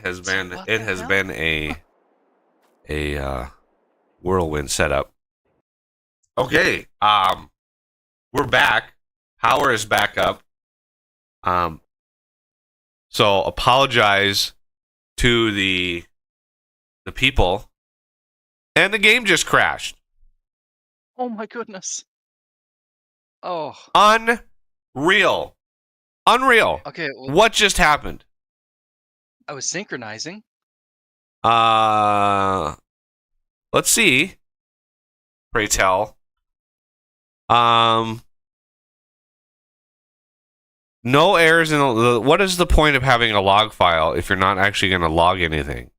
has So been what it the has hell? been a whirlwind setup. Okay, we're back. Power is back up. Um, so apologize to the people, and the game just crashed. Oh my goodness. Oh. Unreal, unreal. Okay. Well, What just happened? I was synchronizing. Uh, let's see. Pray tell. No errors in the. What is the point of having a log file if you're not actually going to log anything?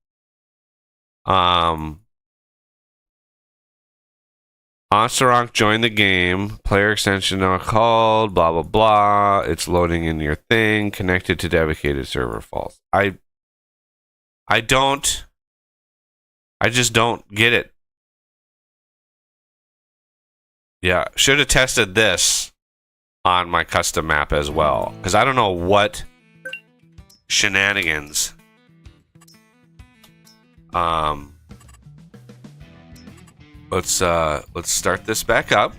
Osteronk joined the game. Player extension now called. Blah blah blah. It's loading in your thing. Connected to dedicated server. False. I don't. I just don't get it. Yeah, should have tested this on my custom map as well, because I don't know what shenanigans. Let's start this back up.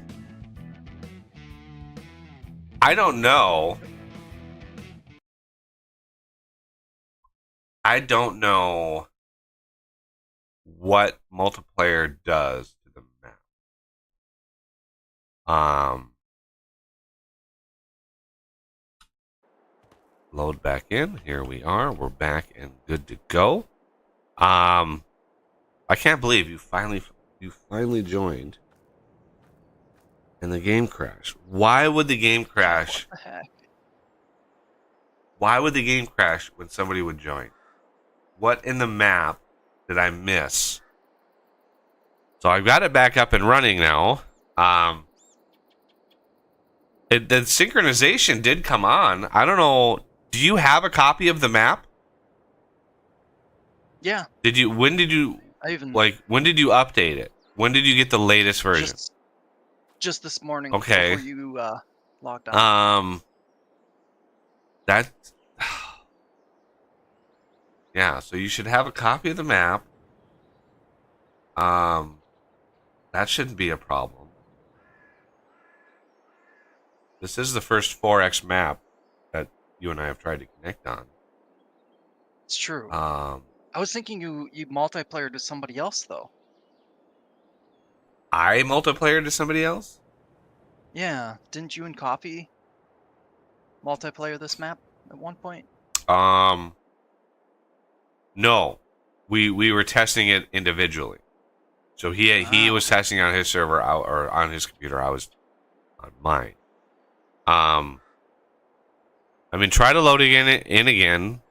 I don't know. I don't know what multiplayer does to the map. Load back in. Here we are. We're back and good to go. I can't believe you finally joined and the game crashed. Why would the game crash? What the heck? Why would the game crash when somebody would join? What in the map did I miss? So I've got it back up and running now. The synchronization did come on. I don't know. Do you have a copy of the map? Yeah. When did you update it? When did you get the latest version? Just this morning. Okay. Before you logged on. That. Yeah, so you should have a copy of the map. That shouldn't be a problem. This is the first 4X map that you and I have tried to connect on. It's true. I was thinking you multiplayer to somebody else though. I multiplayer to somebody else? Yeah, didn't you and Coffee multiplayer this map at one point? No. We were testing it individually. So he was testing on his server or on his computer. I was on mine. I mean, try to load in again.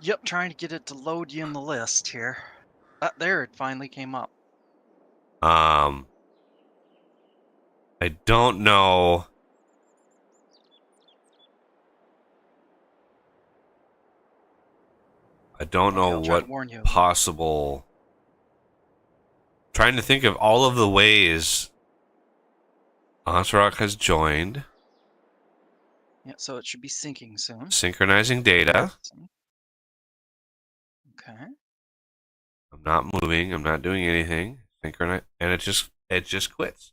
Yep, trying to get it to load you in the list here. There, it finally came up. I don't know. I don't know what possible. Trying to think of all of the ways Osrock has joined. Yeah, so it should be syncing soon. Synchronizing data. Okay. I'm not moving. I'm not doing anything. Synchronize, and it just quits.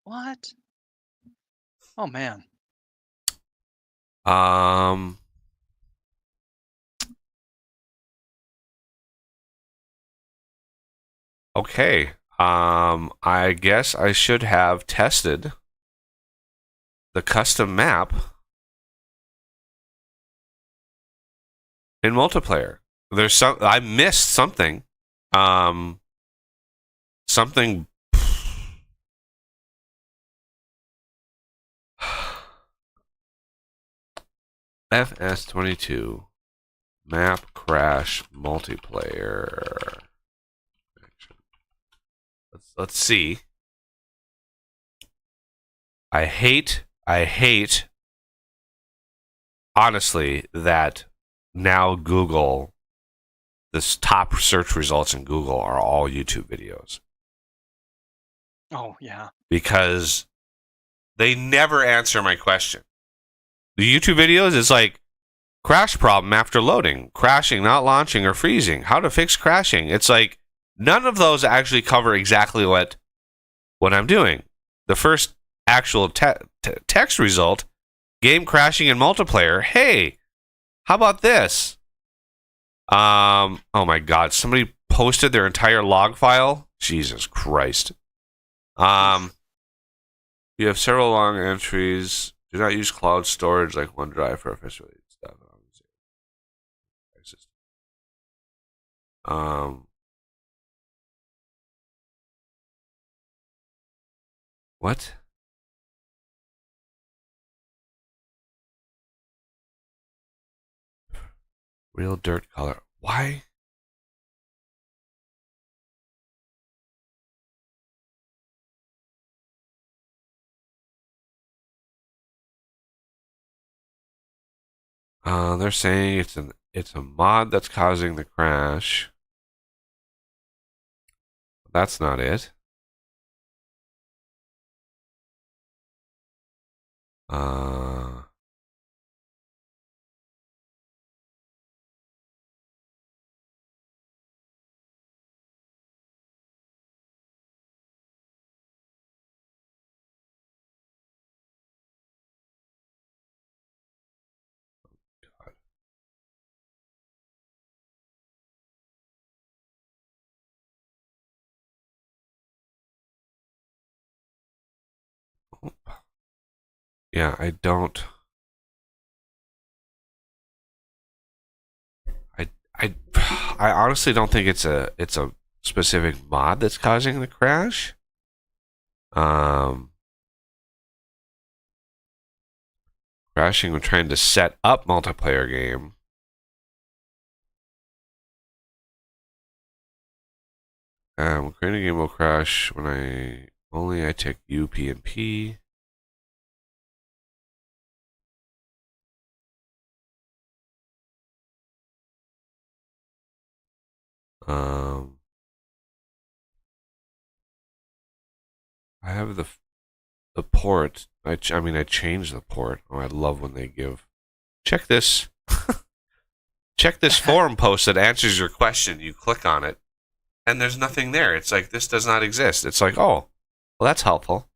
What? Oh man. Okay. I guess I should have tested the custom map in multiplayer. I missed something. Something. FS22 map crash multiplayer. Let's see. I hate honestly that now Google, this top search results in Google are all YouTube videos. Oh yeah. Because they never answer my question. The YouTube videos is like crash problem after loading, crashing, not launching, or freezing. How to fix crashing. It's like none of those actually cover exactly what I'm doing. The first actual text result, game crashing in multiplayer. Hey, how about this? Oh my God, somebody posted their entire log file. Jesus Christ. You have several long entries. Do not use cloud storage like OneDrive for official stuff. What? Real dirt color. Why? They're saying it's a mod that's causing the crash. That's not it. Uh, yeah, I don't. I I I honestly don't think it's a specific mod that's causing the crash. Crashing when trying to set up multiplayer game. Creating a game will crash when I tick U, P, and P. I have the port. I changed the port. Oh, I love when they give. Check this. Check this forum post that answers your question. You click on it, and there's nothing there. It's like this does not exist. It's like, oh, well, that's helpful.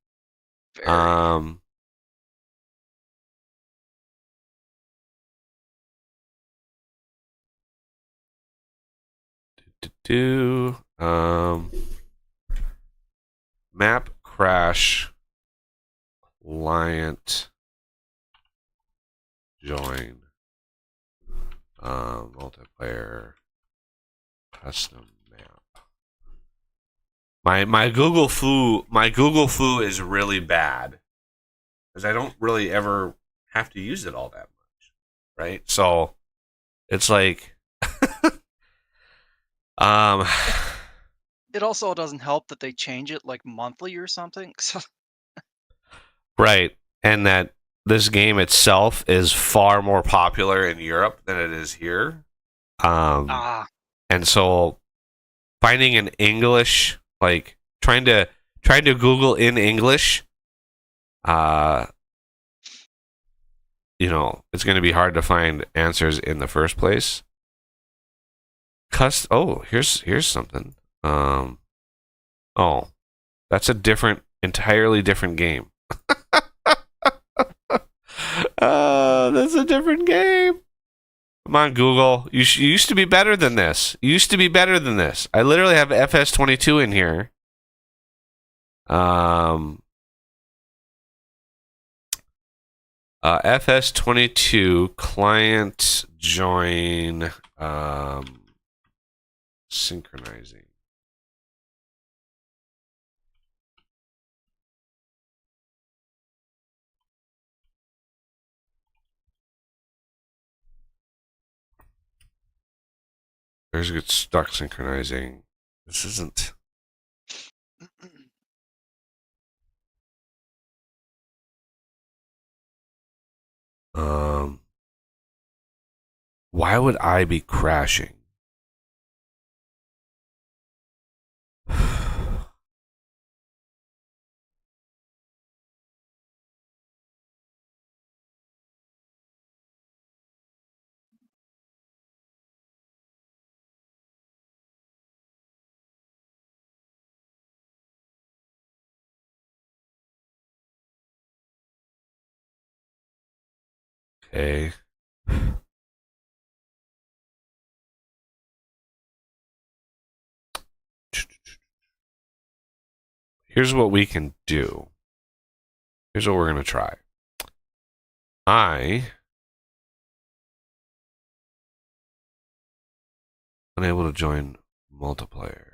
Very. Map crash client join multiplayer custom map. My Google foo is really bad because I don't really ever have to use it all that much, right? So it's like It also doesn't help that they change it like monthly or something. So right, and that this game itself is far more popular in Europe than it is here. And so finding an English, like trying to Google in English, it's going to be hard to find answers in the first place. Here's something. That's a entirely different game. That's a different game. Come on, Google. You used to be better than this. You used to be better than this. I literally have FS22 in here. FS22 client join synchronizing. There's get stuck synchronizing. This isn't. Why would I be crashing? A. Here's what we can do. Here's what we're going to try. Unable to join multiplayer.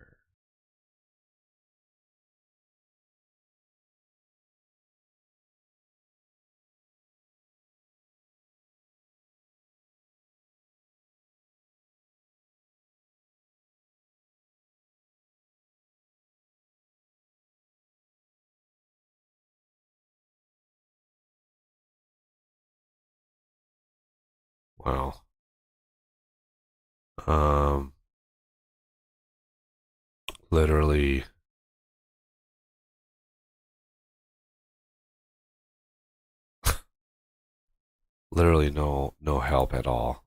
Wow. Literally no help at all.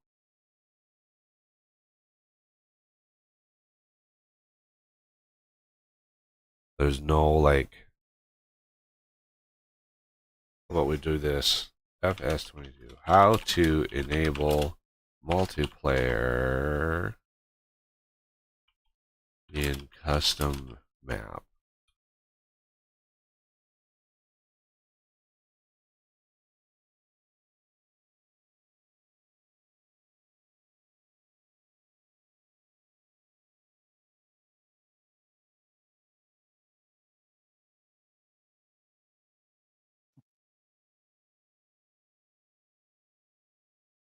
There's no like, how about we do this? FS22. How to enable multiplayer in custom map.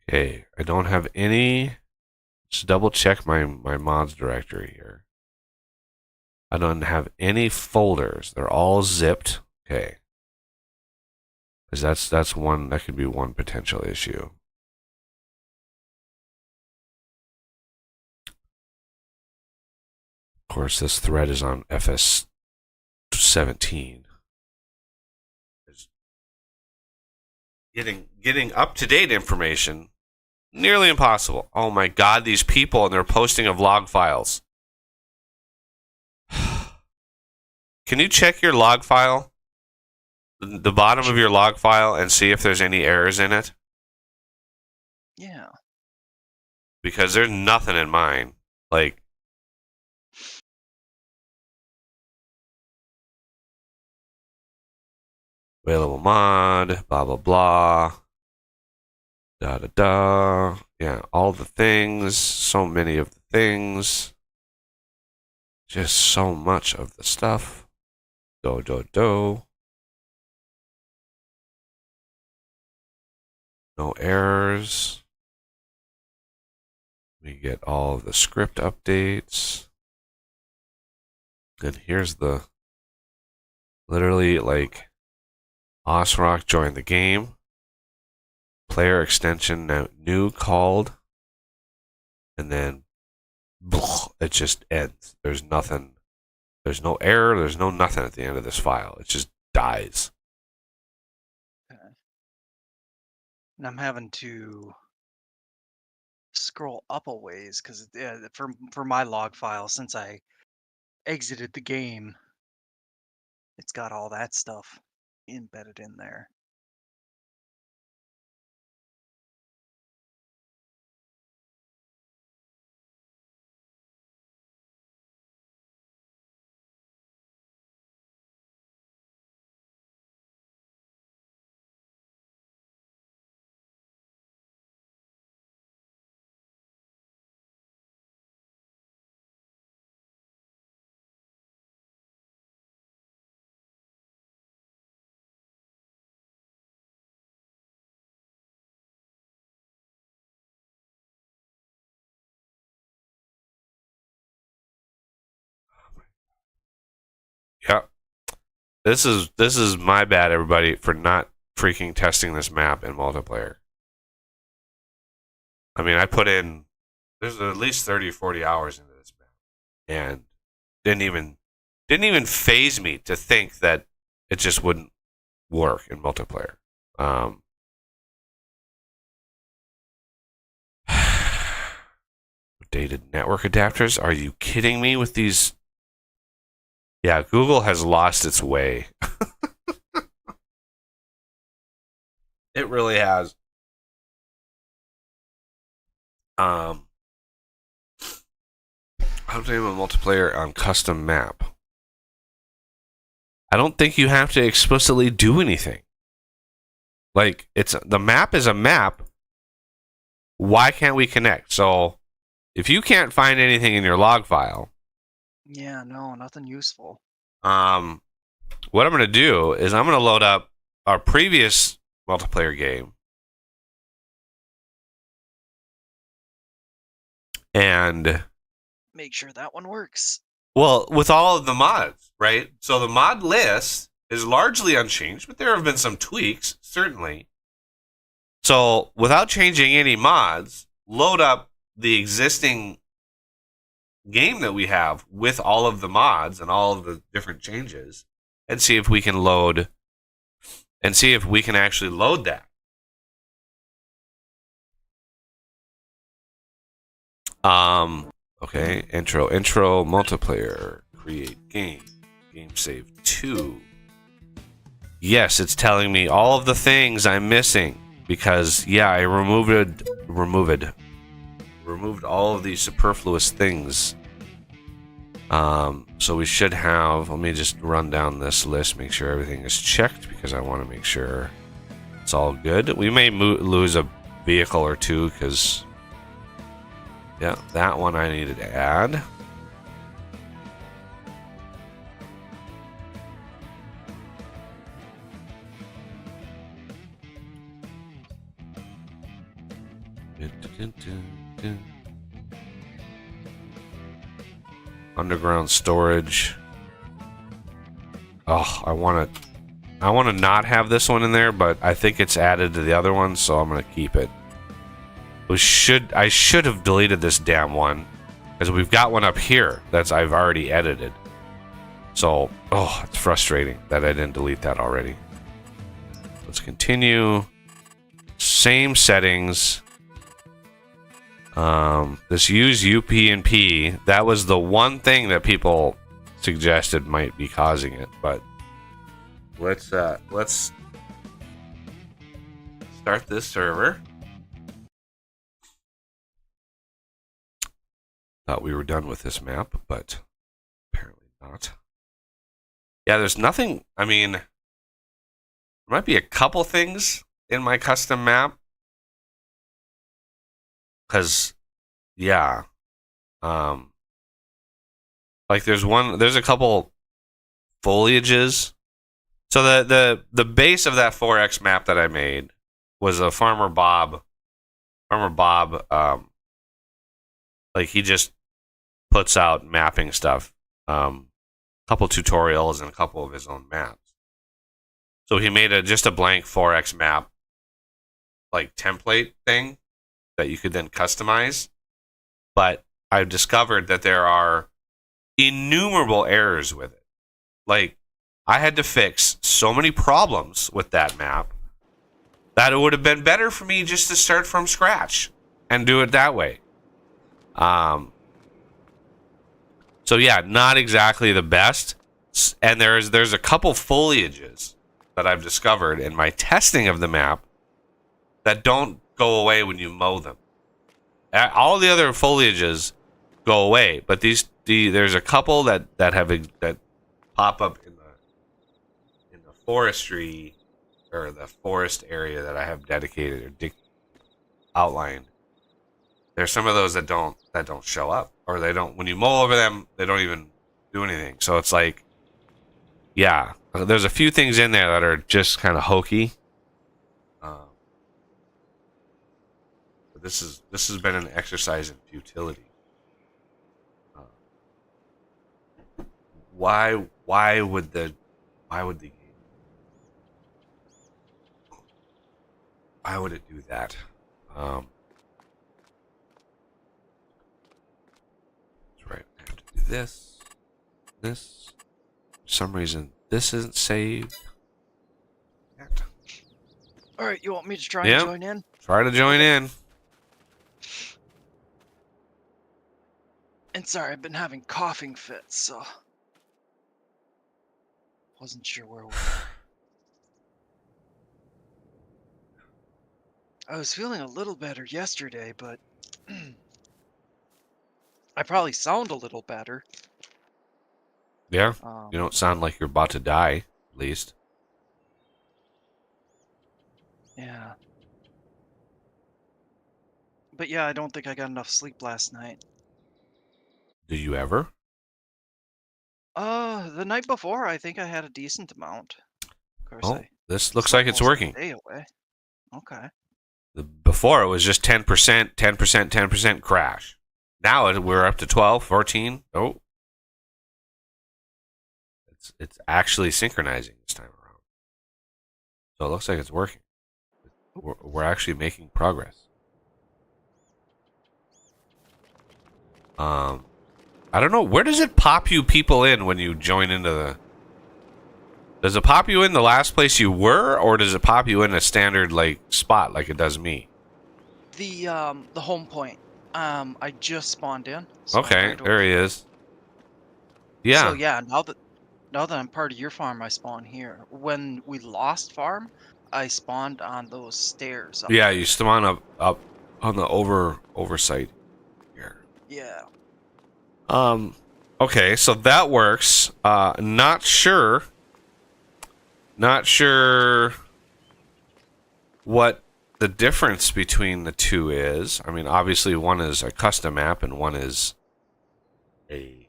Okay, I don't have any. Just double check my mods directory here. I don't have any folders. They're all zipped. Okay. Because that's one, that could be one potential issue. Of course, this thread is on FS17. Getting up-to-date information, nearly impossible. Oh my god, these people and they're posting of log files. Can you check your log file? The bottom of your log file and see if there's any errors in it? Yeah. Because there's nothing in mine. Like, available mod, blah, blah, blah. Da, da, da. Yeah, all the things. So many of the things. Just so much of the stuff. Do. No errors. We get all of the script updates. And here's the literally like Osrock joined the game. Player extension now new called. And then it just ends. There's nothing. There's no error. There's no nothing at the end of this file. It just dies. Okay. And I'm having to scroll up a ways because for my log file, since I exited the game, it's got all that stuff embedded in there. Yeah. This is my bad, everybody, for not freaking testing this map in multiplayer. I mean, I put in there's at least 30 or 40 hours into this map, and didn't even phase me to think that it just wouldn't work in multiplayer. Dated network adapters? Are you kidding me with these? Yeah, Google has lost its way. It really has. How to name a multiplayer on custom map? I don't think you have to explicitly do anything. Like, it's the map is a map. Why can't we connect? So, if you can't find anything in your log file, Yeah, no, nothing useful. what I'm going to do is I'm going to load up our previous multiplayer game. And make sure that one works. Well, with all of the mods, right? So the mod list is largely unchanged, but there have been some tweaks, certainly. So without changing any mods, load up the existing game that we have with all of the mods and all of the different changes and see if we can load and see if we can actually load that. Okay, intro, multiplayer, create game, game save 2. Yes, it's telling me all of the things I'm missing because, yeah, I removed all of these superfluous things. So we should have, let me just run down this list, make sure everything is checked because I want to make sure it's all good. We may lose a vehicle or two because, yeah, that one I needed to add. Underground storage. Oh, I want to not have this one in there, but I think it's added to the other one, so I'm going to keep it. I should have deleted this damn one because we've got one up here that's I've already edited. So, oh, it's frustrating that I didn't delete that already. Let's continue. Same settings. This use UP&P, that was the one thing that people suggested might be causing it, but let's start this server. Thought we were done with this map, but apparently not. Yeah, there's nothing, I mean, there might be a couple things in my custom map. Because, yeah. Like there's a couple foliages. So the base of that 4X map that I made was a Farmer Bob, like he just puts out mapping stuff. Couple tutorials and a couple of his own maps. So he made just a blank 4X map, like template thing that you could then customize. But I've discovered that there are innumerable errors with it. Like, I had to fix so many problems with that map that it would have been better for me just to start from scratch and do it that way. So yeah, not exactly the best. And there's a couple foliages that I've discovered in my testing of the map that don't go away when you mow them. All the other foliages go away, but there's a couple that pop up in the forestry or the forest area that I have dedicated or outlined. There's some of those that don't show up, or they don't, when you mow over them, they don't even do anything. So it's like, yeah, there's a few things in there that are just kind of hokey. But this has been an exercise in futility. Why would the game, why would it do that? That's right. I have to do this. For some reason, this isn't saved. All right, you want me to try and join in? Try to join in. And sorry, I've been having coughing fits, so wasn't sure where we were. I was feeling a little better yesterday, but I probably sound a little better. Yeah. You Um, don't sound like you're about to die, at least. yeah. But yeah, I don't think I got enough sleep last night. Do you ever? The night before, I think I had a decent amount. Of course, Oh, I this looks like slept it's most of working. the day away. Okay. Before it was just 10%, 10%, 10% crash. Now we're up to 12, 14. Oh, it's actually synchronizing this time around. So it looks like it's working. We're actually making progress. I don't know. Where does it pop you people in when you join into the? Does it pop you in the last place you were, or does it pop you in a standard like spot like it does me? The home point. I just spawned in, spawned Okay, right over there he here. is. So Yeah, yeah, now that I'm part of your farm, I spawn here. When we lost farm, I spawned on those stairs up yeah. You there. spawn up on the oversight here. Yeah. Um. Okay, so that works. Not sure. Not sure what the difference between the two is. I mean, obviously, one is a custom map and one is a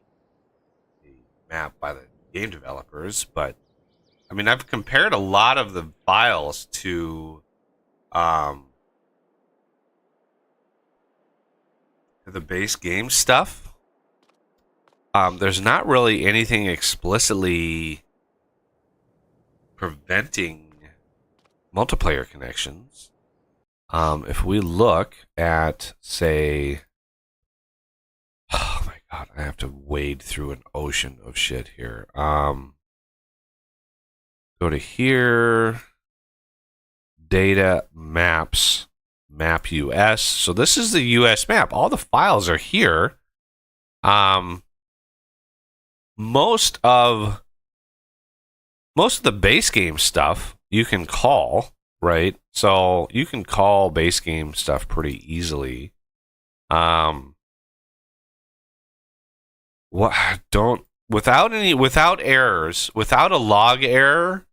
map by the game developers. But I mean, I've compared a lot of the files um, to the base game stuff. There's not really anything explicitly preventing multiplayer connections. If we look at, say, oh my god, I have to wade through an ocean of shit here. Go to here, data maps, map US. So this is the US map. All the files are here. Um, most of the base game stuff you can call, right? So you can call base game stuff pretty easily. What don't without errors, without a log error,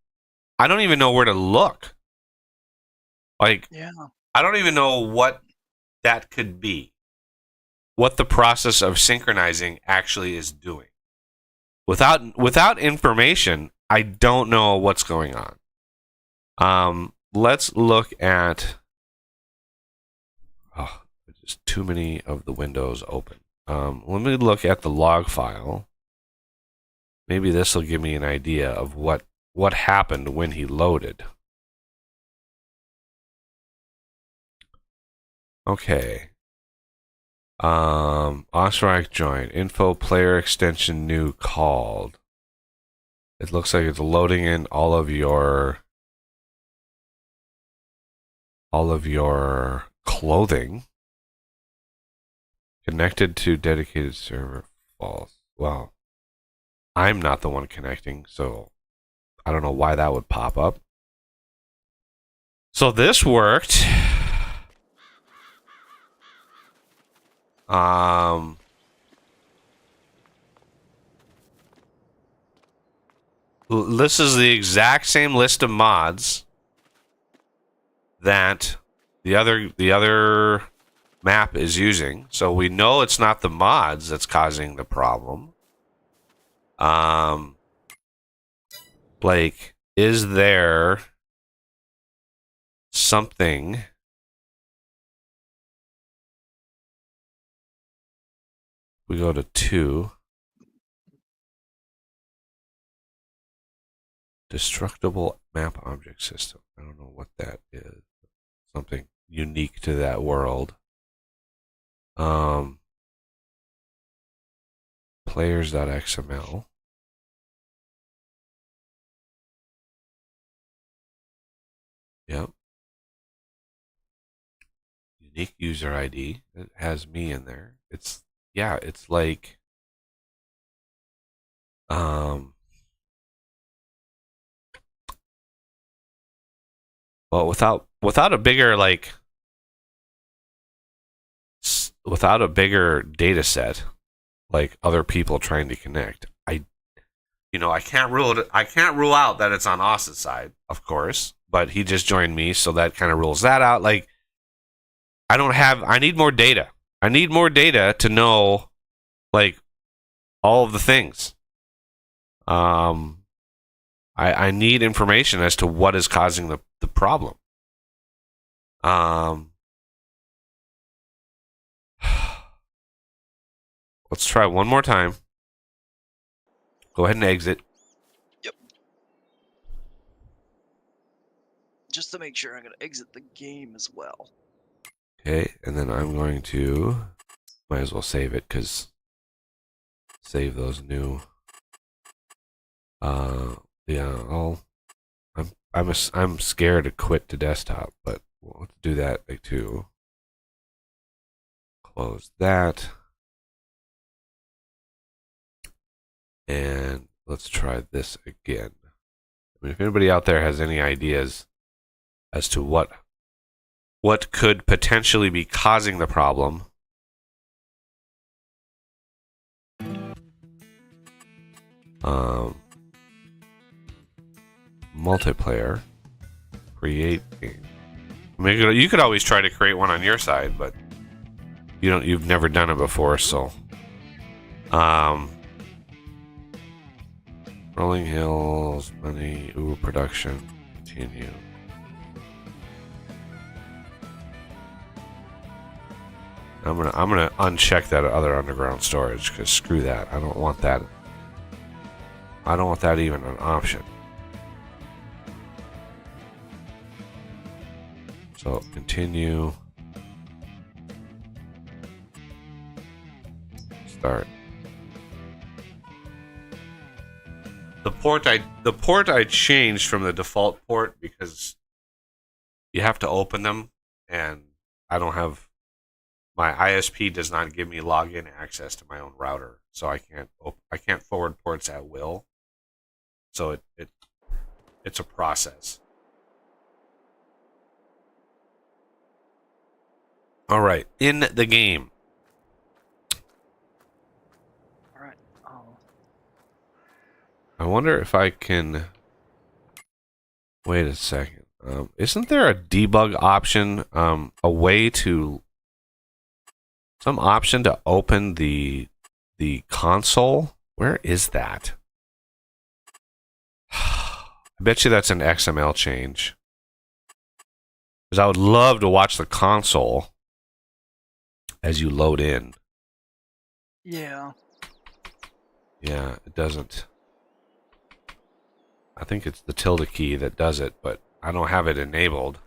I don't even know where to look. Like Yeah. I don't even know what that could be. What the process of synchronizing actually is doing. Without information, I don't know what's going on. Let's look at. Oh, there's too many of the windows open. Let me look at the log file. Maybe this will give me an idea of what happened when he loaded. Okay. Osrike join. Info player extension new called. It looks like it's loading in all of your clothing. Connected to dedicated server. False. Well, I'm not the one connecting, so I don't know why that would pop up. So this worked. This is the exact same list of mods that the other map is using. So we know it's not the mods that's causing the problem. Like, is there something? We go to 2. Destructible map object system. I don't know what that is. Something unique to that world. Players.xml. Yep. Unique user ID. It has me in there. It's like well, without a bigger like without a bigger data set, like other people trying to connect, I can't rule out that it's on Austin's side, of course, but he just joined me, so that kind of rules that out. Like, I need more data. I need more data to know, like, all of the things. I need information as to what is causing the problem. Let's try one more time. Go ahead and exit. Yep. Just to make sure, I'm going to exit the game as well. Okay, and then I'm going to, might as well save it, because save those new. Yeah, I'm scared to quit the desktop, but let's do that too. Close that. And let's try this again. I mean, if anybody out there has any ideas as to what could potentially be causing the problem, multiplayer, create game. I mean, you could always try to create one on your side, but you've never done it before, so Rolling Hills, money, production, continue. I'm gonna uncheck that other underground storage, because screw that. I don't want that. I don't want that even an option. So continue. Start. The port I changed from the default port because you have to open them, and I don't have, my ISP does not give me login access to my own router, so I can't forward ports at will. So it's a process. All right, in the game. All right. I wonder if I can. Wait a second. Isn't there a debug option? A way to. Some option to open the console? Where is that? I bet you that's an XML change. Because I would love to watch the console as you load in. Yeah. Yeah, it doesn't. I think it's the tilde key that does it, but I don't have it enabled.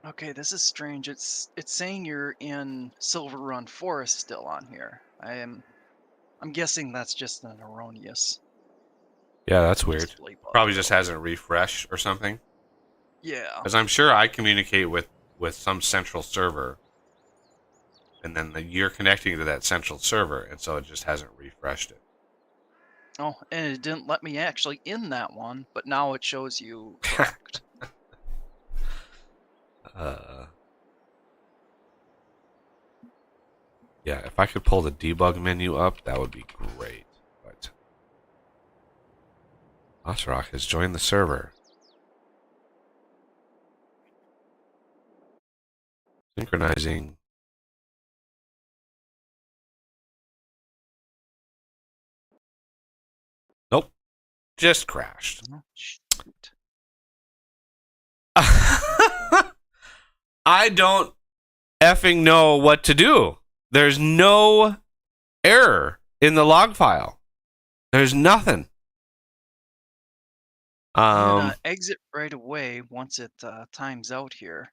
Okay, this is strange. It's saying you're in Silver Run Forest still on here. I'm guessing that's just an erroneous. Yeah, that's weird. display bug. Probably just hasn't refreshed or something. Yeah. Because I'm sure I communicate with some central server, and then you're connecting to that central server, and so it just hasn't refreshed it. Oh, and it didn't let me actually in that one, but now it shows you correct. Yeah, if I could pull the debug menu up, that would be great. But Osrock has joined the server. Synchronizing. Nope. Just crashed. Oh, shoot. I don't effing know what to do. There's no error in the log file. There's nothing. I'm gonna exit right away once it times out here.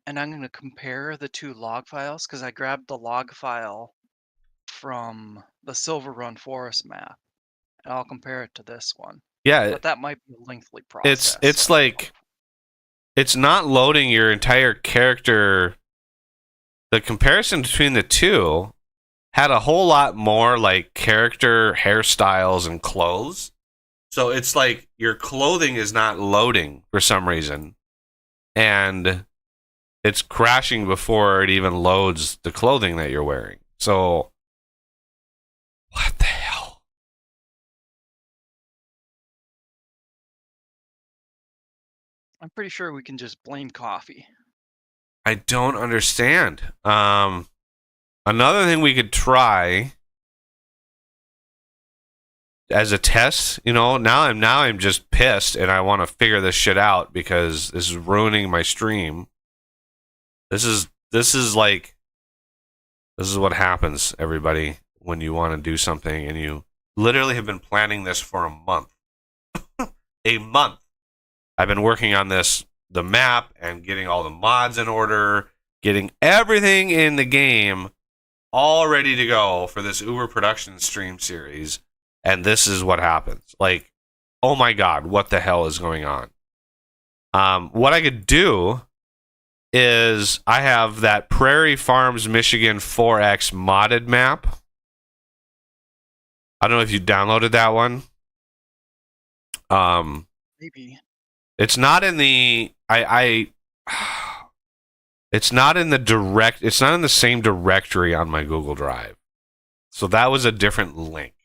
And I'm gonna compare the two log files because I grabbed the log file from the Silver Run Forest map. And I'll compare it to this one. Yeah, but that might be a lengthy process. It's like it's not loading your entire character. The comparison between the two had a whole lot more like character hairstyles and clothes. So it's like your clothing is not loading for some reason, and it's crashing before it even loads the clothing that you're wearing. So, what the hell? I'm pretty sure we can just blame coffee. I don't understand. Another thing we could try as a test, now I'm just pissed and I want to figure this shit out because this is ruining my stream. This is what happens, everybody, when you want to do something and you literally have been planning this for a month. A month. I've been working on the map and getting all the mods in order, getting everything in the game all ready to go for this Uber production stream series. And this is what happens. Like, oh my God, what the hell is going on? What I could do is I have that Prairie Farms Michigan 4X modded map. I don't know if you downloaded that one. Maybe. It's not in the it's not in the same directory on my Google Drive. So that was a different link.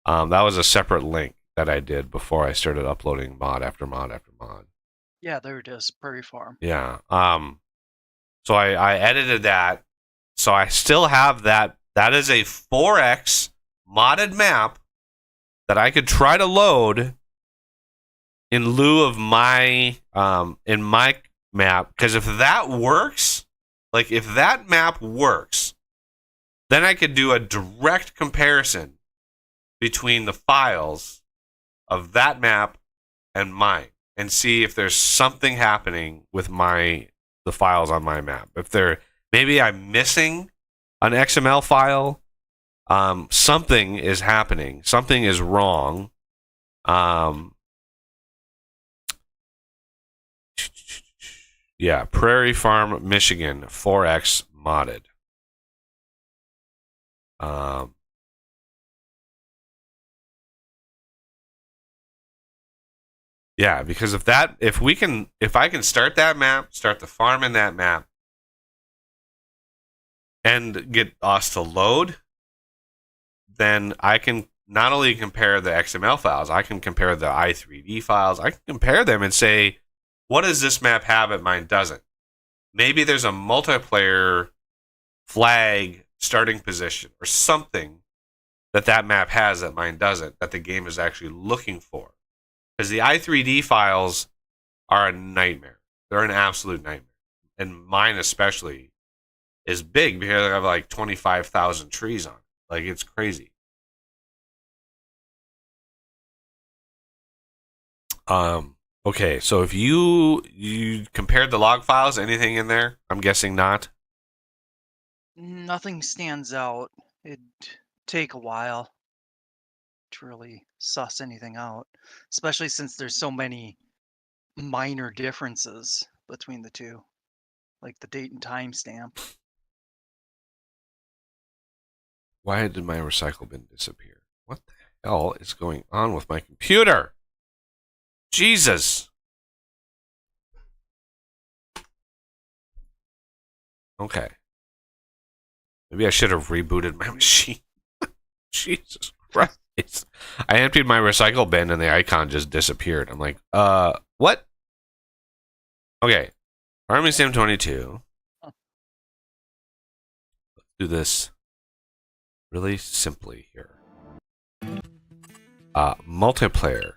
That was a separate link that I did before I started uploading mod after mod after mod. Yeah, there it is, Prairie Farm. Yeah. So I edited that. So I still have that. That is a 4X modded map that I could try to load in lieu of my in my map. Because if that works, like if that map works, then I could do a direct comparison between the files of that map and mine and see if there's something happening with the files on my map. If maybe I'm missing an XML file, something is happening. Something is wrong. Yeah, Prairie Farm, Michigan, 4X modded. Yeah, because if I can start that map, start the farm in that map, and get us to load, then I can not only compare the XML files, I can compare the i3D files. I can compare them and say, what does this map have that mine doesn't? Maybe there's a multiplayer flag starting position or something that map has that mine doesn't, that the game is actually looking for. Because the i3D files are a nightmare. They're an absolute nightmare. And mine especially is big because I have like 25,000 trees on it. Like, it's crazy. Okay, so if you compared the log files, anything in there? I'm guessing not. Nothing stands out. It'd take a while to really suss anything out, especially since there's so many minor differences between the two, like the date and time stamp. Why did my recycle bin disappear? What the hell is going on with my computer? Jesus. Okay. Maybe I should have rebooted my machine. Jesus Christ. I emptied my recycle bin and the icon just disappeared. I'm like, what? Okay. Farming Sim 22. Let's do this really simply here. Multiplayer.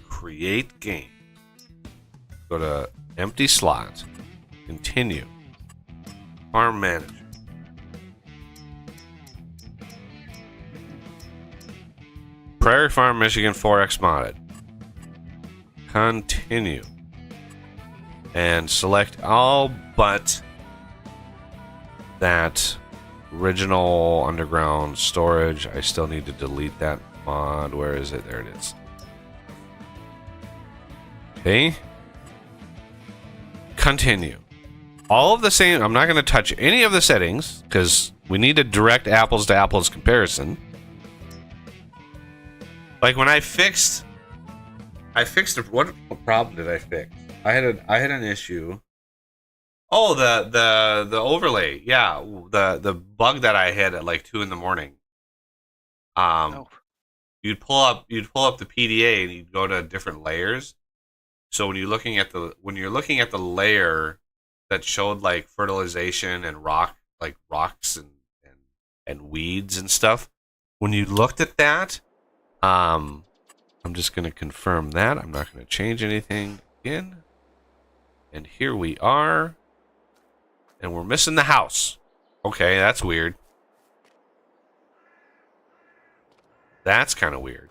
Create game. Go to empty slot. Continue. Farm manager. Prairie Farm, Michigan 4X modded. Continue. And select all but that original underground storage. I still need to delete that mod. Where is it? There it is. Okay. Continue. All of the same. I'm not going to touch any of the settings because we need a direct apples to apples comparison. Like when I fixed what problem did I fix? I had an issue. Oh, the overlay. Yeah, the bug that I had at like 2 a.m. Oh, You'd pull up the PDA and you'd go to different layers. So when you're looking at the layer that showed like fertilization and rocks and weeds and stuff, when you looked at that, I'm just gonna confirm that. I'm not gonna change anything again. And here we are. And we're missing the house. Okay, that's weird. That's kind of weird.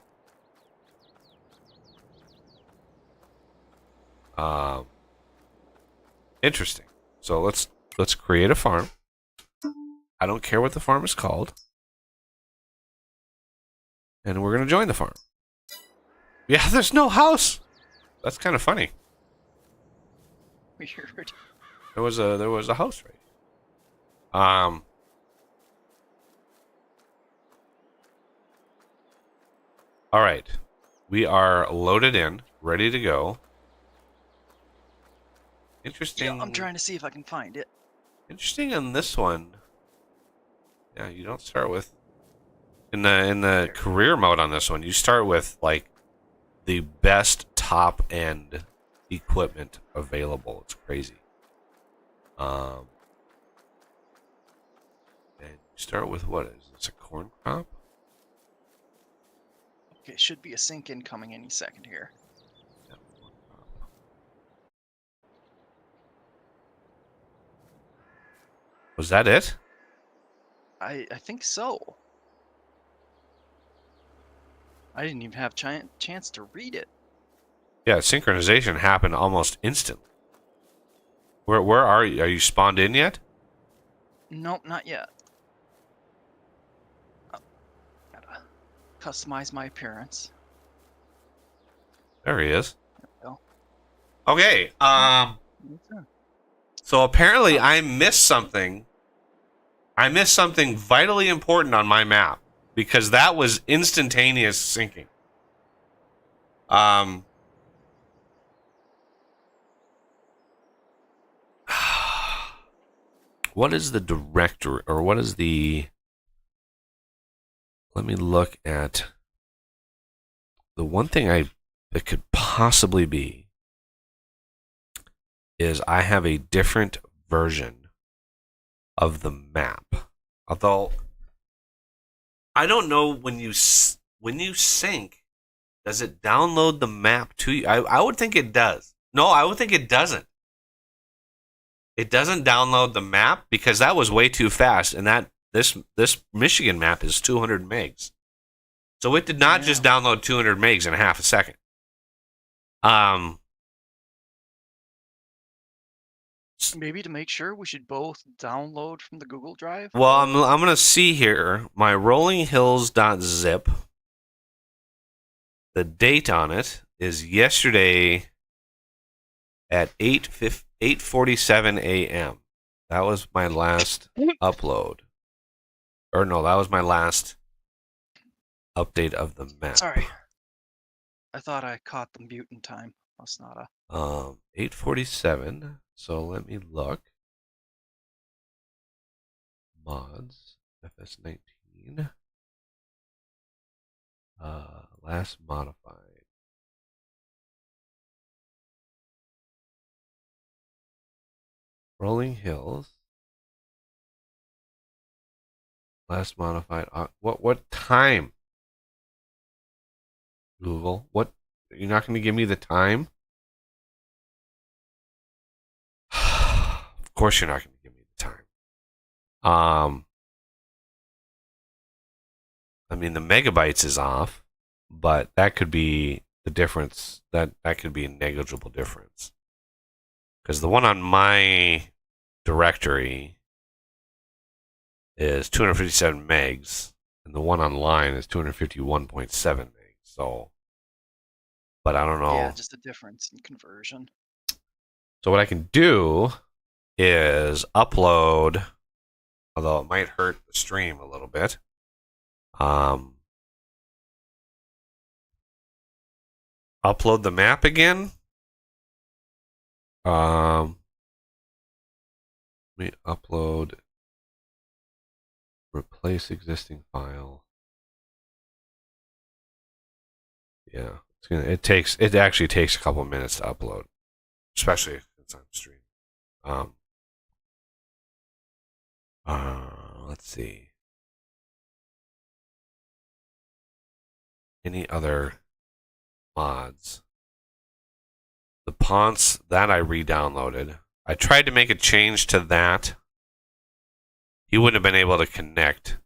Um, Interesting. So let's create a farm. I don't care what the farm is called. And we're gonna join the farm. Yeah, there's no house. That's kind of funny. weird. There was a house right. All right. We are loaded in, ready to go. Interesting. Yeah, I'm trying to see if I can find it. Interesting on this one. Yeah, you don't start with in the career mode on this one. You start with like the best top end equipment available. It's crazy. And you start with what is this, a corn crop? Okay, should be a sink incoming any second here. Yeah, corn crop. Was that it? I think so. I didn't even have chance to read it. Yeah, synchronization happened almost instantly. Where are you? Are you spawned in yet? Nope, not yet. Oh, gotta customize my appearance. There he is. There we go. Okay. So apparently I missed something. I missed something vitally important on my map because that was instantaneous syncing. What is the directory, or what is the... Let me look at the one thing it could possibly be is I have a different version of the map. Although I don't know when you sync, does it download the map to you? I would think it does. No, I would think it doesn't. It doesn't download the map because that was way too fast, and that this Michigan map is 200 megs. So it did not just download 200 megs in a half a second. Maybe to make sure, we should both download from the Google Drive. Well, I'm gonna see here my rollinghills.zip. The date on it is yesterday at 8:47 a.m. That was my last upload. Or no, that was my last update of the map. Sorry. I thought I caught the mutant time. That's not a... 8:47. So let me look. Mods, FS19. Last modified. Rolling Hills. Last modified. What time? Google. What? You're not going to give me the time? Of course you're not going to give me the time. I mean, the megabytes is off, but that could be the difference. That could be a negligible difference. Because the one on my directory is 257 megs, and the one online is 251.7 megs. So, but I don't know. Yeah, just a difference in conversion. So what I can do is upload, although it might hurt the stream a little bit. upload the map again. Let me upload, replace existing file. Yeah, it actually takes a couple minutes to upload, especially if it's on stream. Let's see. Any other mods? The Ponce, that I re-downloaded. I tried to make a change to that. He wouldn't have been able to connect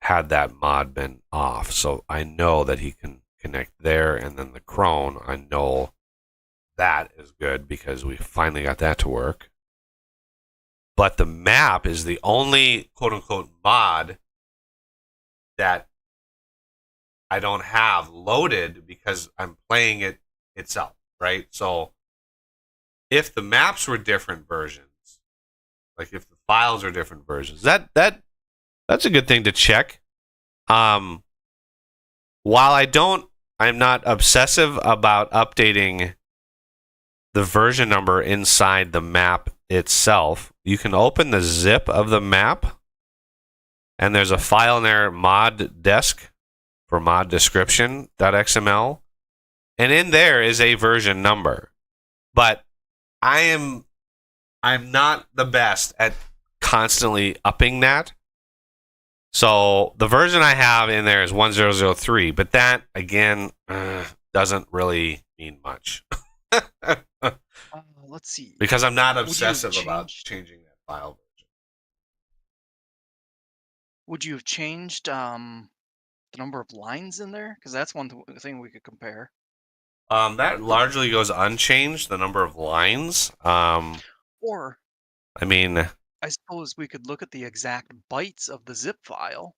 had that mod been off. So I know that he can connect there, and then the Crone, I know that is good because we finally got that to work. But the map is the only quote-unquote mod that I don't have loaded because I'm playing it itself, right? So if the maps were different versions, like if the files are different versions, that's a good thing to check. While I'm not obsessive about updating the version number inside the map itself. You can open the zip of the map, and there's a file in there, mod desk for mod description.xml, and in there is a version number. But I'm not the best at constantly upping that. So the version I have in there is 1003, but that again doesn't really mean much. Let's see. Because I'm not obsessive about changing that file version. Would you have changed the number of lines in there? Because that's one thing we could compare. That largely goes unchanged, the number of lines. Or, I mean, I suppose we could look at the exact bytes of the zip file.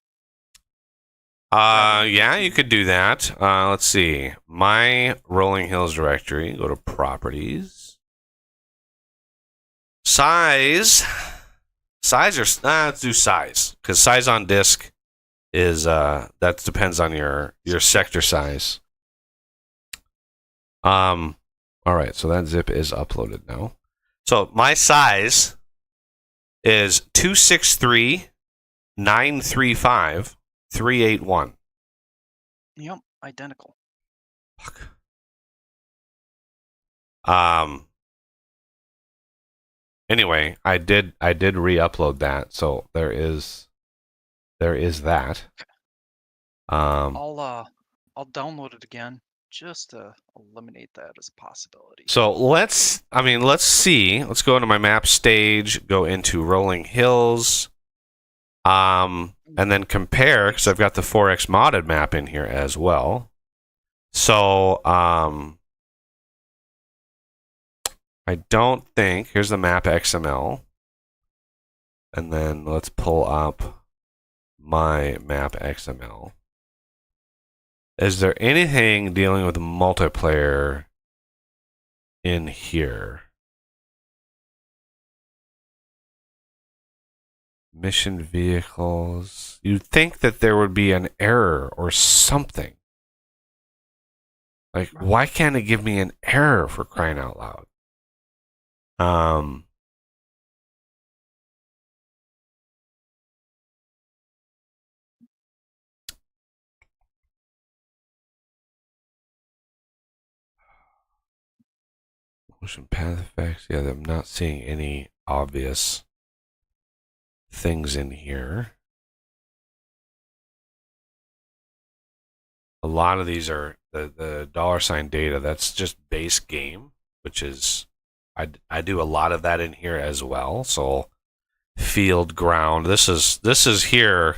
yeah, you could do that. Let's see. My Rolling Hills directory. Go to properties. Size. Let's do size, because size on disk is that depends on your sector size. All right, so that zip is uploaded now. So my size is 263,935,381. Yep, identical. Fuck. Anyway, I did re-upload that, so there is that. I'll download it again just to eliminate that as a possibility. So let's see. Let's go into my map stage, go into Rolling Hills, and then compare, because I've got the 4X modded map in here as well. So I don't think, here's the map XML, and then let's pull up my map XML. Is there anything dealing with multiplayer in here? Mission vehicles. You'd think that there would be an error or something. Like, why can't it give me an error, for crying out loud? Motion path effects. Yeah, I'm not seeing any obvious things in here. A lot of these are the $ data. That's just base game, which is I do a lot of that in here as well. So field ground. This is here.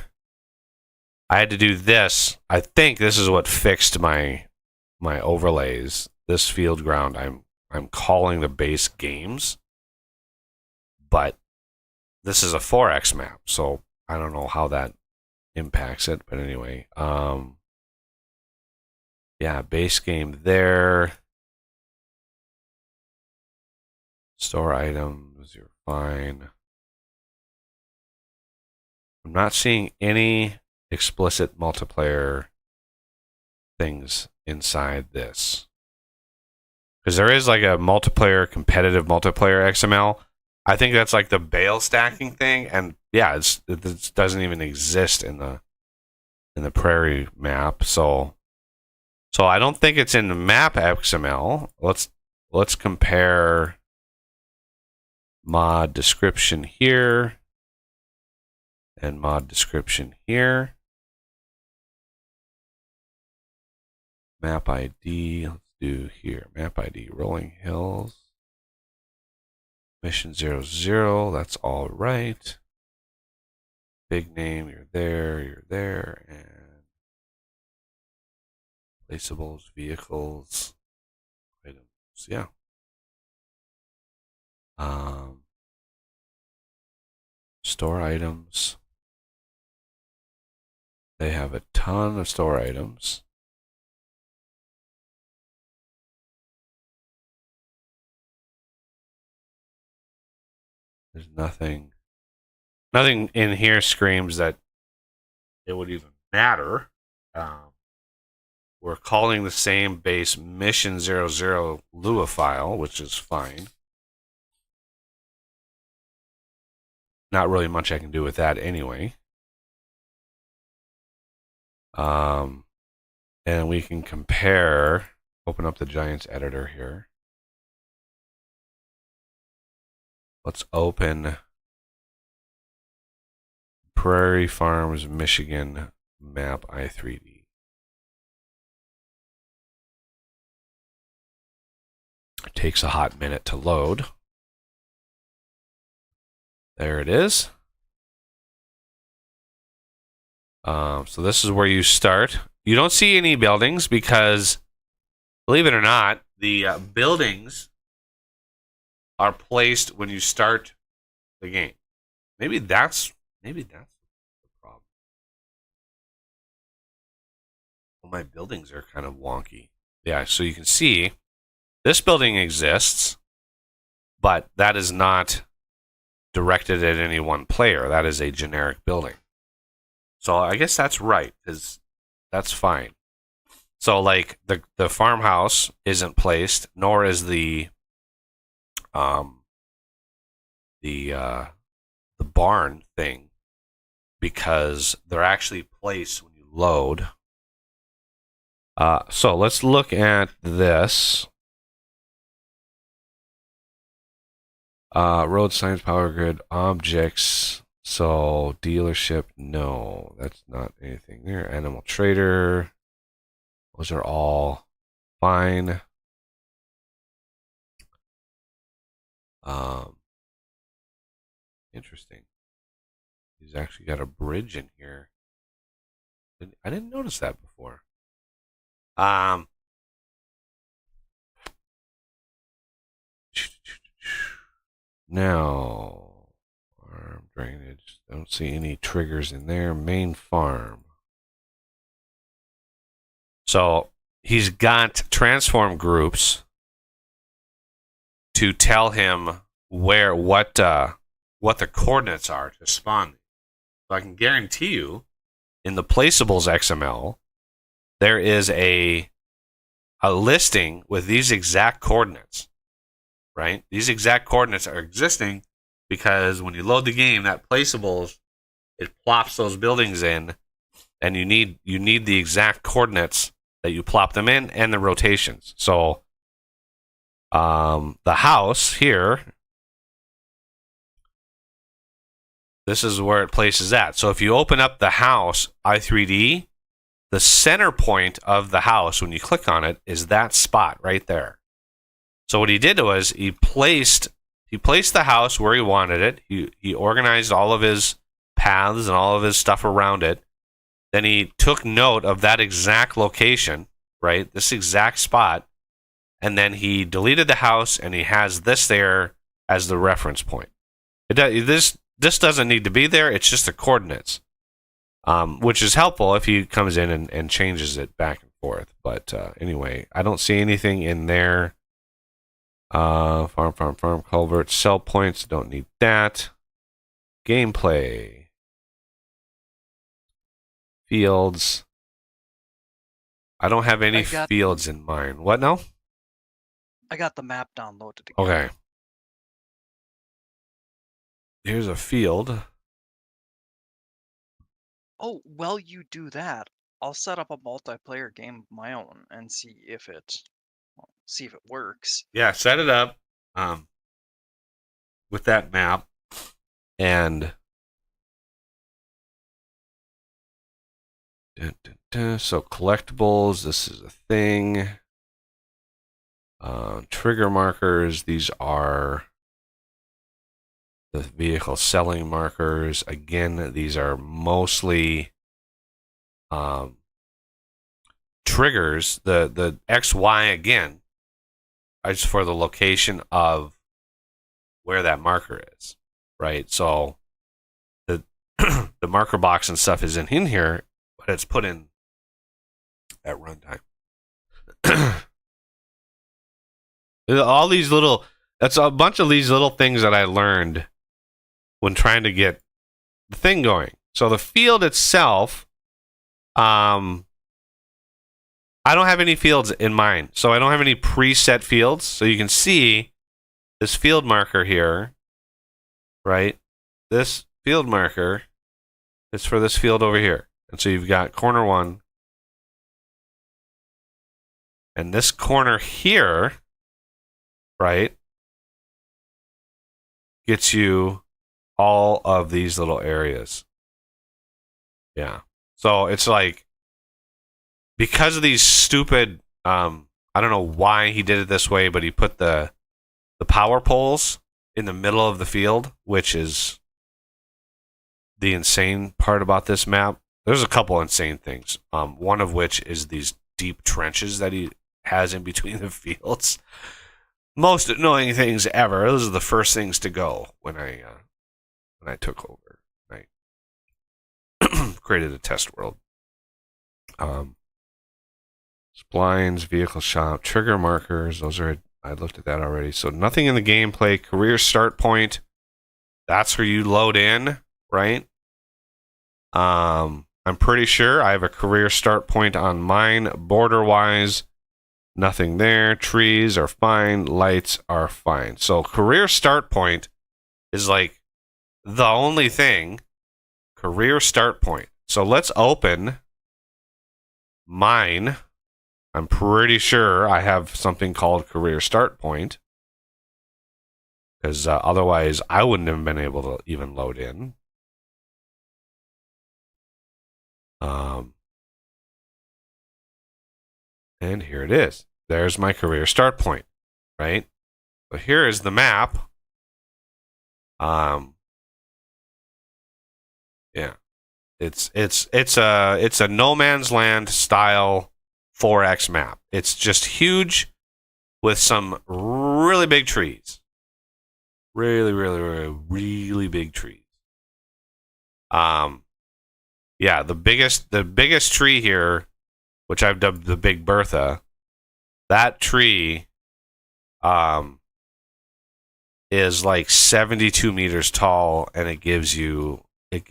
I had to do this. I think this is what fixed my overlays. This field ground, I'm calling the base games, but this is a 4X map, so I don't know how that impacts it. But anyway, yeah, base game there. Store items, you're fine. I'm not seeing any explicit multiplayer things inside this. Because there is like a multiplayer, competitive multiplayer XML. I think that's like the bale stacking thing, and yeah, it doesn't even exist in the Prairie map. So I don't think it's in the map XML. Let's compare mod description here and mod description here. Map ID, let's do here. Map ID, Rolling Hills. Mission 00, that's all right. Big name, you're there, and placeables, vehicles, items, yeah. Store items. They have a ton of store items. There's nothing in here screams that it would even matter. We're calling the same base mission 00 Lua file, which is fine. Not really much I can do with that anyway. And we can compare, open up the Giants editor here. Let's open Prairie Farms, Michigan map i3D. It takes a hot minute to load. There it is. So this is where you start. You don't see any buildings because, believe it or not, the buildings are placed when you start the game. Maybe that's the problem. Well, my buildings are kind of wonky. Yeah, so you can see this building exists, but that is not directed at any one player. That is a generic building. So I guess that's right, because that's fine. So like the farmhouse isn't placed, nor is the barn thing, because they're actually placed when you load. So let's look at this. Road signs, power grid, objects. So dealership, no, that's not anything there. Animal trader, those are all fine. Interesting. He's actually got a bridge in here. I didn't notice that before. Now, farm drainage. Don't see any triggers in there. Main farm. So he's got transform groups to tell him what the coordinates are to spawn. So I can guarantee you, in the placeables XML, there is a listing with these exact coordinates. Right? These exact coordinates are existing because when you load the game, that placeables, it plops those buildings in, and you need the exact coordinates that you plop them in and the rotations. So the house here, this is where it places at. So if you open up the house i3D, the center point of the house, when you click on it, is that spot right there. So what he did was he placed the house where he wanted it. He organized all of his paths and all of his stuff around it. Then he took note of that exact location, right? This exact spot. And then he deleted the house, and he has this there as the reference point. This doesn't need to be there. It's just the coordinates, which is helpful if he comes in and changes it back and forth. But anyway, I don't see anything in there. Farm, culvert, sell points, don't need that. Gameplay. Fields. I don't have any I got fields in mind. What now? I got the map downloaded again. Okay. Here's a field. Oh, while you do that, I'll set up a multiplayer game of my own and see if it works. Yeah, set it up with that map. And so collectibles, this is a thing. Trigger markers, these are the vehicle selling markers. Again, these are mostly triggers. The XY again is for the location of where that marker is, right? So the the marker box and stuff is in here, but it's put in at runtime. All these little, that's a bunch of these little things that I learned when trying to get the thing going. So the field itself, I don't have any fields in mind. So I don't have any preset fields. So you can see this field marker here, right? This field marker is for this field over here. And so you've got corner 1. And this corner here, right, gets you all of these little areas. Yeah. So it's like, because of these stupid, I don't know why he did it this way, but he put the power poles in the middle of the field, which is the insane part about this map. There's a couple insane things. One of which is these deep trenches that he has in between the fields. Most annoying things ever. Those are the first things to go when I took over. I created a test world. Splines, vehicle shop, trigger markers. Those are, I looked at that already. So nothing in the gameplay. Career start point. That's where you load in, right? I'm pretty sure I have a career start point on mine. Border wise, nothing there. Trees are fine. Lights are fine. So career start point is like the only thing. Career start point. So let's open mine. I'm pretty sure I have something called career start point. Because otherwise I wouldn't have been able to even load in. And here it is. There's my career start point, right? So here is the map. Yeah, it's a no man's land style 4X map. It's just huge with some really big trees. Really, really, really, really big trees. Yeah, the biggest tree here, which I've dubbed the Big Bertha, that tree is like 72 meters tall, and it gives you like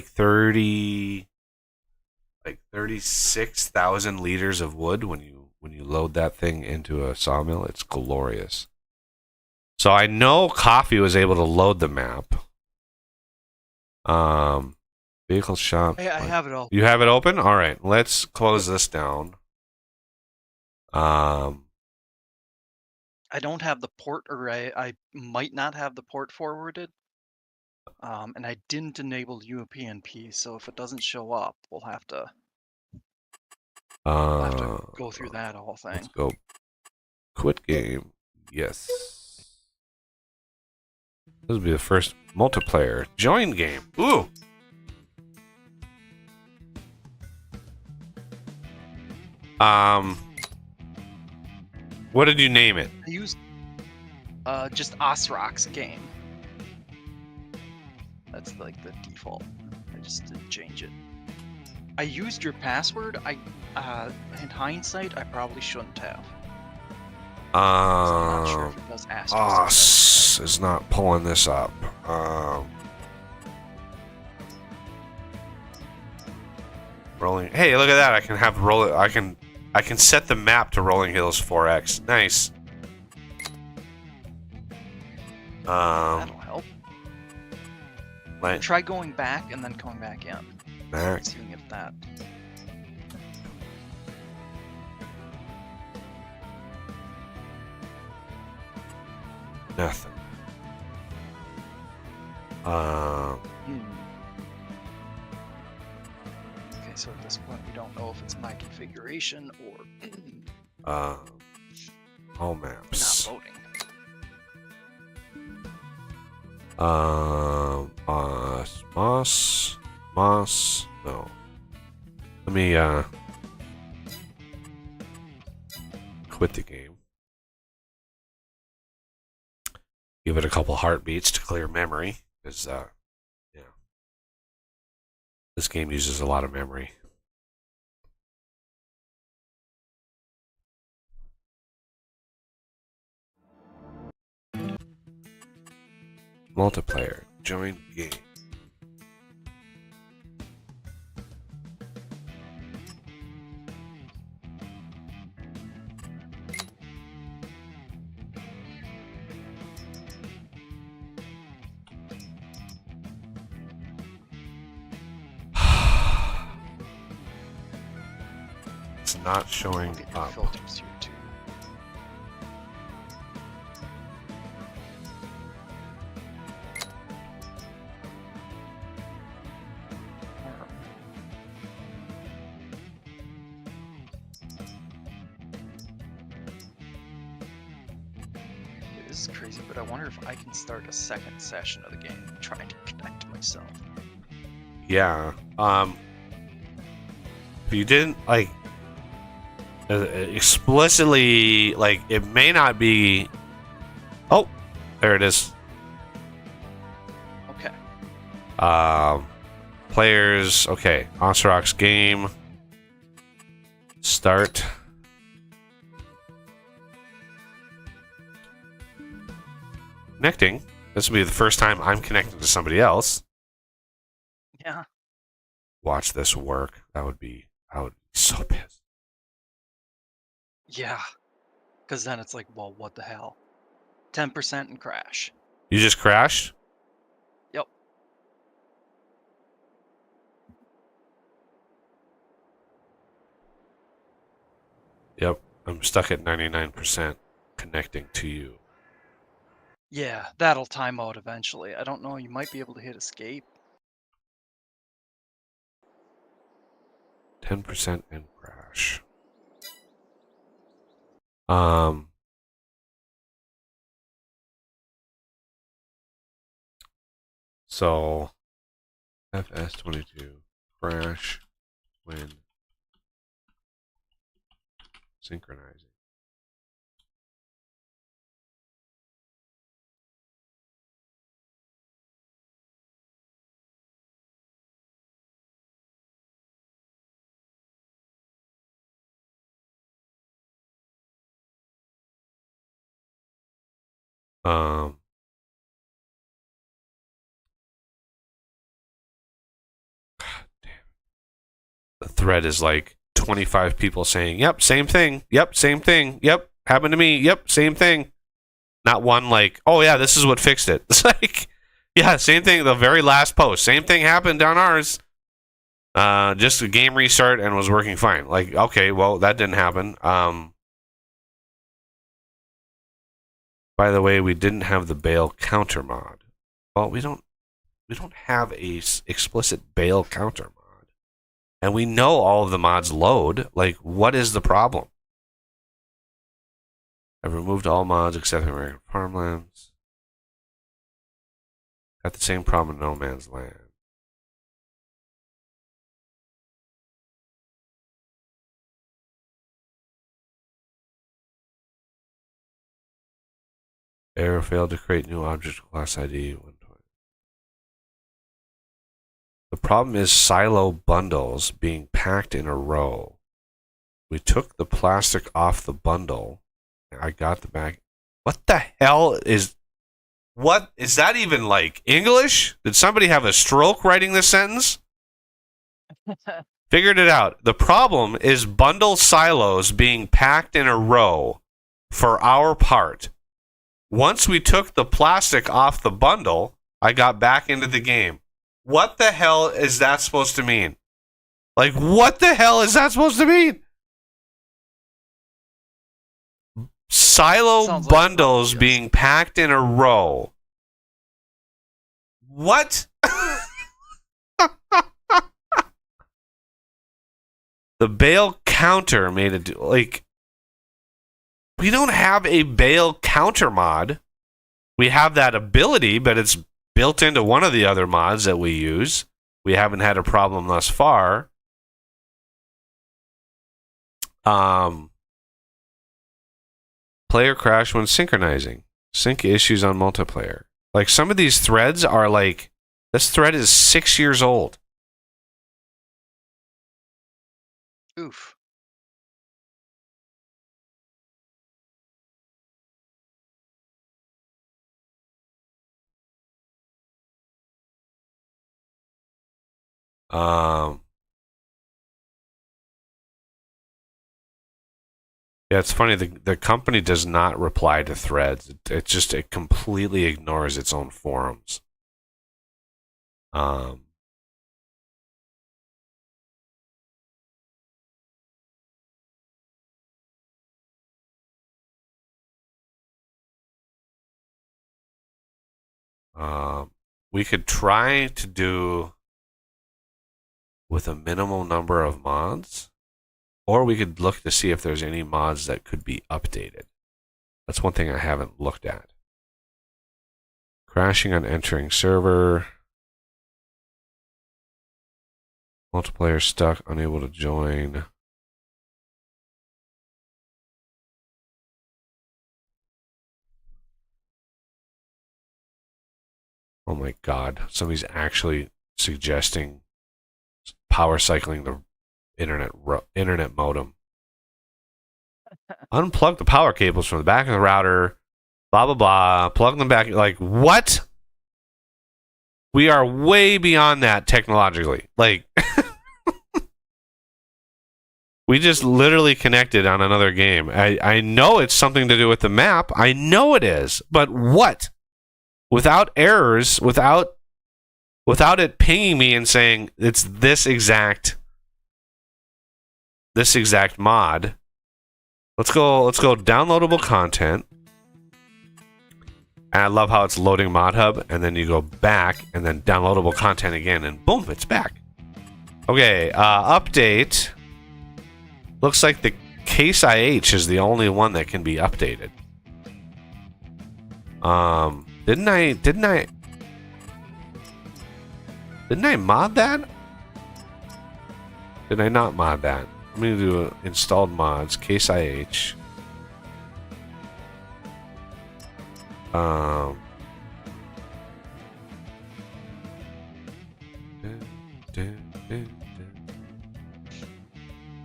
36,000 liters of wood when you load that thing into a sawmill. It's glorious. So I know Coffee was able to load the map. Vehicle shop. Hey, I have it all. You have it open? All right, let's close this down. I don't have the port, or I might not have the port forwarded. And I didn't enable UPnP, so if it doesn't show up, we'll have to go through that whole thing. Let's go. Quit game. Yes. This will be the first multiplayer join game. Ooh. What did you name it? I used just Osrock's game. That's like the default. I just didn't change it. I used your password. In hindsight, I probably shouldn't have. So I'm not sure if it does ask you something. Is not pulling this up. Rolling. Hey, look at that! I can have roll it. I can I can set the map to Rolling Hills 4X. Nice. That'll help. Like, Try going back and then coming back in. back. Seeing if that. Nothing. Okay, so at this point we don't know if it's my configuration or All maps. not loading. Moss. No. Let me quit the game. Give it a couple heartbeats to clear memory, because yeah, this game uses a lot of memory. Multiplayer. Join game. It's not showing Get the up. filters here too. It is crazy, but I wonder if I can start a second session of the game trying to connect myself. Yeah. If you didn't like explicitly, like, it may not be. Oh, there it is. Okay. Players. Okay. Ocerox game. Start. Connecting. This will be the first time I'm connecting to somebody else. Yeah. Watch this work. I would be so pissed. Yeah. Because then it's like, well, what the hell? 10% and crash. You just crashed? Yep. Yep. I'm stuck at 99% connecting to you. Yeah, that'll time out eventually. I don't know, you might be able to hit escape. 10% and crash. So FS22 crash when synchronizing. God damn. The thread is like 25 people saying, "Yep, same thing. Yep, same thing. Yep, happened to me. Yep, same thing." Not one like, "Oh yeah, this is what fixed it." It's like, yeah, same thing. The very last post, same thing happened on ours. Just a game restart and was working fine. Like, okay, well, that didn't happen. By the way, we didn't have the bail counter mod. Well, we don't have a explicit bail counter mod, and we know all of the mods load. Like, what is the problem? I've removed all mods except American Farmlands. Got the same problem in No Man's Land. Error failed to create new object class ID 120. The problem is silo bundles being packed in a row. We took the plastic off the bundle. I got the bag. What the hell is... What? Is that even like English? Did somebody have a stroke writing this sentence? Figured it out. The problem is bundle silos being packed in a row for our part. Once we took the plastic off the bundle, I got back into the game. What the hell is that supposed to mean? Like, what the hell is that supposed to mean? Silo Sounds bundles like being packed in a row. What? The bale counter made it like we don't have a bale counter mod. We have that ability, but it's built into one of the other mods that we use. We haven't had a problem thus far. Player crash when synchronizing. Sync issues on multiplayer. Like some of these threads are like, this thread is 6 years old. Oof. Yeah, it's funny. The company does not reply to threads. It completely ignores its own forums. We could try to do with a minimal number of mods, or we could look to see if there's any mods that could be updated. That's one thing I haven't looked at. Crashing on entering server. Multiplayer stuck, unable to join. Oh my god, somebody's actually suggesting power cycling the internet modem. Unplug the power cables from the back of the router, blah blah blah, plug them back. Like, what? We are way beyond that technologically. Like, we just literally connected on another game. I know it's something to do with the map. I know it is. But what? Without errors, without it pinging me and saying it's this exact mod. Let's go downloadable content. And I love how it's loading Mod Hub, and then you go back and then downloadable content again, and boom, it's back. Okay, update. Looks like the Case IH is the only one that can be updated. Didn't I mod that? Did I not mod that? I'm gonna do installed mods, Case IH.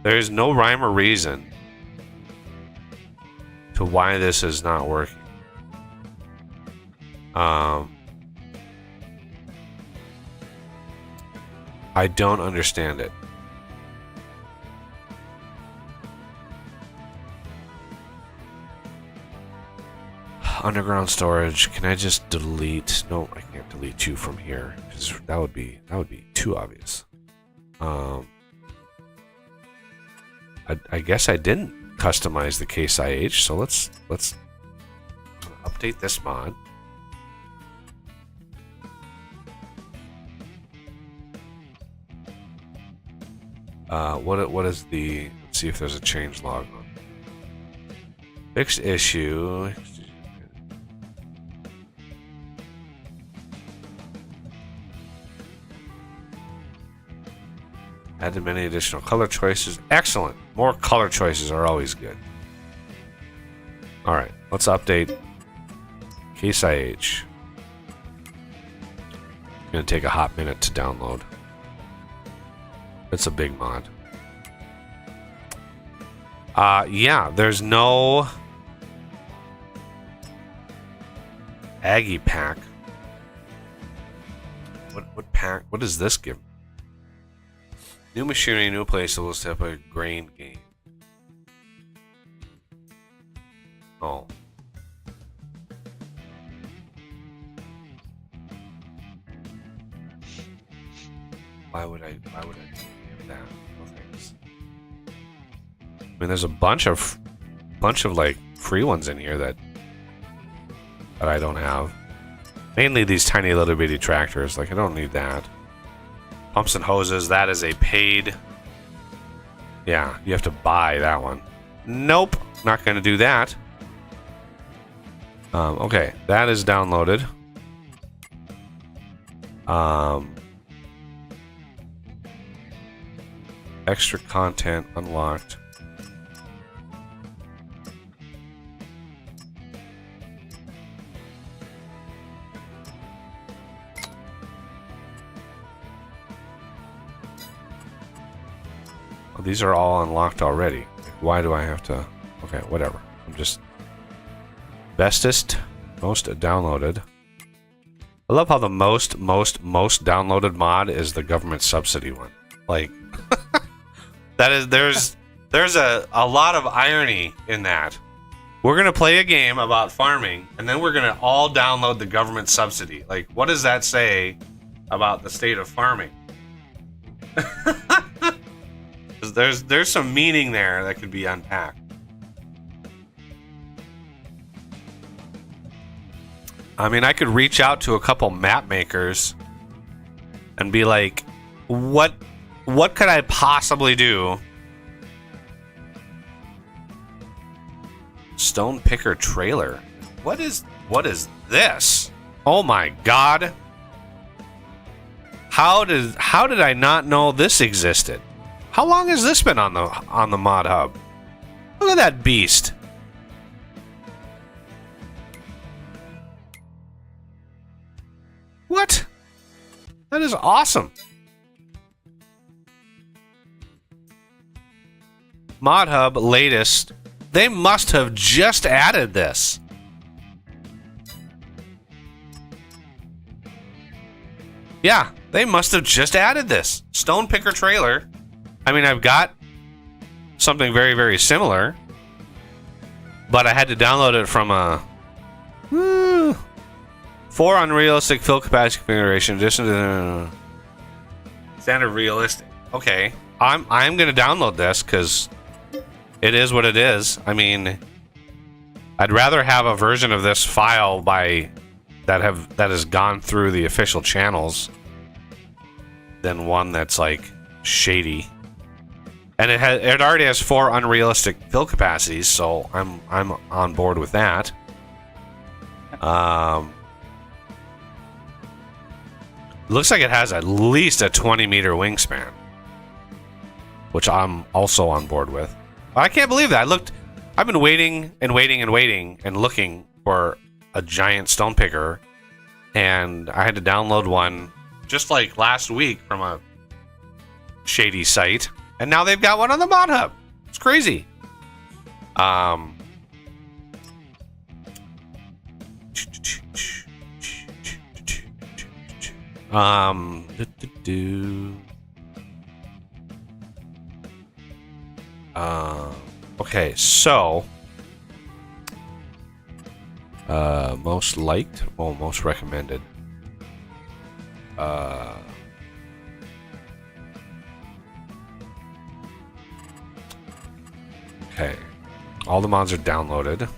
There is no rhyme or reason to why this is not working. I don't understand it. Underground storage. Can I just delete? No, I can't delete you from here because that would be too obvious. I guess I didn't customize the Case IH, so let's update this mod. What is the? Let's see if there's a change log on. Fixed issue. Added many additional color choices. Excellent. More color choices are always good. All right, let's update Case IH. It's gonna take a hot minute to download. It's a big mod. Yeah, there's no Aggie pack. What pack? What does this give? New machinery, new place, will step a grain game. Oh. Why would I do that? No thanks. I mean, there's a bunch of like free ones in here that I don't have. Mainly these tiny little bitty tractors. Like, I don't need that. Pumps and hoses, that is a paid. Yeah, you have to buy that one. Nope, not going to do that. Okay, that is downloaded. Extra content unlocked. Well, these are all unlocked already. Why do I have to? Okay, whatever. I'm just bestest, most downloaded. I love how the most downloaded mod is the government subsidy one. Like, that is there's a lot of irony in that. We're gonna play a game about farming, and then we're gonna all download the government subsidy. Like, what does that say about the state of farming? There's some meaning there that could be unpacked. I mean, I could reach out to a couple map makers and be like, what could I possibly do? Stone picker trailer. What is this? Oh my god. How did I not know this existed? How long has this been on the mod hub? Look at that beast. What? That is awesome. Mod hub latest. They must have just added this. Yeah, they must have just added this. Stone picker trailer. I mean, I've got something very, very similar, but I had to download it from a 4 unrealistic fill capacity configuration. Standard realistic. Okay, I'm gonna download this because it is what it is. I mean, I'd rather have a version of this file that has gone through the official channels than one that's like shady. And it already has 4 unrealistic fill capacities, so I'm on board with that. Looks like it has at least a 20-meter wingspan, which I'm also on board with. I can't believe that. I've been waiting and looking for a giant stone picker, and I had to download one just like last week from a shady site. And now they've got one on the mod hub. It's crazy. Okay, so most liked, well, most recommended. Okay, all the mods are downloaded.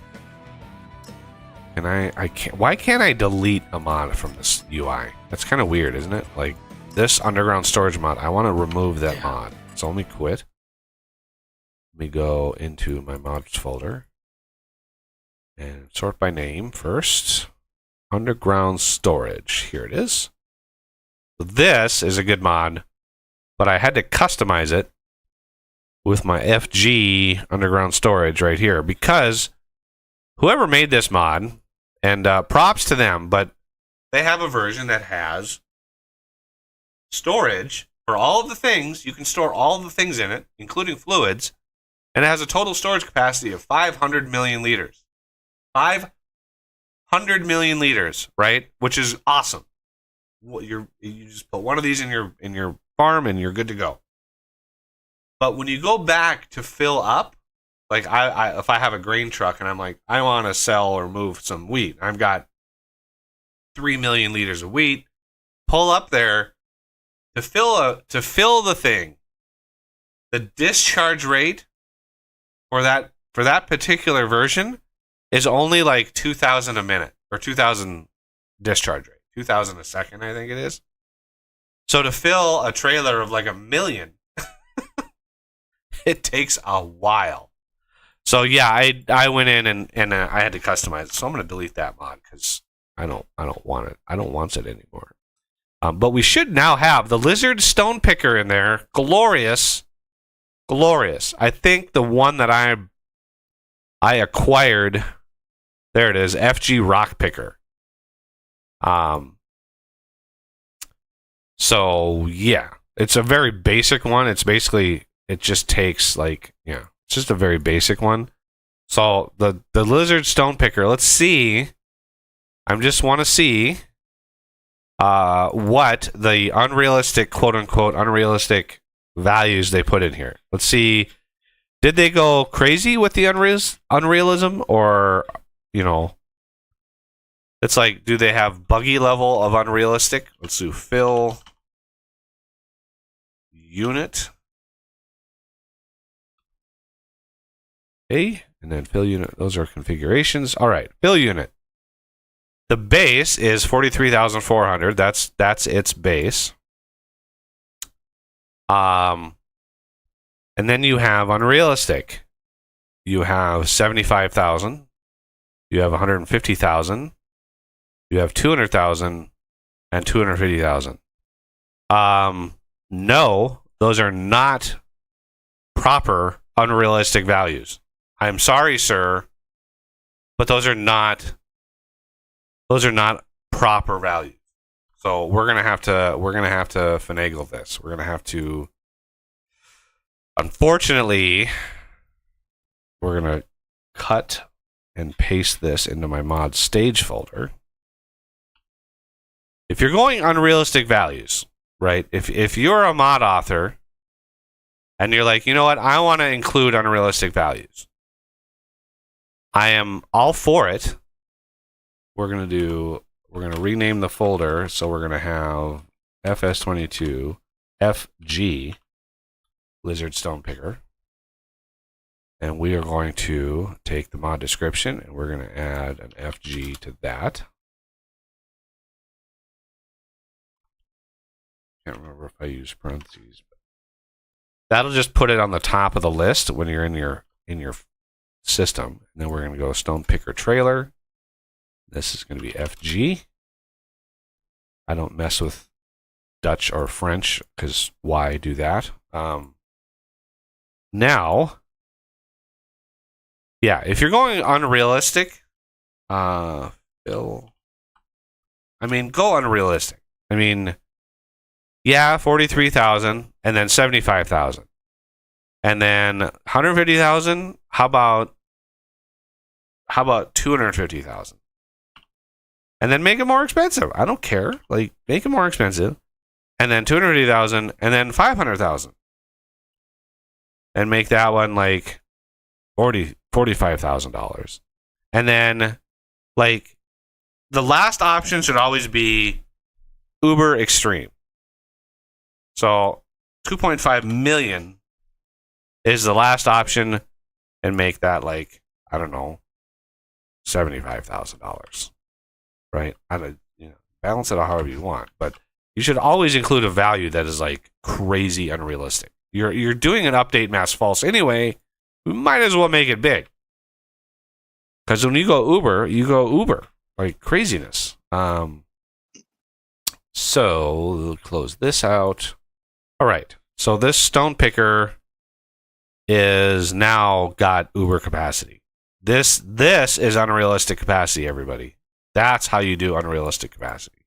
And I can't. Why can't I delete a mod from this UI? That's kind of weird, isn't it? Like this underground storage mod, I want to remove that mod. So let me quit. Let me go into my mods folder and sort by name first. Underground storage. Here it is. So this is a good mod, but I had to customize it with my FG underground storage right here because whoever made this mod, and props to them, but they have a version that has storage for all of the things. You can store all of the things in it, including fluids, and it has a total storage capacity of 500 million liters. 500 million liters, right? Which is awesome. You just put one of these in your farm, and you're good to go. But when you go back to fill up, like if I have a grain truck and I'm like, I want to sell or move some wheat, I've got 3 million liters of wheat. Pull up there to fill the thing. The discharge rate for that particular version is only like 2,000 a minute or 2,000 discharge rate, 2,000 a second, I think it is. So to fill a trailer of like 1 million, it takes a while. So yeah, I went in and I had to customize it. So I'm going to delete that mod because I don't want it. I don't want it anymore. But we should now have the lizard stone picker in there. Glorious. I think the one that I acquired, there it is, FG rock picker. So yeah, it's a very basic one. It's basically, it just takes like, yeah, it's just a very basic one. So the lizard stone picker, let's see. I just want to see what the unrealistic, quote unquote, unrealistic values they put in here. Let's see. Did they go crazy with the unrealism, or, you know, it's like, do they have buggy level of unrealistic? Let's do fill unit. Okay, and then fill unit. Those are configurations. All right, fill unit. The base is 43,400. That's its base. And then you have unrealistic. You have 75,000. You have 150,000. You have 200,000 and 250,000. No, those are not proper unrealistic values. I'm sorry, sir, but those are not proper values. So we're gonna have to finagle this. We're gonna have to. Unfortunately, we're gonna cut and paste this into my mod stage folder. If you're going unrealistic values, right? If you're a mod author and you're like, you know what, I want to include unrealistic values, I am all for it. We're gonna rename the folder, so we're gonna have FS22 FG Lizard Stone Picker, and we are going to take the mod description and we're gonna add an FG to that. Can't remember if I use parentheses, but that'll just put it on the top of the list when you're in your system. And then we're gonna go Stone Picker Trailer. This is going to be FG. I don't mess with Dutch or French because why do that? Now, yeah, if you're going unrealistic, go unrealistic. I mean, yeah, 43,000 and then 75,000. And then 150,000, how about 250,000? And then make it more expensive. I don't care. Like, make it more expensive. And then 250,000 and then 500,000. And make that one like $45,000. And then, like, the last option should always be uber extreme. So 2.5 million is the last option, and make that like, I don't know, $75,000. Right? Balance it out however you want, but you should always include a value that is like crazy unrealistic. You're doing an update mass false anyway. We might as well make it big, because when you go Uber like craziness. So we'll close this out. All right. So this stone picker is now got Uber capacity. This is unrealistic capacity, everybody. That's how you do unrealistic capacity.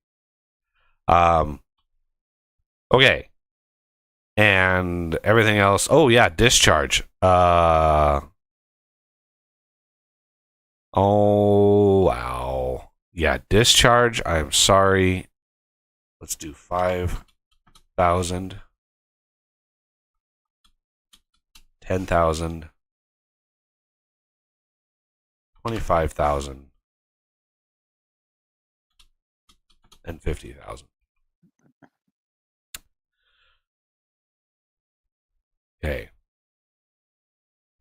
Okay. And everything else. Oh, yeah, discharge. Oh, wow. Yeah, discharge. I'm sorry. Let's do 5,000. 10,000, 25,000, and 50,000. Okay.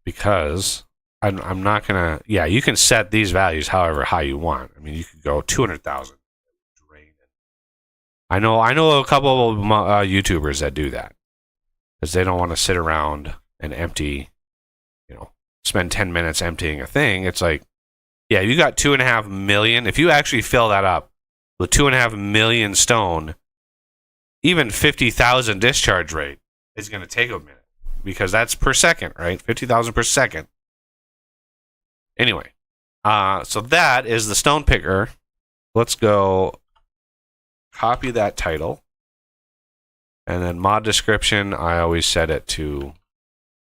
Because I'm not gonna. Yeah, you can set these values however high you want. I mean, you could go 200,000. I know a couple of YouTubers that do that because they don't want to sit around and empty. Spend 10 minutes emptying a thing. It's like, yeah, you got 2.5 million. If you actually fill that up with 2.5 million stone, even 50,000 discharge rate is going to take a minute because that's per second, right? 50,000 per second. Anyway, so that is the stone picker. Let's go copy that title. And then mod description, I always set it to,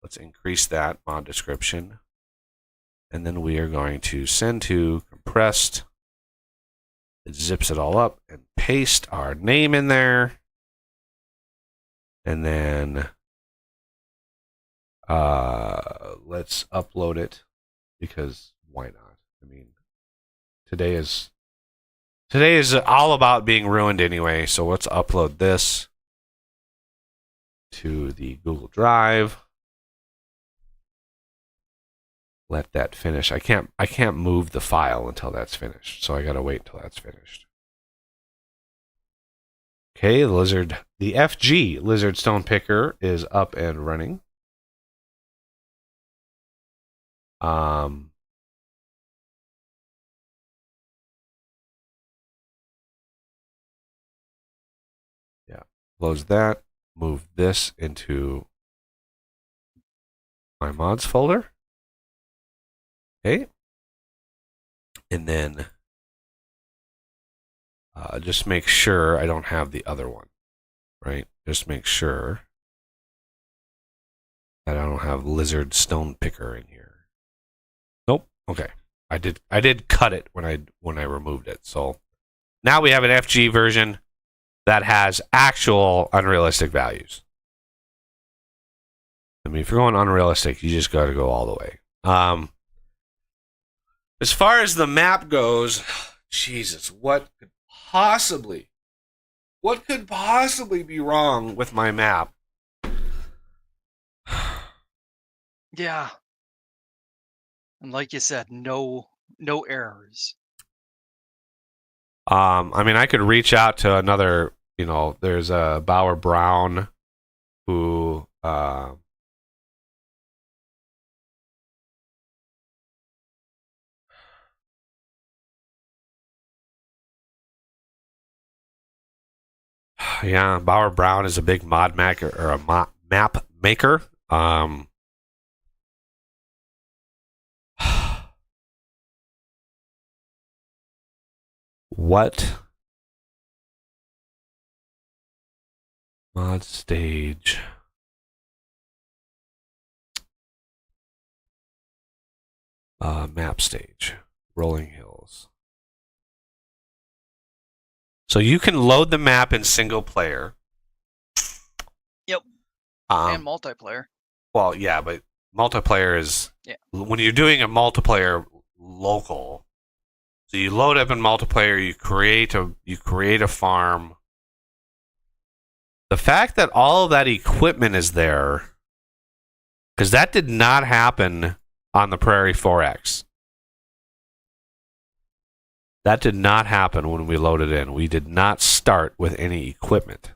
let's increase that mod description. And then we are going to send to compressed. It zips it all up and paste our name in there. And then let's upload it because why not? I mean, today is all about being ruined anyway. So let's upload this to the Google Drive. Let that finish. I can't move the file until that's finished. So I gotta wait until that's finished. Okay, the FG Lizard Stone Picker is up and running. Yeah, close that. Move this into my mods folder. Okay, and then just make sure I don't have the other one, right? Just make sure that I don't have Lizard Stone Picker in here. Nope. Okay, I did cut it when I removed it. So now we have an FG version that has actual unrealistic values. I mean, if you're going unrealistic, you just got to go all the way. As far as the map goes, Jesus, what could possibly be wrong with my map? Yeah. And like you said, no errors. I mean, I could reach out to another, there's a Bauer Brown who yeah, Bauer Brown is a big mod maker or a map maker. What mod stage? Map stage, Rolling Hills. So you can load the map in single player. Yep. And multiplayer. Well, yeah, but multiplayer is when you're doing a multiplayer local. So you load up in multiplayer, you create a farm. The fact that all of that equipment is there, because that did not happen on the Prairie 4X. That did not happen when we loaded in. We did not start with any equipment.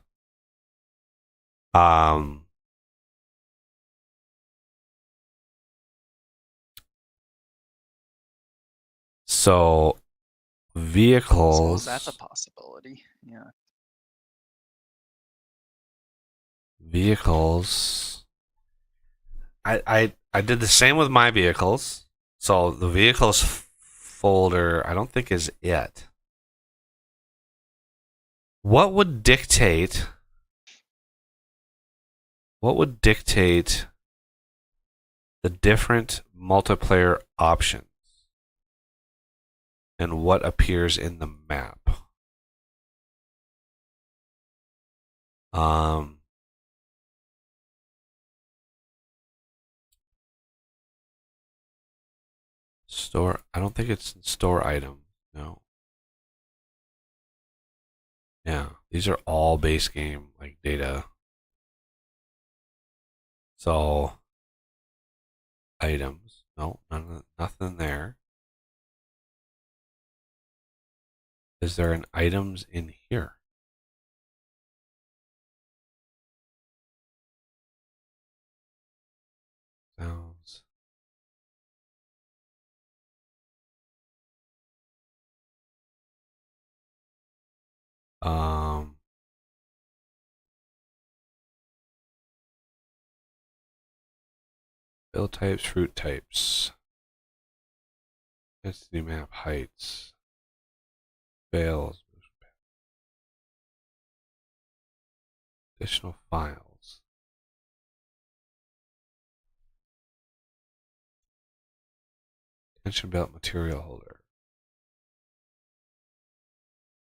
So vehicles. So that's a possibility. Yeah. Vehicles. I did the same with my vehicles. So the vehicles folder, I don't think is it. What would dictate the different multiplayer options and what appears in the map? Store. I don't think it's store item. No. Yeah, these are all base game like data. So items. No, nothing there. Is there an items in here? Sounds. Fill types, fruit types. Density map heights. Fails. Additional files. Tension belt material holder.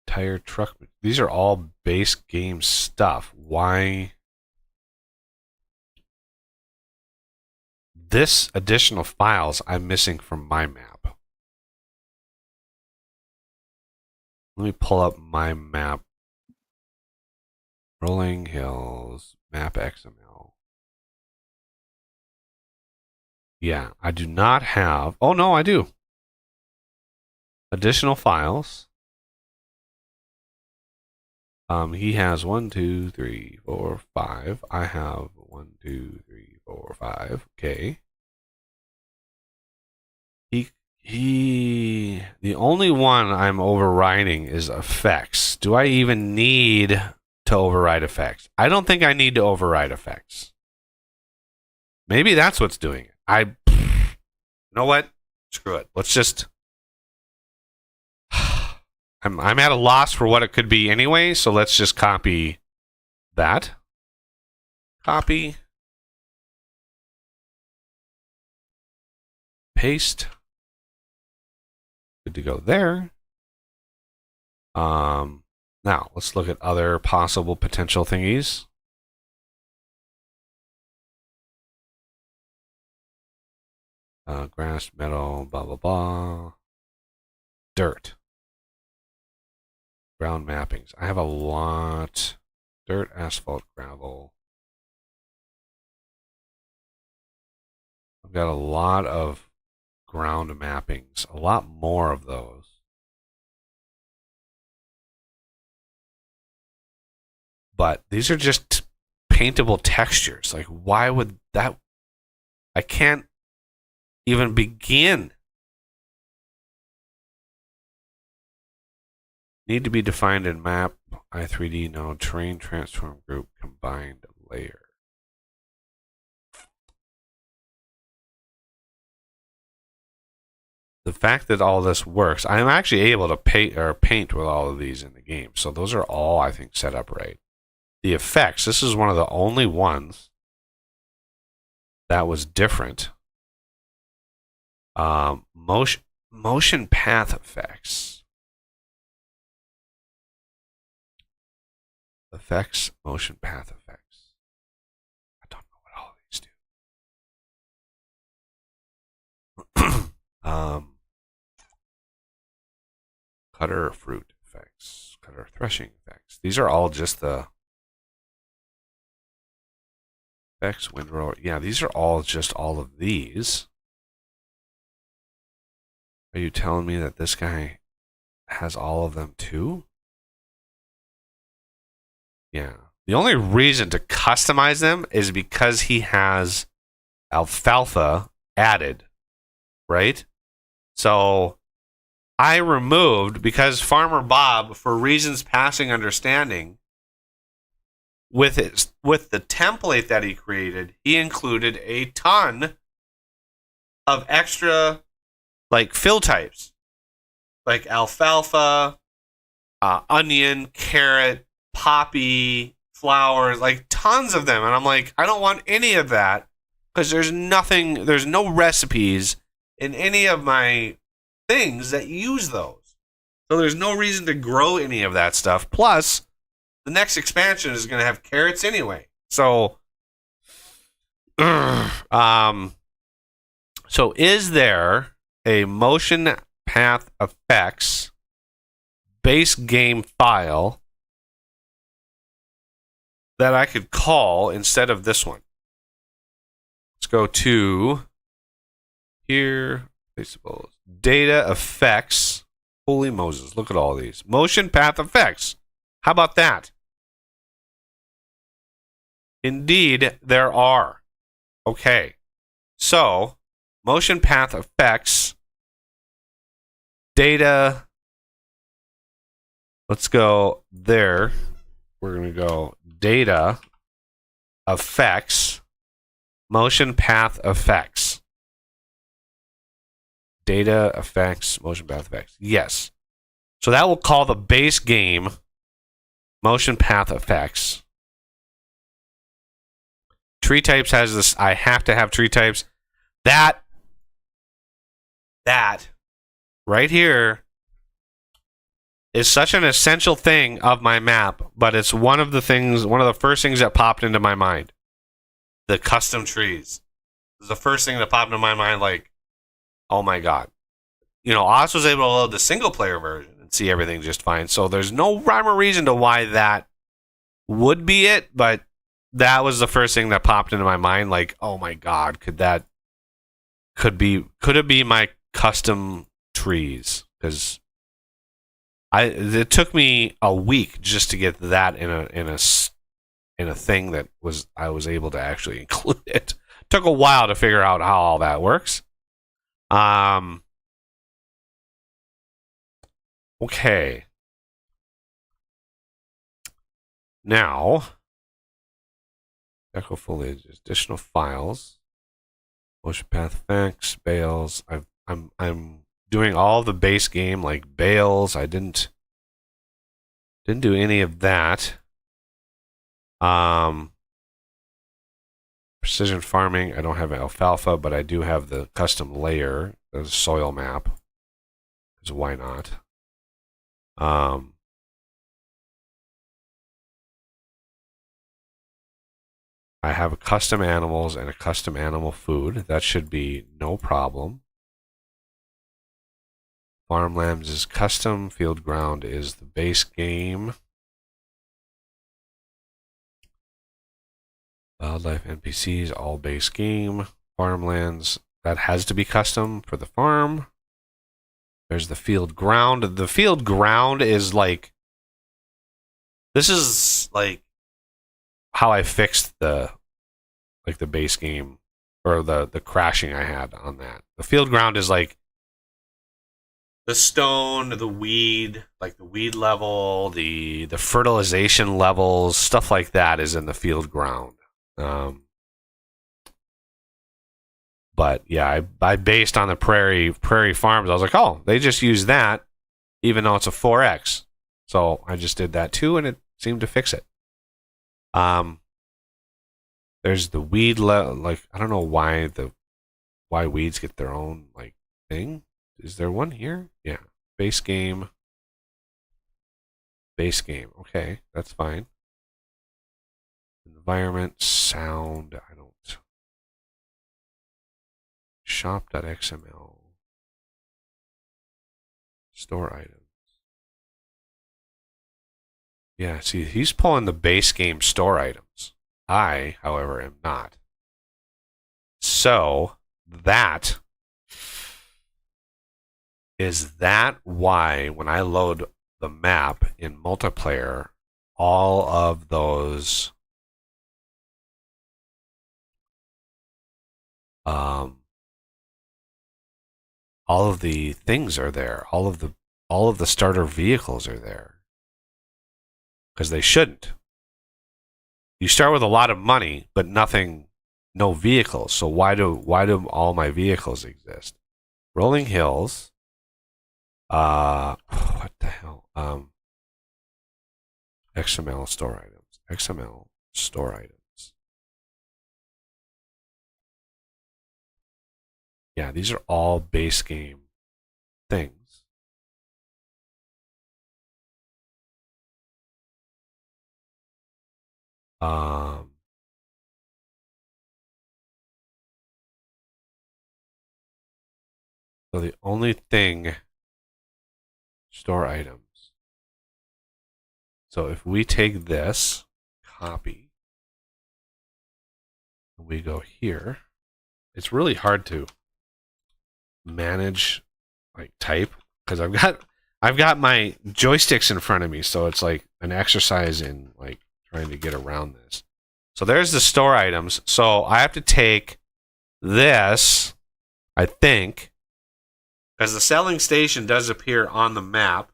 Tire truck. These are all base game stuff. Why? This additional files I'm missing from my map. Let me pull up my map. Rolling Hills, map XML. Yeah, I do not have. Oh, no, I do. Additional files. He has 1, 2, 3, 4, 5. I have 1, 2, 3, 4, 5. Okay. The only one I'm overriding is effects. Do I even need to override effects? I don't think I need to override effects. Maybe that's what's doing it. You know what? Screw it. Let's just. I'm at a loss for what it could be anyway, so let's just copy that. Copy. Paste. Good to go there. Now let's look at other possible potential thingies. Grass, metal, blah blah blah. Dirt. Ground mappings. I have a lot. Dirt, asphalt, gravel. I've got a lot of ground mappings. A lot more of those. But these are just paintable textures. Like, why would that? I can't even begin. Need to be defined in map i3D node terrain transform group combined layer. The fact that all this works, I'm actually able to paint with all of these in the game. So those are all, I think, set up right. The effects, this is one of the only ones that was different. Motion path effects. Effects, motion path effects. I don't know what all these do. Cutter fruit effects, cutter threshing effects. These are all just the effects, windrow. Yeah, these are all just all of these. Are you telling me that this guy has all of them too? Yeah. The only reason to customize them is because he has alfalfa added, right? So I removed, because Farmer Bob, for reasons passing understanding, with the template that he created, he included a ton of extra like fill types, like alfalfa, onion, carrot, poppy, flowers, like tons of them. And I'm like, I don't want any of that because there's no recipes in any of my things that use those. So there's no reason to grow any of that stuff. Plus, the next expansion is going to have carrots anyway. So, so is there a motion path effects base game file that I could call instead of this one. Let's go to here. Data effects. Holy Moses, look at all these. Motion path effects. How about that? Indeed, there are. Okay. So, motion path effects, data. Let's go there. We're going to go data effects, motion path effects. Data effects, motion path effects. Yes. So that will call the base game motion path effects. Tree types has this. I have to have tree types. That right here is such an essential thing of my map, but it's one of the first things that popped into my mind. The custom trees. This is the first thing that popped into my mind, like, oh my god. You know, Oz was able to load the single player version and see everything just fine. So there's no rhyme or reason to why that would be it, but that was the first thing that popped into my mind, like, oh my god, could it be my custom trees? Because it took me a week just to get that in a thing that I was able to actually include it. Took a while to figure out how all that works. Okay. Now, echo foliage, additional files, motion path effects, bales. I'm doing all the base game like bales. I didn't do any of that. Precision farming. I don't have alfalfa, but I do have the custom layer, the soil map. Because why not? I have a custom animals and a custom animal food. That should be no problem. Farmlands is custom. Field ground is the base game. Wildlife NPCs, all base game. Farmlands, that has to be custom for the farm. There's the field ground. The field ground is like, this is like how I fixed the base game or the crashing I had on that. The field ground is like the stone, the weed, like the weed level, the fertilization levels, stuff like that is in the field ground. But yeah, I based on the prairie farms. I was like, oh, they just use that, even though it's a 4x. So I just did that too, and it seemed to fix it. There's the weed like I don't know why weeds get their own like thing. Is there one here? Yeah, base game. Base game. Okay, that's fine. Environment, sound. I don't. Shop.xml. Store items. Yeah, see, he's pulling the base game store items. I, however, am not. So, is that why when I load the map in multiplayer, all of those all of the things are there. All of the starter vehicles are there. Because they shouldn't. You start with a lot of money, but no vehicles. So why do all my vehicles exist? Rolling Hills. What the hell? XML store items. XML store items. Yeah, these are all base game things. So the only thing, store items. So if we take this, copy, and we go here, it's really hard to manage, like type, because I've got my joysticks in front of me, so it's like an exercise in like trying to get around this. So there's the store items. So I have to take this, I think, because the selling station does appear on the map.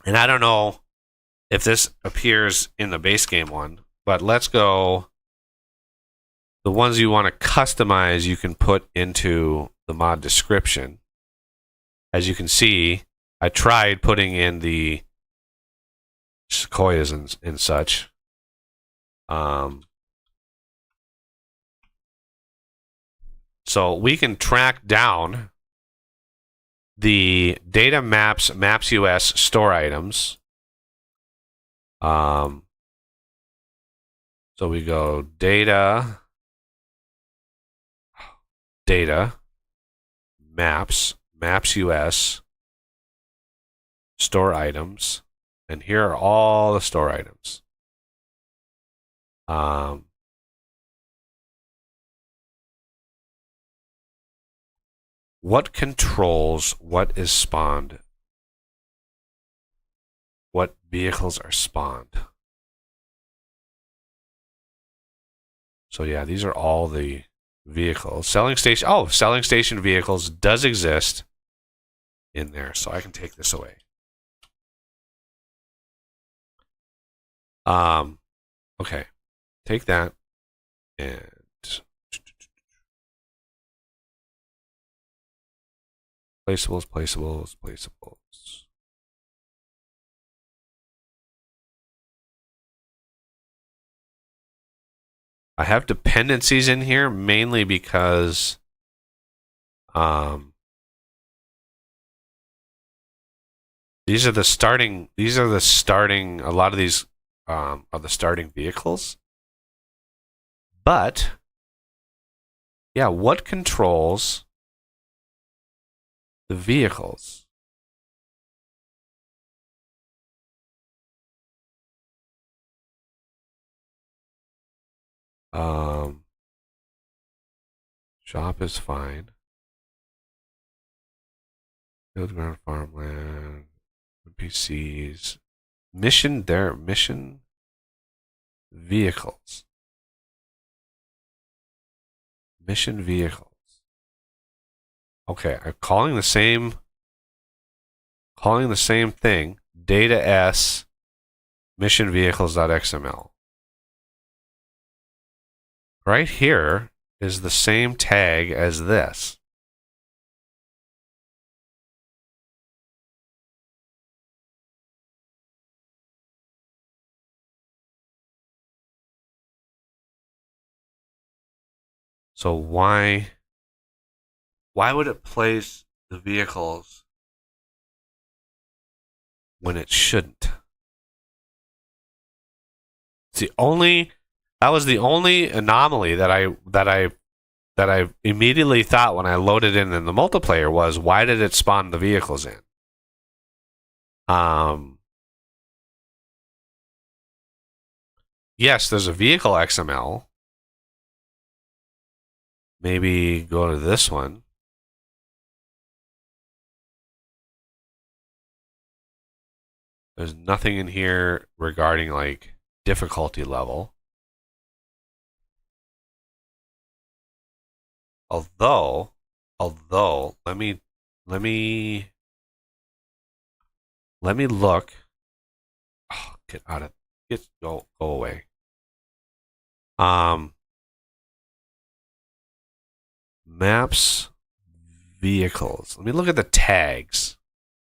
And I don't know if this appears in the base game one, but let's go. The ones you want to customize, you can put into the mod description. As you can see, I tried putting in the sequoias and such. So we can track down the data maps US store items. So we go data maps US store items, and here are all the store items. What controls what is spawned? What vehicles are spawned? So yeah, these are all the vehicles. Selling station. Oh, selling station vehicles does exist in there, so I can take this away. Okay, take that and placeables. I have dependencies in here mainly because these are the starting a lot of these are the starting vehicles. But yeah, what controls the vehicles? Shop is fine. Field ground farmland, NPCs, mission vehicles. Mission vehicles. Okay, I'm calling the same thing, data s mission vehicles.xml. Right here is the same tag as this. So why would it place the vehicles when it shouldn't? That was the only anomaly that I immediately thought when I loaded in the multiplayer was, why did it spawn the vehicles in? Yes, there's a vehicle XML. Maybe go to this one. There's nothing in here regarding like difficulty level. Although, let me look. Oh, go away. Maps, vehicles. Let me look at the tags.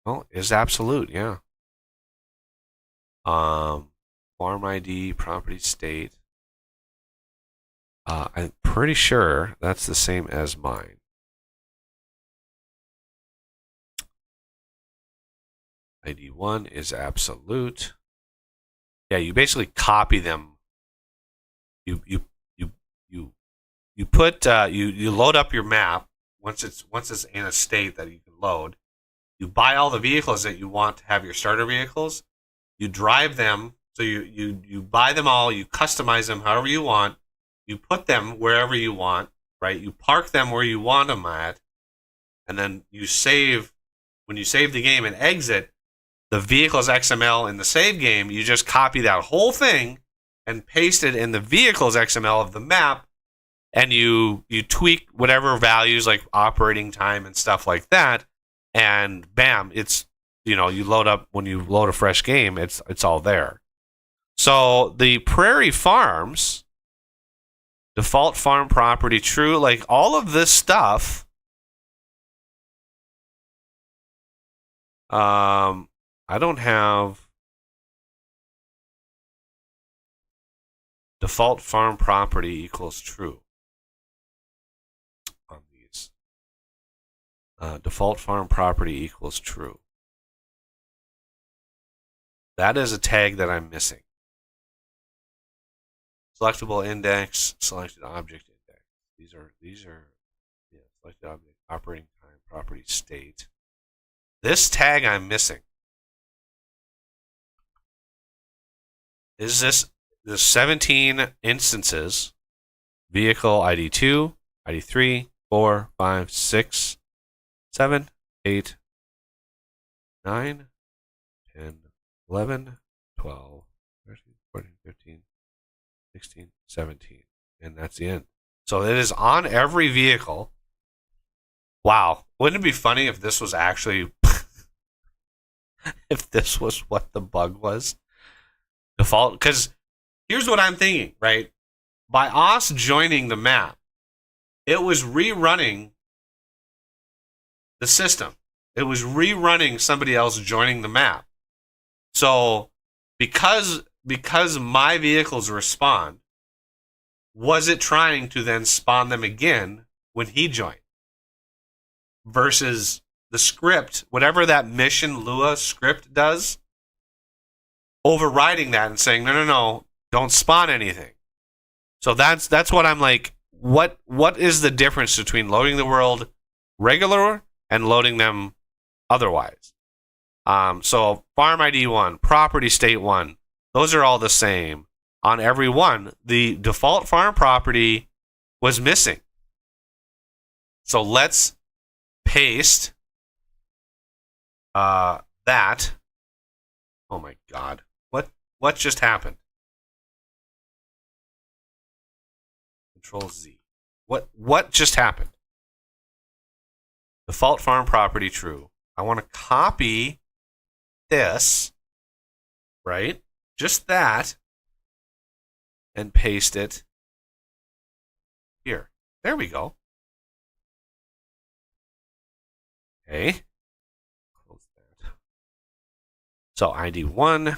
Oh, is absolute, yeah. Farm ID, property state. I'm pretty sure that's the same as mine. ID1 is absolute. Yeah, you basically copy them. You You put you load up your map once it's in a state that you can load. You buy all the vehicles that you want to have your starter vehicles. You drive them, so you buy them all. You customize them however you want. You put them wherever you want, right? You park them where you want them at, and then you save. When you save the game and exit, the vehicles XML in the save game, you just copy that whole thing and paste it in the vehicles XML of the map, and you tweak whatever values like operating time and stuff like that, and bam, it's you load up when you load a fresh game, it's all there. So the Prairie Farms, default farm property true, like all of this stuff. I don't have default farm property equals true on these. Default farm property equals true. That is a tag that I'm missing. Selectable index, selected object index. These are selected object, operating time, property state. This tag I'm missing. Is this the 17 instances? Vehicle ID 2, ID 3, 4, 5, 6, 7, 8, 9, 10, 11, 12, 13, 14, 15, 16, 17. And that's the end. So it is on every vehicle. Wow. Wouldn't it be funny if this was actually if this was what the bug was? Default, because here's what I'm thinking, right? By us joining the map, it was rerunning the system. It was rerunning somebody else joining the map. So because my vehicles respond, was it trying to then spawn them again when he joined? Versus the script, whatever that mission Lua script does, overriding that and saying, no, don't spawn anything. So that's what I'm like, what is the difference between loading the world regular and loading them otherwise? So farm ID 1, property state 1, those are all the same. On every one, the default farm property was missing. So let's paste that. Oh my God. What just happened? Control Z. What just happened? Default farm property true. I want to copy this, right? Just that, and paste it here. There we go. Okay. Close that. So ID 1.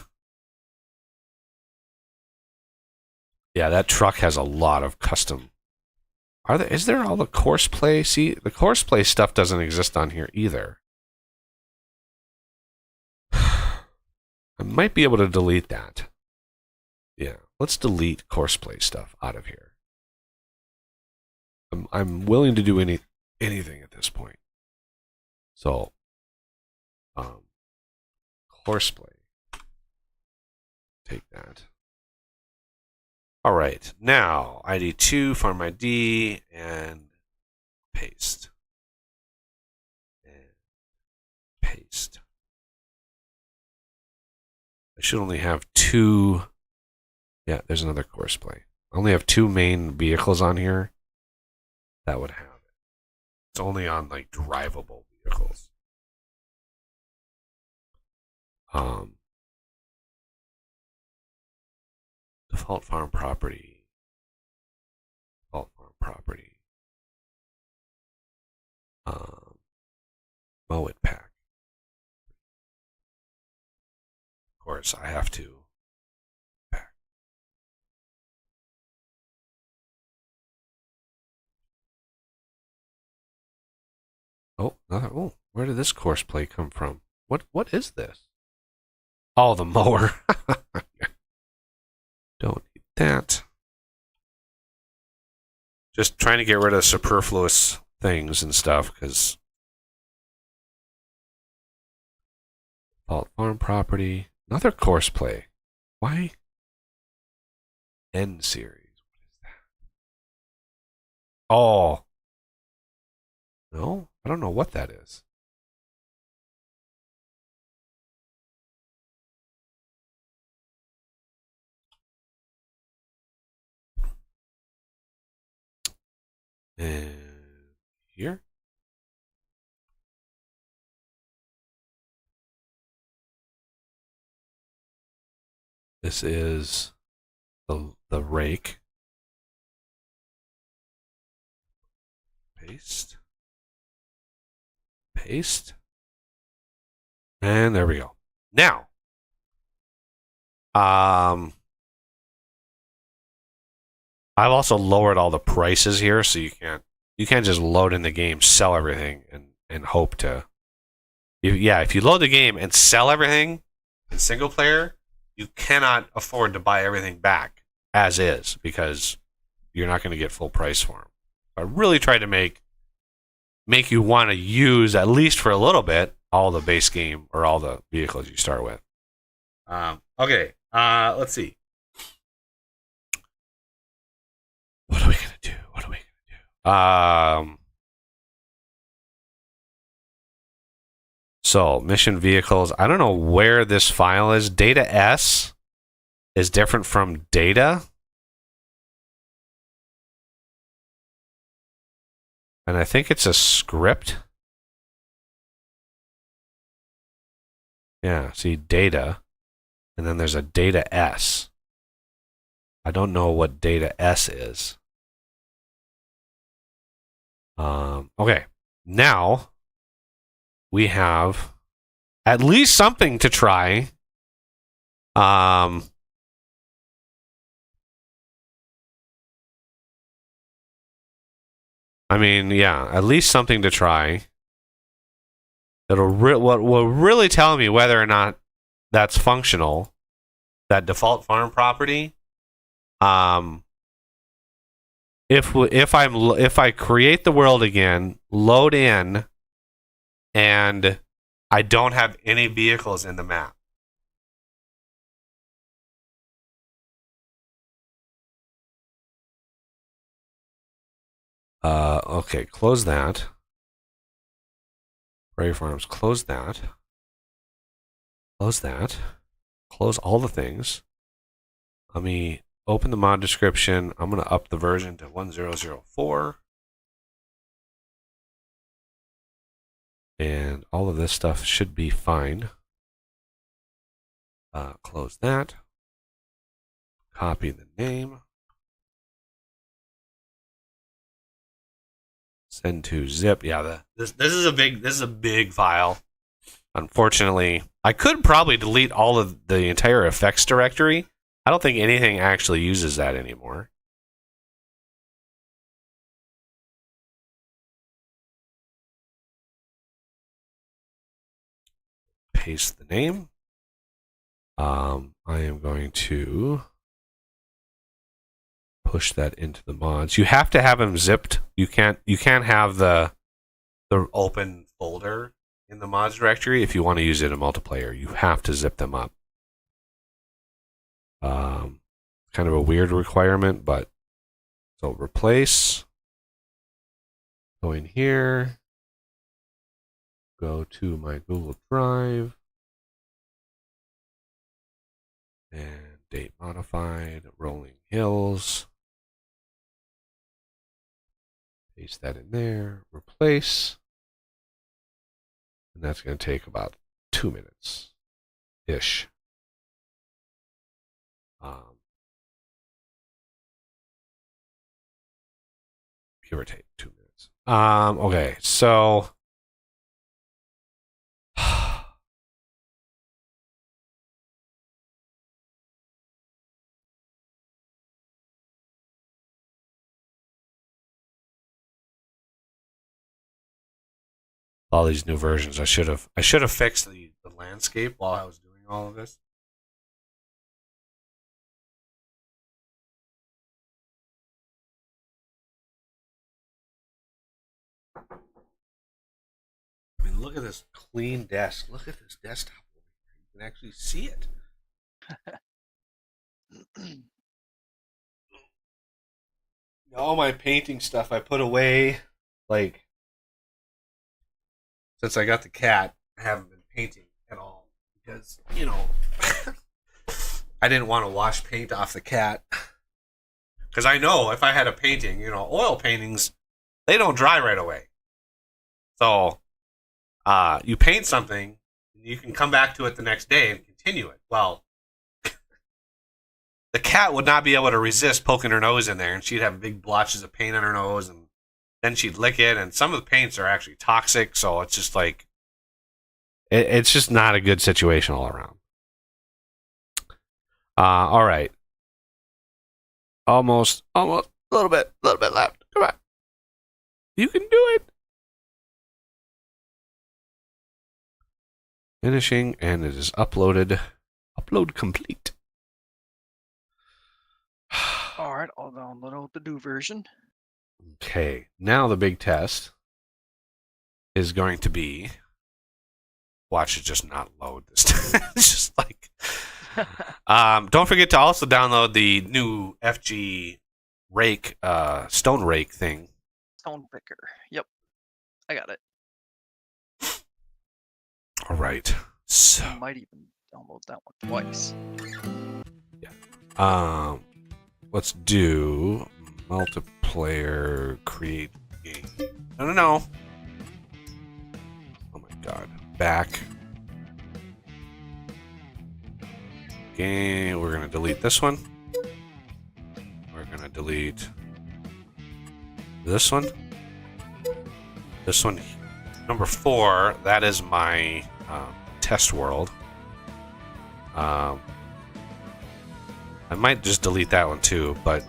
Yeah, that truck has a lot of custom. Is there all the course play? See, the course play stuff doesn't exist on here either. I might be able to delete that. Yeah, let's delete course play stuff out of here. I'm willing to do anything at this point. So, course play. Take that. All right, now ID 2, farm ID, and paste. And paste. I should only have 2. Yeah, there's another course play. I only have 2 main vehicles on here. That would have it. It's only on like drivable vehicles. Default farm property. Default farm property. Mow it pack. Of course, I have to pack. Oh, where did this course play come from? What is this? Oh, the mower. Don't need that. Just trying to get rid of superfluous things and stuff, because Fault Farm property, another course play. Why? N series. What is that? Oh. No? I don't know what that is. And here? This is the rake. Paste. Paste. And there we go. Now, I've also lowered all the prices here, so you can't just load in the game, sell everything, and hope to. If you load the game and sell everything in single player, you cannot afford to buy everything back as is, because you're not going to get full price for them. I really tried to make you want to use, at least for a little bit, all the base game or all the vehicles you start with. Okay, let's see. What are we gonna do? So mission vehicles. I don't know where this file is. Data S is different from data. And I think it's a script. Yeah, see, data. And then there's a data S. I don't know what data S is. Okay, now we have at least something to try. I mean, yeah, at least something to try. What will really tell me whether or not that's functional. That default farm property. If I create the world again, load in, and I don't have any vehicles in the map. Okay, close that. Prairie Farms, close that. Close that. Close all the things. Let me open the mod description. I'm going to up the version to 1004. And all of this stuff should be fine. Close that. Copy the name. Send to zip. Yeah, this is a big file. Unfortunately, I could probably delete all of the entire effects directory. I don't think anything actually uses that anymore. Paste the name. I am going to push that into the mods. You have to have them zipped. You can't have the open folder in the mods directory if you want to use it in multiplayer. You have to zip them up. Kind of a weird requirement, but so replace. Go in here. Go to my Google Drive. And date modified, Rolling Hills. Paste that in there. Replace. And that's going to take about 2 minutes-ish. Give or take 2 minutes. Okay, so all these new versions. I should have fixed the landscape while I was doing all of this. look at this clean desk. Look at this desktop. You can actually see it. All my painting stuff I put away. Like, since I got the cat, I haven't been painting at all. Because, you know, I didn't want to wash paint off the cat. Because I know if I had a painting, you know, oil paintings, they don't dry right away. So, you paint something, you can come back to it the next day and continue it. Well, the cat would not be able to resist poking her nose in there, and she'd have big blotches of paint on her nose, and then she'd lick it, and some of the paints are actually toxic, so it's just like, it's just not a good situation all around. All right. Almost, a little bit left. Come on. You can do it. Finishing, and it is uploaded. Upload complete. All right, I'll download the new version. Okay, now the big test is going to be. Watch it just not load this time. It's just like. Don't forget to also download the new FG rake, stone rake thing. Stone picker. Yep, I got it. All right, so I might even download that one twice. Yeah. Let's do multiplayer create game. No. Oh my god. Back. Okay, we're gonna delete this one. We're gonna delete this one. This one. Number 4, that is my test world. I might just delete that one too, but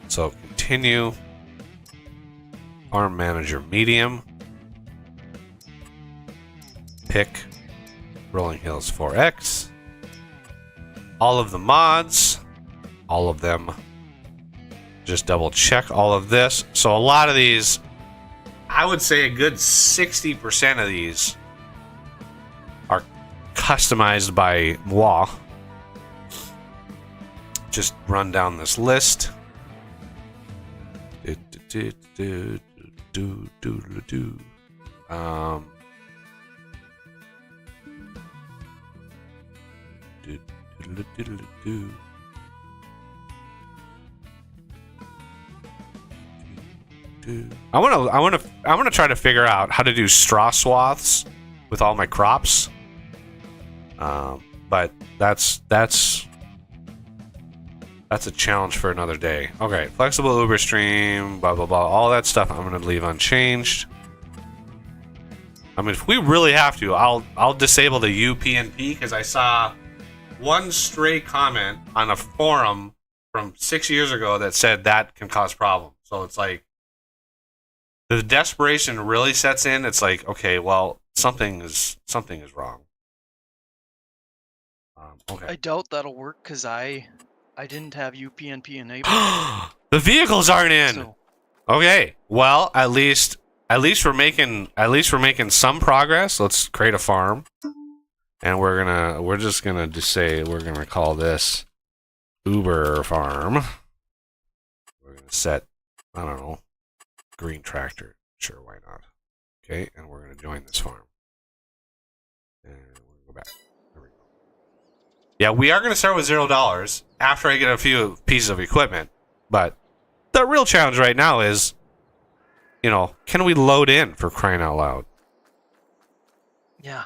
so continue. Farm manager medium. Pick Rolling Hills 4X. All of the mods, all of them. Just double check all of this. So a lot of these, I would say a good 60% of these are customized by moi. Just run down this list. I want to try to figure out how to do straw swaths with all my crops. But that's a challenge for another day. Okay, flexible Uber stream, blah blah blah, all that stuff I'm gonna leave unchanged. I mean, if we really have to, I'll disable the UPnP because I saw one stray comment on a forum from 6 years ago that said that can cause problems. So it's like the desperation really sets in. It's like, okay, well, something is wrong. Okay. I doubt that'll work because I didn't have UPnP enabled. The vehicles aren't in. So, Okay. Well, at least we're making some progress. Let's create a farm, and we're just gonna call this Uber Farm. We're gonna set, I don't know, green tractor. Sure, why not? Okay, and we're gonna join this farm, and we're gonna go back. There we go. Yeah, we are gonna start with $0 after I get a few pieces of equipment, but the real challenge right now is, you know, can we load in, for crying out loud? yeah.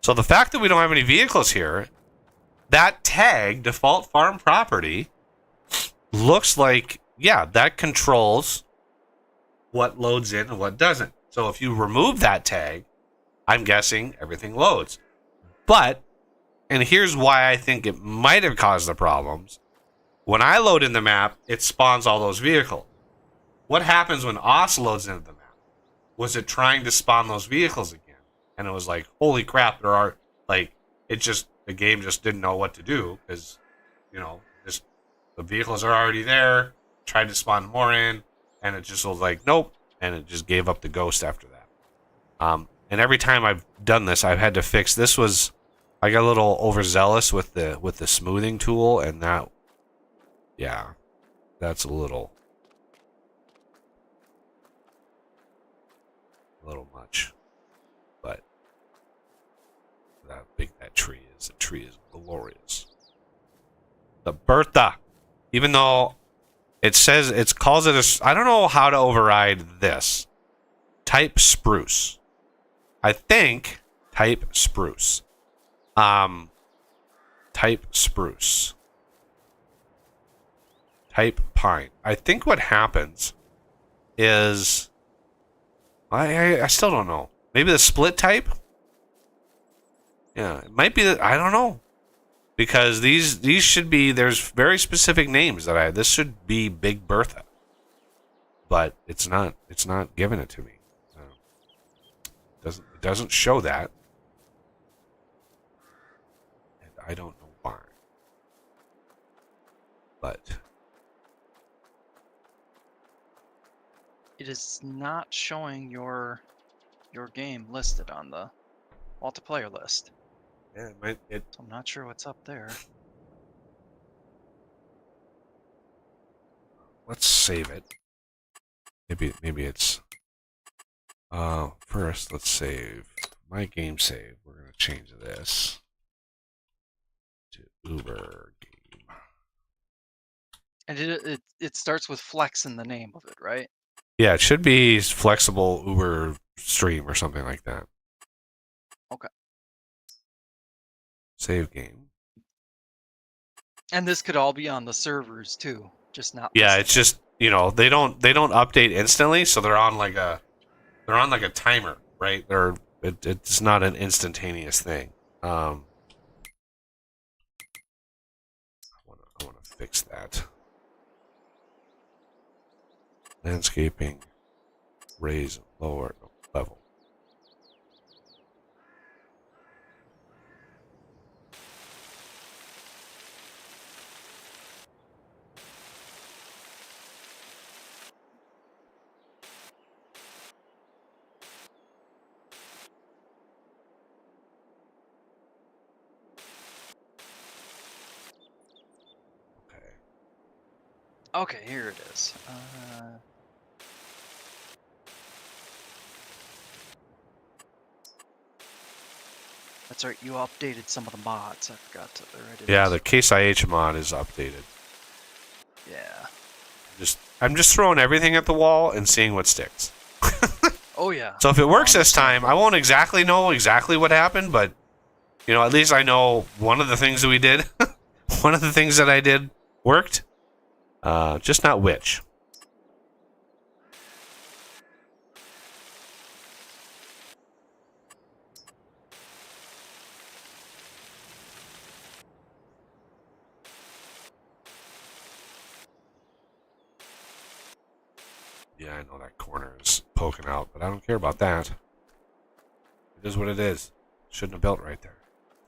So the fact that we don't have any vehicles here, that tag, default farm property, looks like, yeah, that controls what loads in and what doesn't. So if you remove that tag, I'm guessing everything loads. But, and here's why I think it might have caused the problems. When I load in the map, it spawns all those vehicles. What happens when OS loads into the map? Was it trying to spawn those vehicles again? And it was like, holy crap, there are, like, it just the game just didn't know what to do because, just the vehicles are already there. Tried to spawn more in, and it just was like, nope, and it just gave up the ghost after that. And every time I've done this, I've had to fix. I got a little overzealous with the smoothing tool, and that's a little much. But how big that tree is. The tree is glorious. The Bertha, even though it says calls it a. I don't know how to override this. Type spruce. I think type spruce. Type spruce. Type pine. I think what happens is I still don't know. Maybe the split type? Yeah, it might be that I don't know. Because these should be there's very specific names that this should be Big Bertha. But it's not giving it to me. It doesn't show that. And I don't know why. But it is not showing your game listed on the multiplayer list. yeah, So I'm not sure what's up there. Let's save it. Maybe it's first let's save my game save. We're gonna change this to Uber game. And it starts with flex in the name of it, right? Yeah, it should be flexible Uber stream or something like that. Okay. Save game. And this could all be on the servers too, just not. Yeah, listed. it's just they don't update instantly, so they're on like a timer, right? It's not an instantaneous thing. I want to fix that. Landscaping, raise lower level. Okay, here it is. That's right, you updated some of the mods. I forgot to. Yeah, the Case IH mod is updated. Yeah. I'm just throwing everything at the wall and seeing what sticks. Oh yeah. So if it works this time, I won't exactly know exactly what happened, but at least I know one of the things that we did, one of the things that I did worked. Just not which. Yeah, I know that corner is poking out, but I don't care about that. It is what it is. Shouldn't have built right there.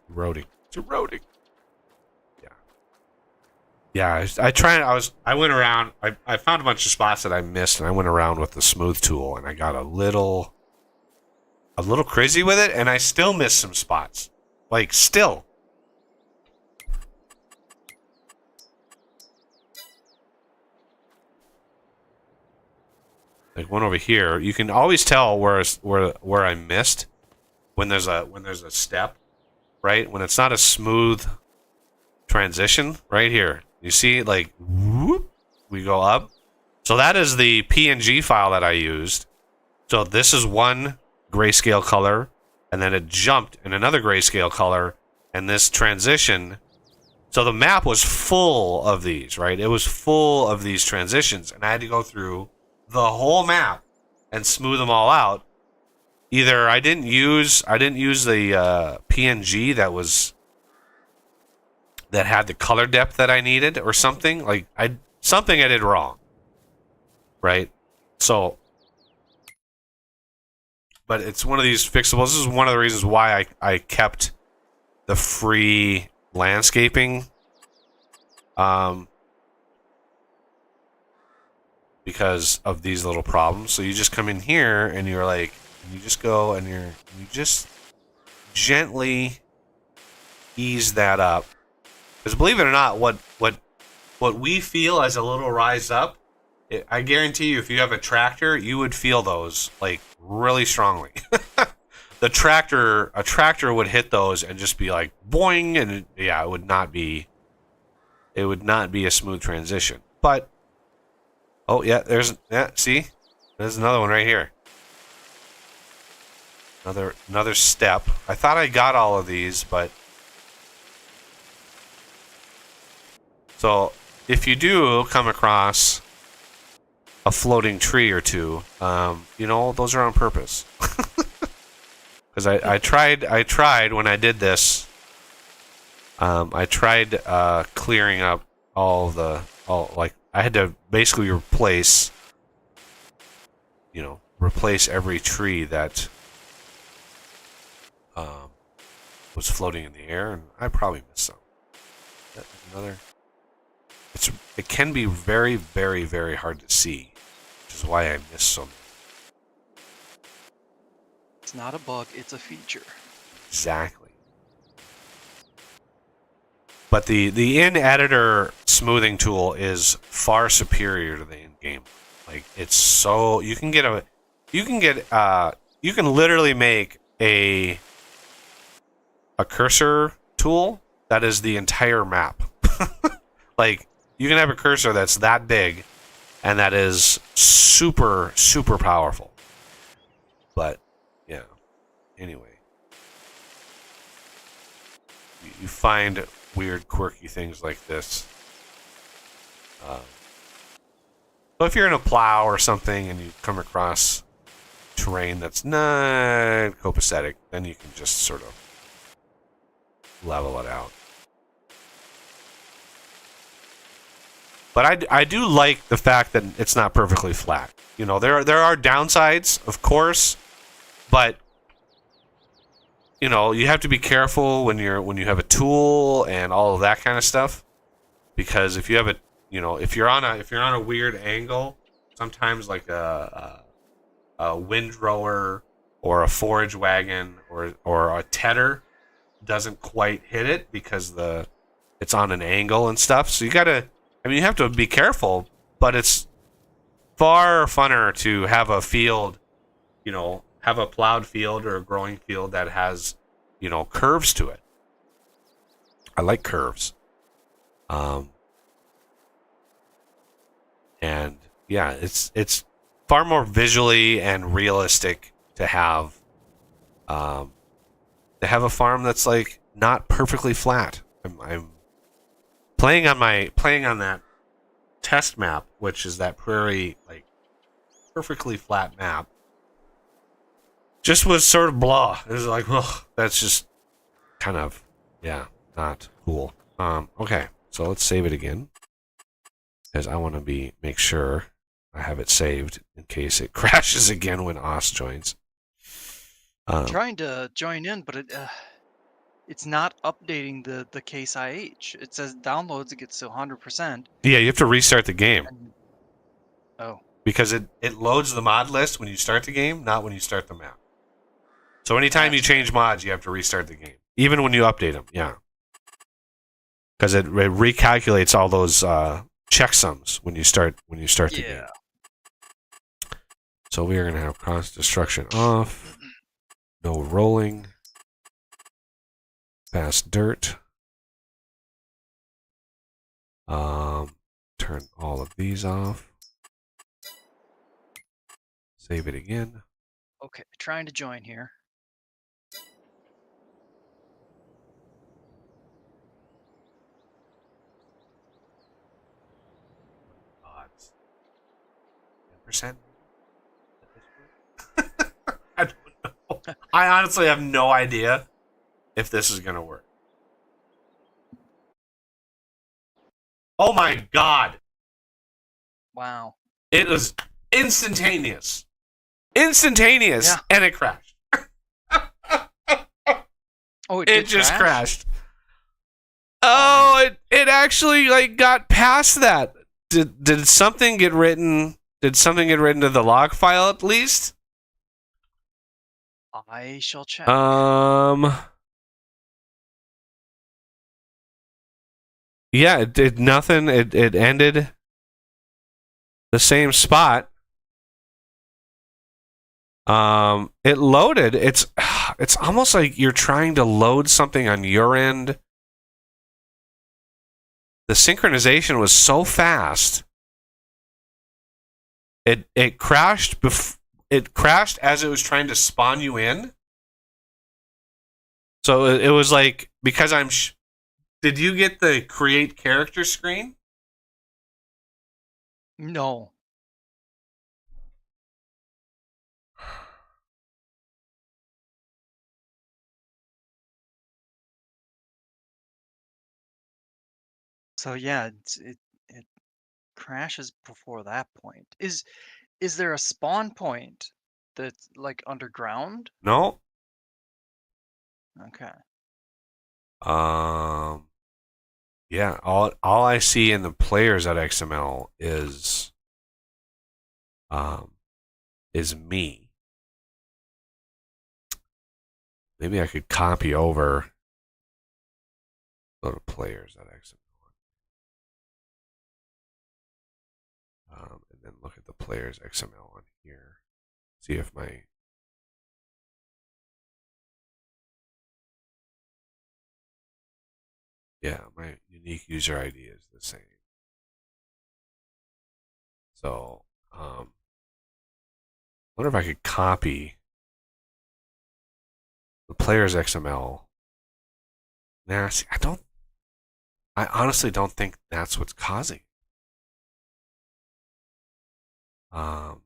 Eroding. It's eroding. Yeah, I went around. I found a bunch of spots that I missed, and I went around with the smooth tool, and I got a little crazy with it, and I still missed some spots. Like still. Like one over here, you can always tell where I missed when there's a step, right? When it's not a smooth transition, right here. You see, like, whoop, we go up. So that is the PNG file that I used. So this is one grayscale color, and then it jumped in another grayscale color, and this transition. So the map was full of these, right? It was full of these transitions, and I had to go through the whole map and smooth them all out. Either I didn't use the PNG that had the color depth that I needed, or something. Like something I did wrong, right? So, but it's one of these fixables. This is one of the reasons why I kept the free landscaping. Because of these little problems. So you just come in here and you're like, you just go and you just gently ease that up. Because believe it or not, what we feel as a little rise up, I guarantee you, if you have a tractor, you would feel those like really strongly. A tractor would hit those and just be like boing, and yeah, it would not be a smooth transition. But oh yeah, see, there's another one right here. Another step. I thought I got all of these, but so if you do come across a floating tree or two, those are on purpose. Because I tried when I did this. I tried clearing up I had to basically replace every tree that was floating in the air, and I probably missed some. Another. It can be very, very, very hard to see, which is why I missed some. It's not a bug, it's a feature. Exactly. But the in-editor smoothing tool is far superior to the in-game. Like, it's so you can literally make a cursor tool that is the entire map. Like, you can have a cursor that's that big and that is super, super powerful. But yeah. Anyway. You find weird, quirky things like this. So if you're in a plow or something and you come across terrain that's not copacetic, then you can just sort of level it out. But I do like the fact that it's not perfectly flat. There are downsides, of course, but you have to be careful when you have a tool and all of that kind of stuff, because if you have if you're on a weird angle, sometimes like a windrower or a forage wagon or a tedder doesn't quite hit it because it's on an angle and stuff. So you have to be careful, but it's far funner to have a field, have a plowed field or a growing field that has, curves to it. I like curves. And yeah, it's far more visually and realistic to have a farm that's like not perfectly flat. I'm playing on that test map, which is that prairie, like, perfectly flat map. Just was sort of blah. It was like, ugh, that's just kind of, yeah, not cool. Okay, so let's save it again, because I want to make sure I have it saved in case it crashes again when OS joins. I'm trying to join in, but it's not updating the case IH. It says downloads, it gets to 100%. Yeah, you have to restart the game. Oh. Because it loads the mod list when you start the game, not when you start the map. So anytime you change mods, you have to restart the game. Even when you update them, yeah. Because it recalculates all those checksums when you start the game. So we are going to have cross destruction off. No rolling. Fast dirt. Turn all of these off. Save it again. Okay, trying to join here. Odds. 10%? I don't know. I honestly have no idea if this is going to work. Oh my god! Wow. It was instantaneous. Instantaneous, yeah. And it crashed. Oh, it It did just crash? crashed. Oh Oh, man. it actually like got past that. Did something get written? Did something get written to the log file at least? I shall check. Yeah, it did nothing. It ended the same spot. It loaded. It's almost like you're trying to load something on your end. The synchronization was so fast. It crashed it crashed as it was trying to spawn you in. So it was like because did you get the create character screen? No. So yeah, it crashes before that point. Is there a spawn point that's like underground? No. Okay. Um. Yeah. All I see in the players at XML um is me. Maybe I could copy over. Go to players at XML. And then look at the players XML on here. See if my my unique user ID is the same. So wonder if I could copy the players XML. Nah, see, I honestly don't think that's what's causing it. Um,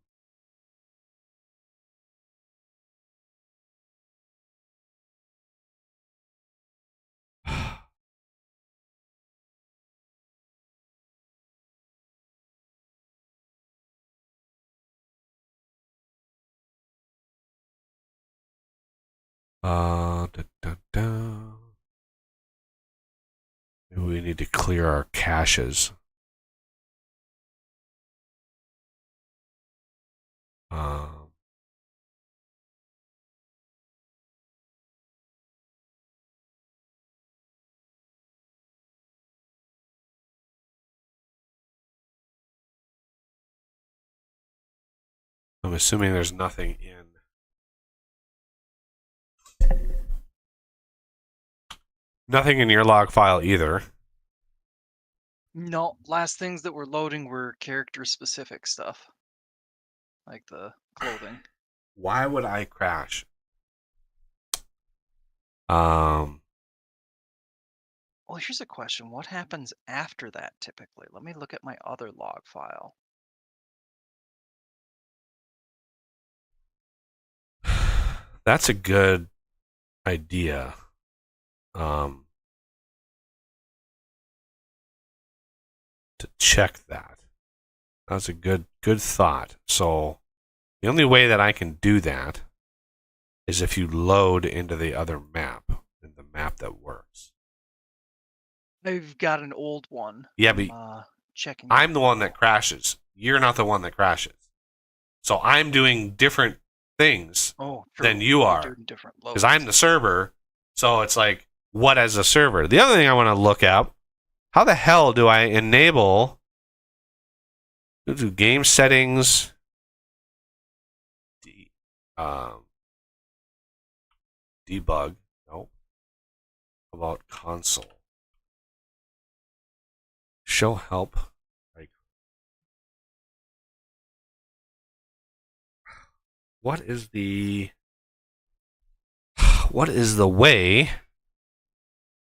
da, da, da. Maybe we need to clear our caches. Um, I'm assuming there's nothing in your log file either. No, last things that were loading were character specific stuff. Like the clothing. Why would I crash? Um, Well, here's a question. What happens after that typically? Let me look at my other log file. that's a good idea. Um, to check that. That's a good thought. So the only way that I can do that is if you load into the other map, in the map that works. I've got an old one. Yeah, I'm but checking I'm that the one now. that crashes. You're not the one that crashes. So I'm doing different things Oh, than true. you You're are doing different because I'm loads. the server. So it's like, what as a server? The other thing I want to look up, how the hell do I enable go to game settings, um, debug? Nope. About console. Show help. Like, what is the way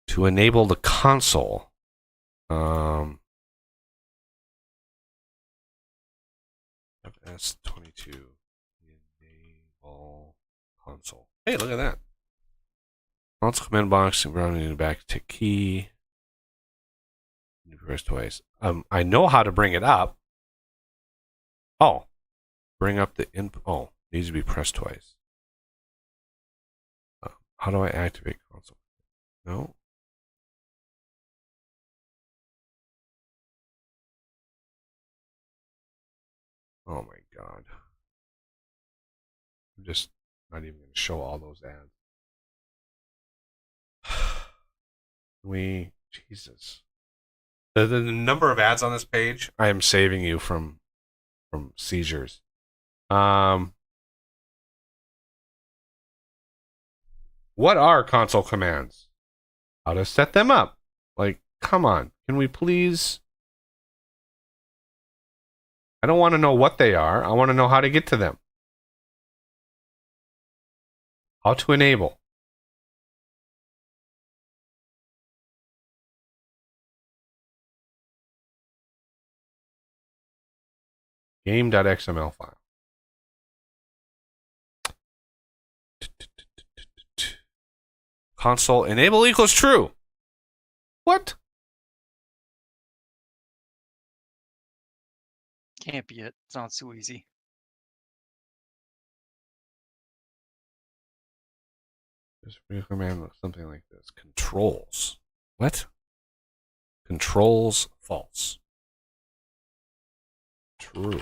to enable the console? FS22 enable console. Hey, look at that. Console command box, running back to key. Press twice. I know how to bring it up. Oh, bring up the input. Oh, needs to be pressed twice. How do I activate console? No. Oh my god. I'm just not even going to show all those ads. Jesus. The number of ads on this page, I am saving you from seizures. What are console commands? How to set them up? Like, come on. Can we please? I don't want to know what they are. I want to know how to get to them. How to enable. Game.xml file. Console enable equals true. What? Can't be it. Sounds too easy. This command looks something like this. Controls. What? Controls false. True.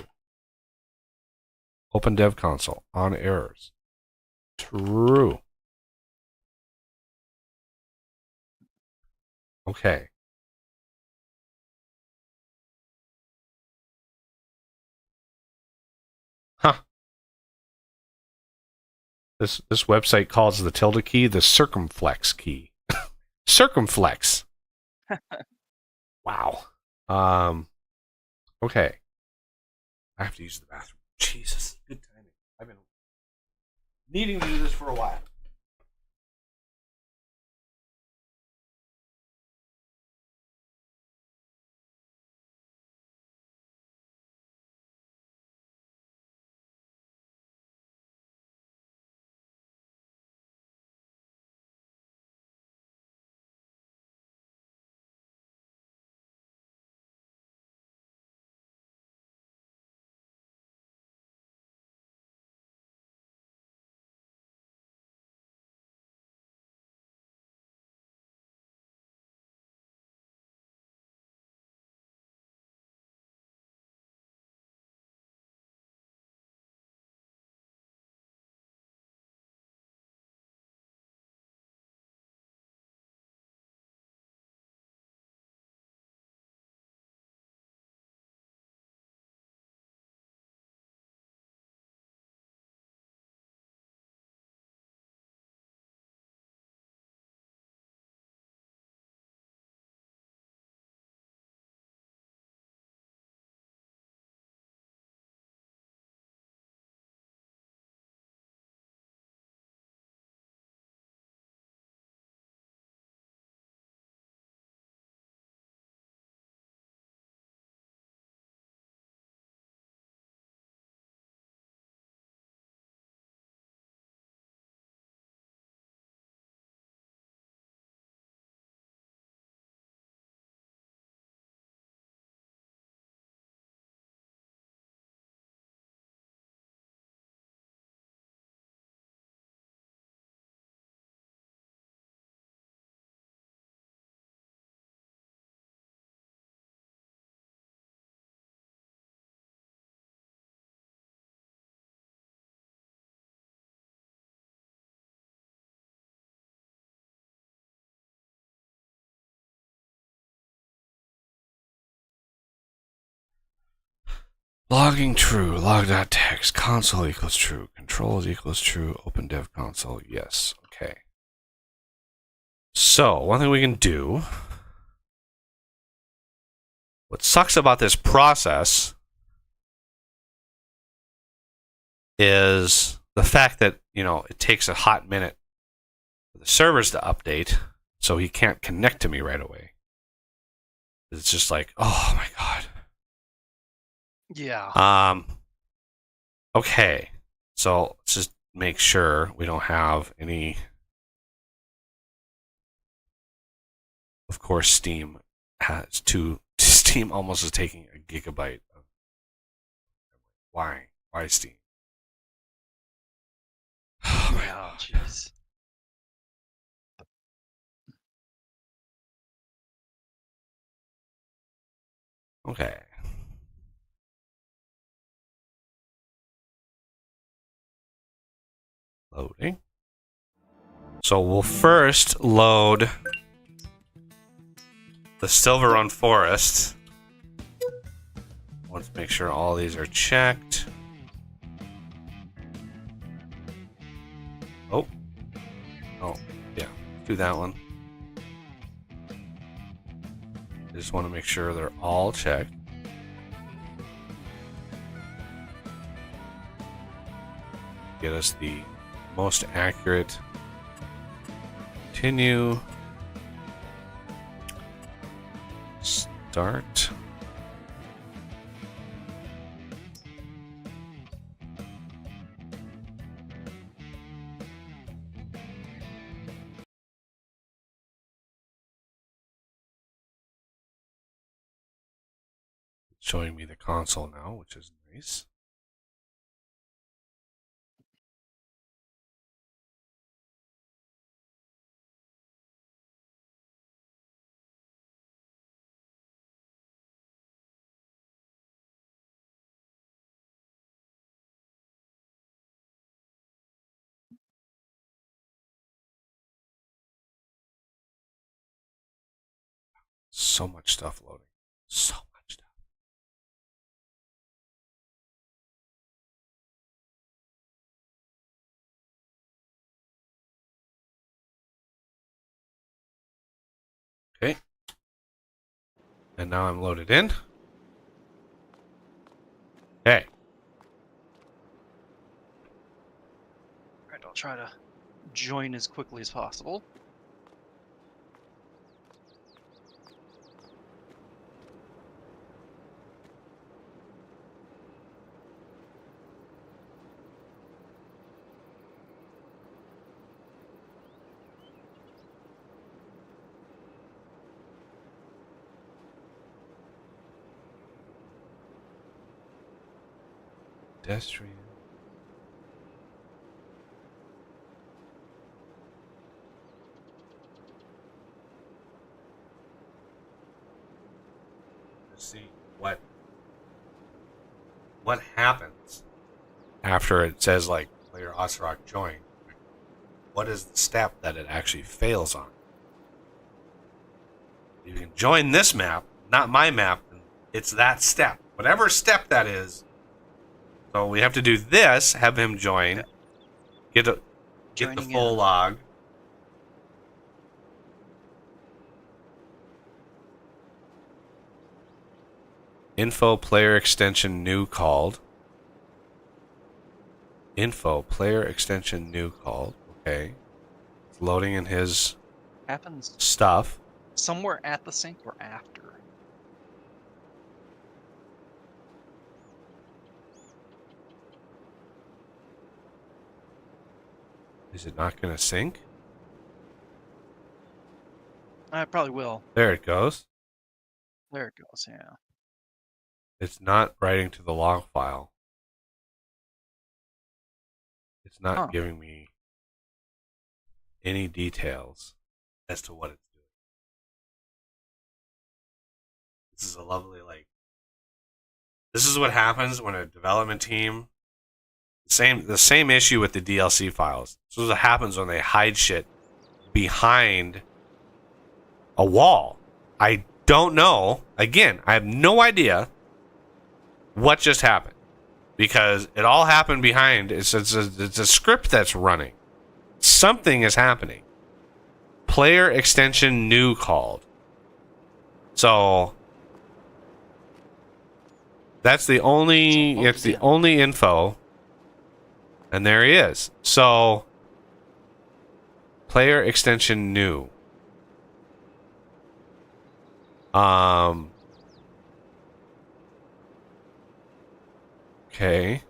Open dev console on errors. True. Okay. Huh. This website calls the tilde key the circumflex key. Circumflex. Wow. Okay. I have to use the bathroom. Jesus. Good timing. I've been needing to do this for a while. Logging true, log.txt, console equals true, controls equals true, open dev console, yes, okay. So, one thing we can do, what sucks about this process is the fact that, it takes a hot minute for the servers to update, so he can't connect to me right away. It's just like, oh my god. Yeah. Okay. So let's just make sure we don't have any. Of course, Steam has two. Steam almost is taking a gigabyte. Why? Why Steam? Oh my god. Jeez. Okay. Loading. So we'll first load the Silver Run Forest. Let's make sure all these are checked. Oh. Oh, yeah. Do that one. I just want to make sure they're all checked. Get us the most accurate. Continue. Start. Showing me the console now, which is nice. So much stuff loading. So much stuff. Okay. And now I'm loaded in. Okay. Alright, I'll try to join as quickly as possible. Pedestrian. Let's see what happens after it says like player Oserock join. What is the step that it actually fails on? You can join this map, not my map. It's that step, whatever step that is. So we have to do this. Have him join. Get the Joining full in. log. Info player extension new called. Info player extension new called. Okay. It's loading in his Happens stuff. somewhere at the sync or after. Is it not going to sync? I probably will. There it goes. There it goes, yeah. It's not writing to the log file. It's not giving me any details as to what it's doing. This is a lovely, this is what happens when a development team, the same issue with the DLC files. This is what happens when they hide shit behind a wall. I don't know. Again, I have no idea what just happened because it all happened behind. It's a script that's running. Something is happening. Player extension new called. So that's the only. It's the only info. And there he is. So player extension new. Okay.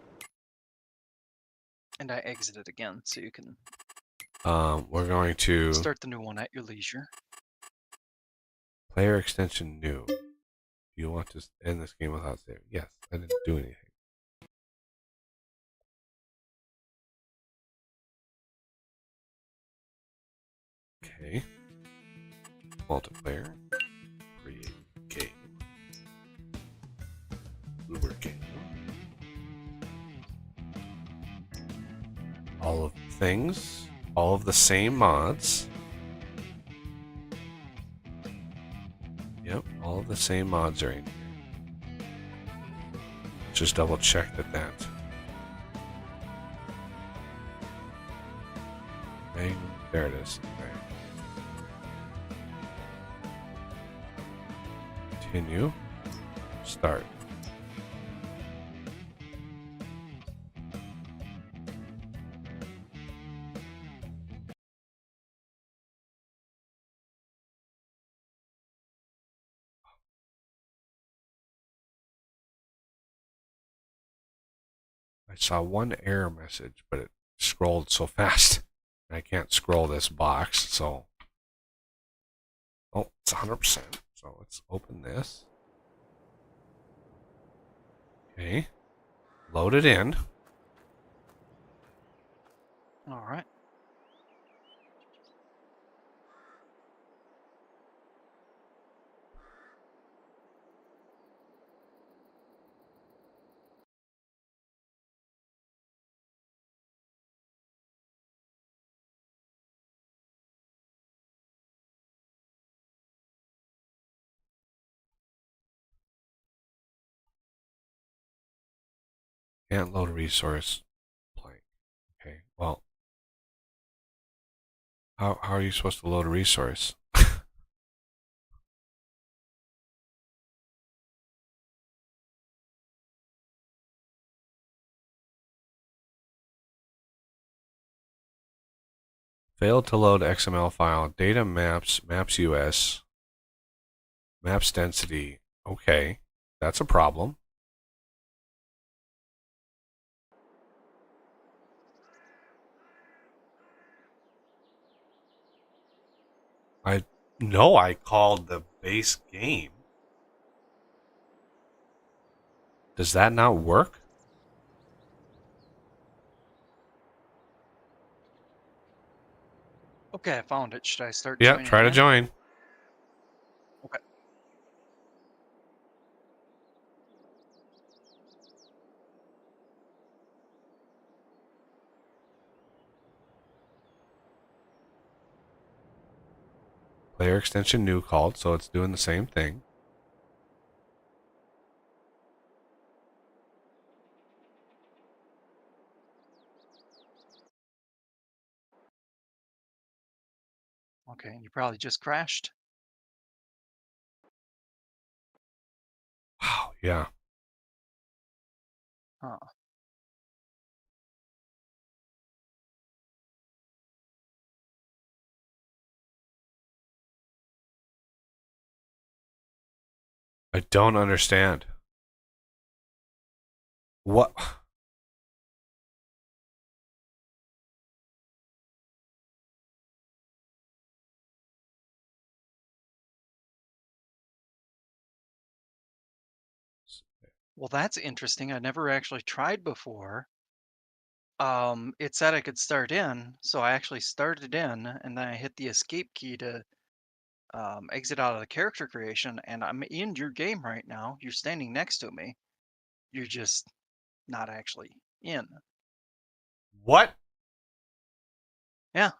And I exited again, so you can We're going to start the new one at your leisure. player extension new. Do you want to end this game without saving? Yes, I didn't do anything. Okay. Multiplayer. Create game. things, all of the same mods. Yep, all of the same mods are in here. Just double check that. Bang, there it is. Okay. Continue. Start. I saw one error message, but it scrolled so fast. I can't scroll this box, so. Oh, it's 100%. So let's open this. Okay. Load it in. All right. Can't load a resource blank. Okay, well, how are you supposed to load a resource? Failed to load XML file, data maps, maps US, maps density. Okay, that's a problem. I know I called the base game. Does that not work? Okay, I found it. Should I start Yeah, joining try to in? join. Okay. Player extension new called, so it's doing the same thing. Okay, and you probably just crashed. Wow, yeah. Huh. I don't understand. What? Well, that's interesting. I never actually tried before. It said I could start in, so I actually started in, and then I hit the escape key to exit out of the character creation, and I'm in your game right now. You're standing next to me. You're just not actually in. What? Yeah,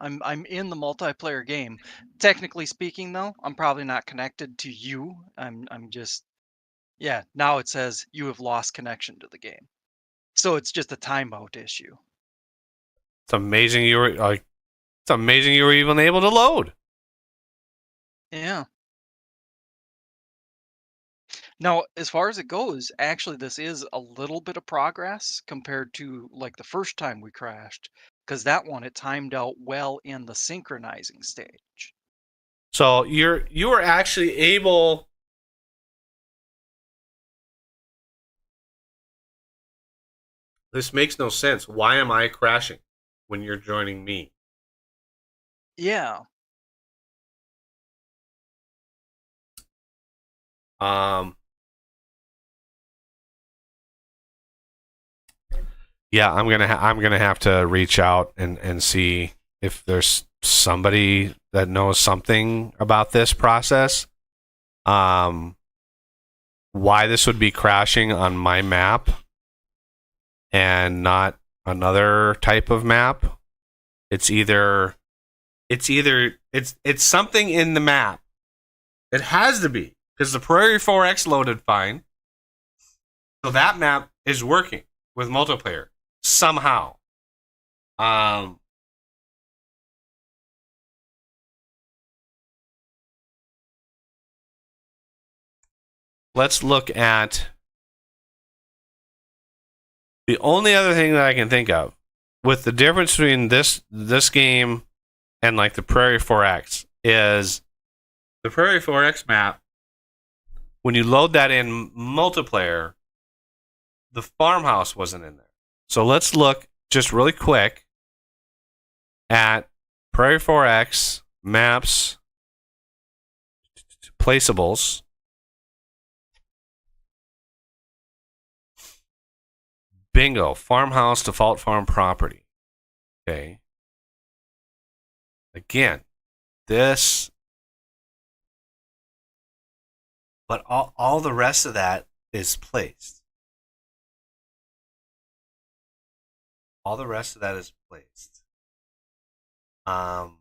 I'm in the multiplayer game. Technically speaking, though, I'm probably not connected to you. I'm just yeah. Now it says you have lost connection to the game, so it's just a timeout issue. It's amazing you were like. It's amazing you were even able to load. Yeah. Now, as far as it goes, actually, this is a little bit of progress compared to like the first time we crashed, because that one it timed out well in the synchronizing stage. So you were actually able. This makes no sense. Why am I crashing when you're joining me? Yeah. Um. Yeah, I'm gonna have to reach out and see if there's somebody that knows something about this process. Why this would be crashing on my map and not another type of map. It's something in the map. It has to be, because the Prairie 4X loaded fine. So that map is working with multiplayer somehow. Let's look at the only other thing that I can think of with the difference between this game and like the Prairie 4X is the Prairie 4X map. When you load that in multiplayer, the farmhouse wasn't in there. So let's look just really quick at Prairie 4X maps, placeables. Bingo, farmhouse, default farm property. Okay. Again, this, but all the rest of that is placed. All the rest of that is placed. So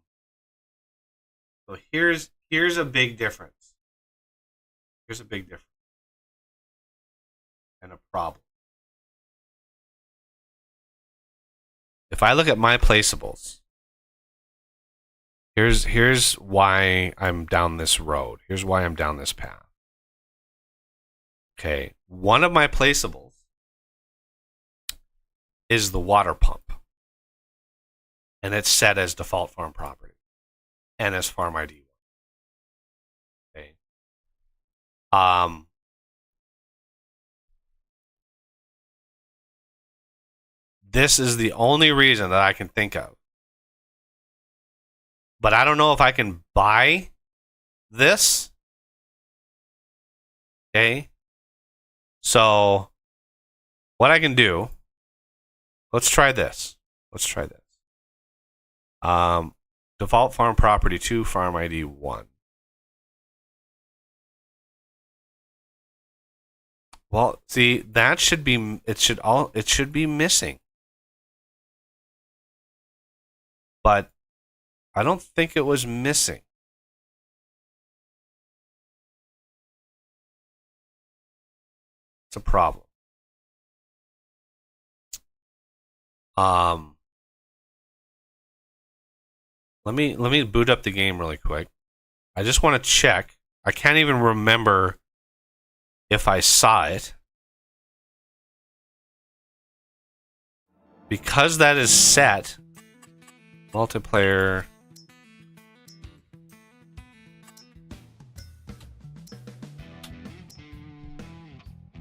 here's a big difference. Here's a big difference. And a problem. If I look at my placeables, here's why I'm down this road. Here's why I'm down this path. Okay, one of my placeables is the water pump. And it's set as default farm property and as farm ID. Okay. This is the only reason that I can think of. But I don't know if I can buy this. Okay. So what I can do, let's try this. Default farm property 2, farm ID 1. Well, see, that should be it should be missing. But I don't think it was missing. It's a problem. Let me boot up the game really quick. I just want to check. I can't even remember if I saw it. Because that is set, multiplayer.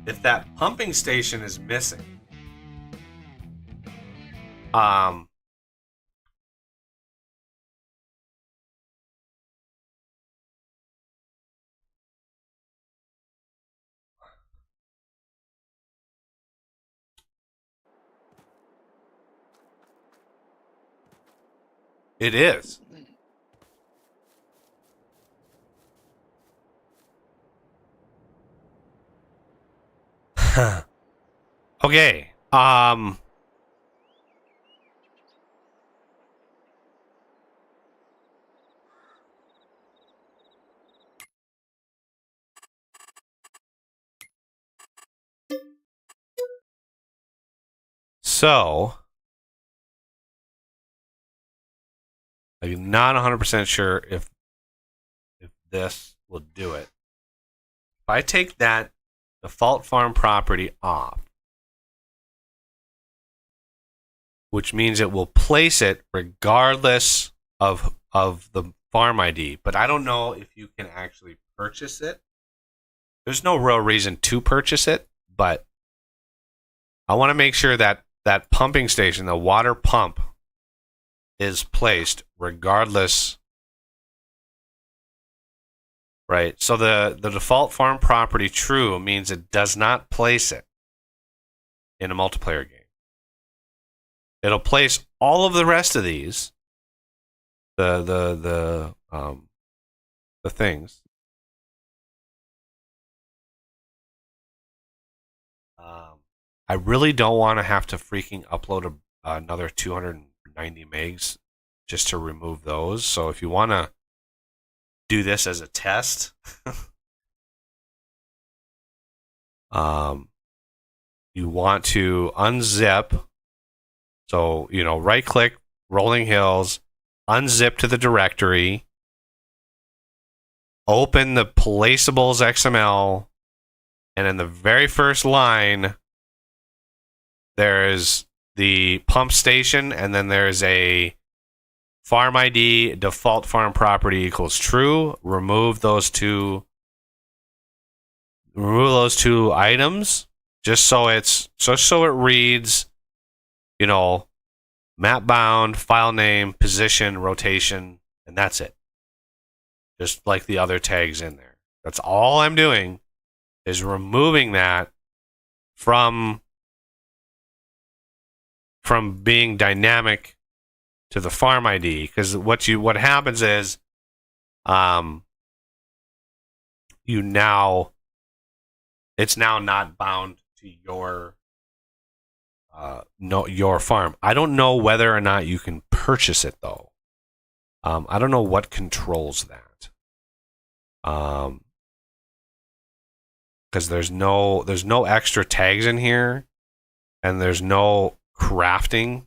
If that pumping station is missing, it is. Okay. So I'm not 100% sure if this will do it. If I take that default farm property off, which means it will place it regardless of the farm ID, but I don't know if you can actually purchase it. There's no real reason to purchase it, but I want to make sure that that pumping station, the water pump, is placed regardless. Right. So the default farm property true means it does not place it in a multiplayer game. It'll place all of the rest of these, the things. I really don't want to have to freaking upload another 290 megs just to remove those. So if you want to do this as a test, you want to unzip. So, right click, Rolling Hills, unzip to the directory, open the Placeables XML, and in the very first line, there's the pump station, and then there's a farm ID default farm property equals true. Remove those two items just so it reads, map bound, file name, position, rotation, and that's it. Just like the other tags in there. That's all I'm doing is removing that from being dynamic to the farm ID, because what happens is it's now not bound to your your farm. I don't know whether or not you can purchase it though. I don't know what controls that. Because there's no extra tags in here, and there's no crafting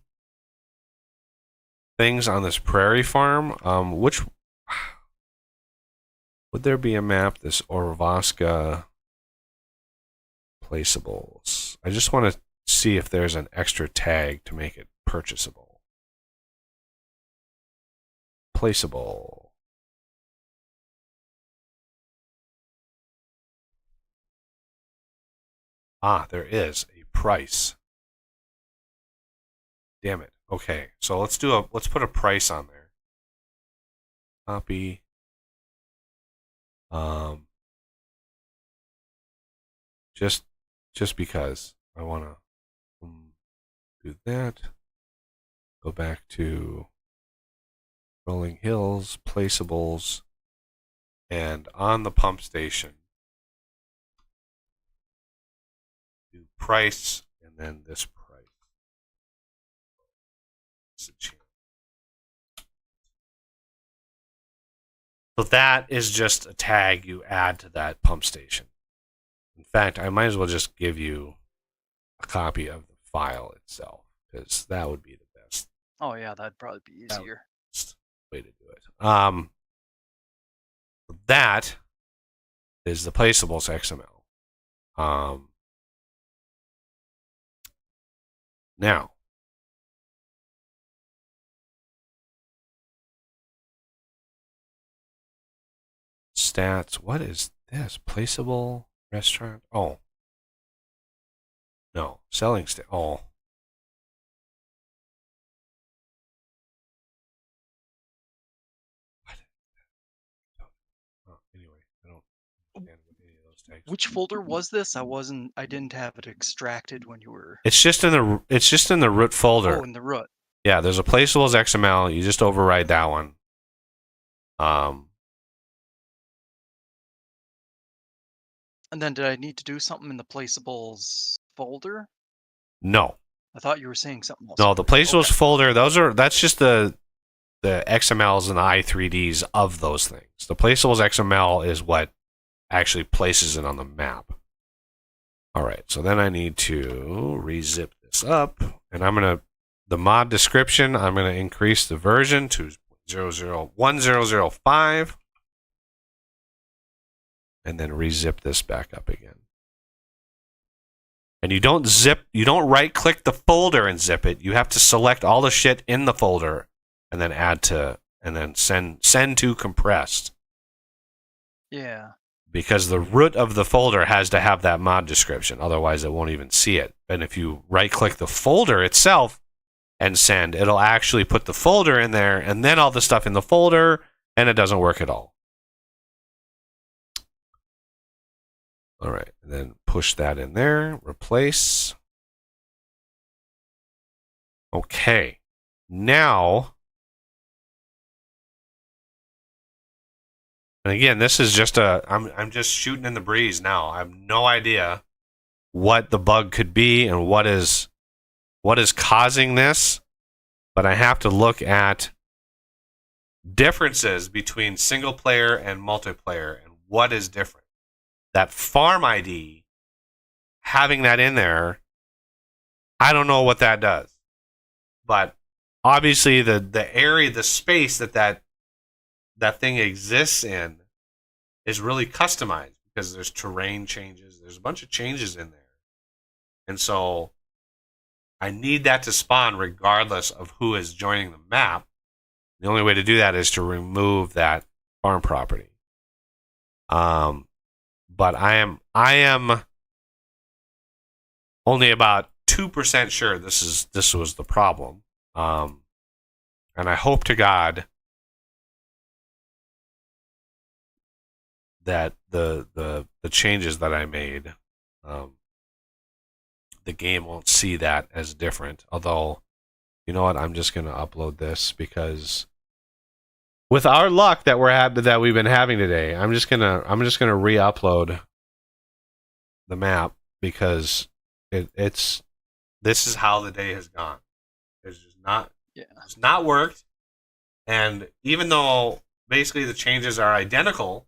things on this prairie farm. Which would there be a map? This Orvaska Placeables. I just want to see if there's an extra tag to make it purchasable. Placeable. There is a price. Damn it. Okay, so let's put a price on there. Copy. Just because I want to do that. Go back to Rolling Hills, Placeables, and on the pump station, do price, and then this price. So that is just a tag you add to that pump station. In fact, I might as well just give you a copy of the file itself, because that would be the best. Oh yeah, that'd probably be easier. Way to do it. That is the Placeables XML. Now, stats. What is this? Placeable restaurant? Oh. No. Selling stat. Oh. What? Oh, anyway, I don't understand what any of those tags. Which folder was this? I didn't have it extracted when you were. It's just in the root folder. Oh, in the root. Yeah, there's a Placeables XML. You just override that one. And then did I need to do something in the Placeables folder? No. I thought you were saying something else. No, the Placeables folder, that's just the XMLs and the I3Ds of those things. The Placeables XML is what actually places it on the map. All right, so then I need to rezip this up, and the mod description, I'm going to increase the version to 1005. And then rezip this back up again. And you don't right click the folder and zip it. You have to select all the shit in the folder and then send to compressed. Yeah. Because the root of the folder has to have that mod description. Otherwise, it won't even see it. And if you right click the folder itself and send, it'll actually put the folder in there and then all the stuff in the folder, and it doesn't work at all. All right, and then push that in there, replace. Okay, now, and again, this is just I'm just shooting in the breeze now. I have no idea what the bug could be and what is what is causing this, but I have to look at differences between single player and multiplayer and what is different. That farm ID, having that in there, I don't know what that does. But obviously the area, the space that thing exists in is really customized because there's terrain changes. There's a bunch of changes in there. And so I need that to spawn regardless of who is joining the map. The only way to do that is to remove that farm property. But I am only about 2% sure this was the problem. And I hope to God that the changes that I made, the game won't see that as different. Although, you know what? I'm just gonna upload this because with our luck that we've been having today, I'm just gonna re-upload the map because it's this is how the day has gone. It's not worked, and even though basically the changes are identical,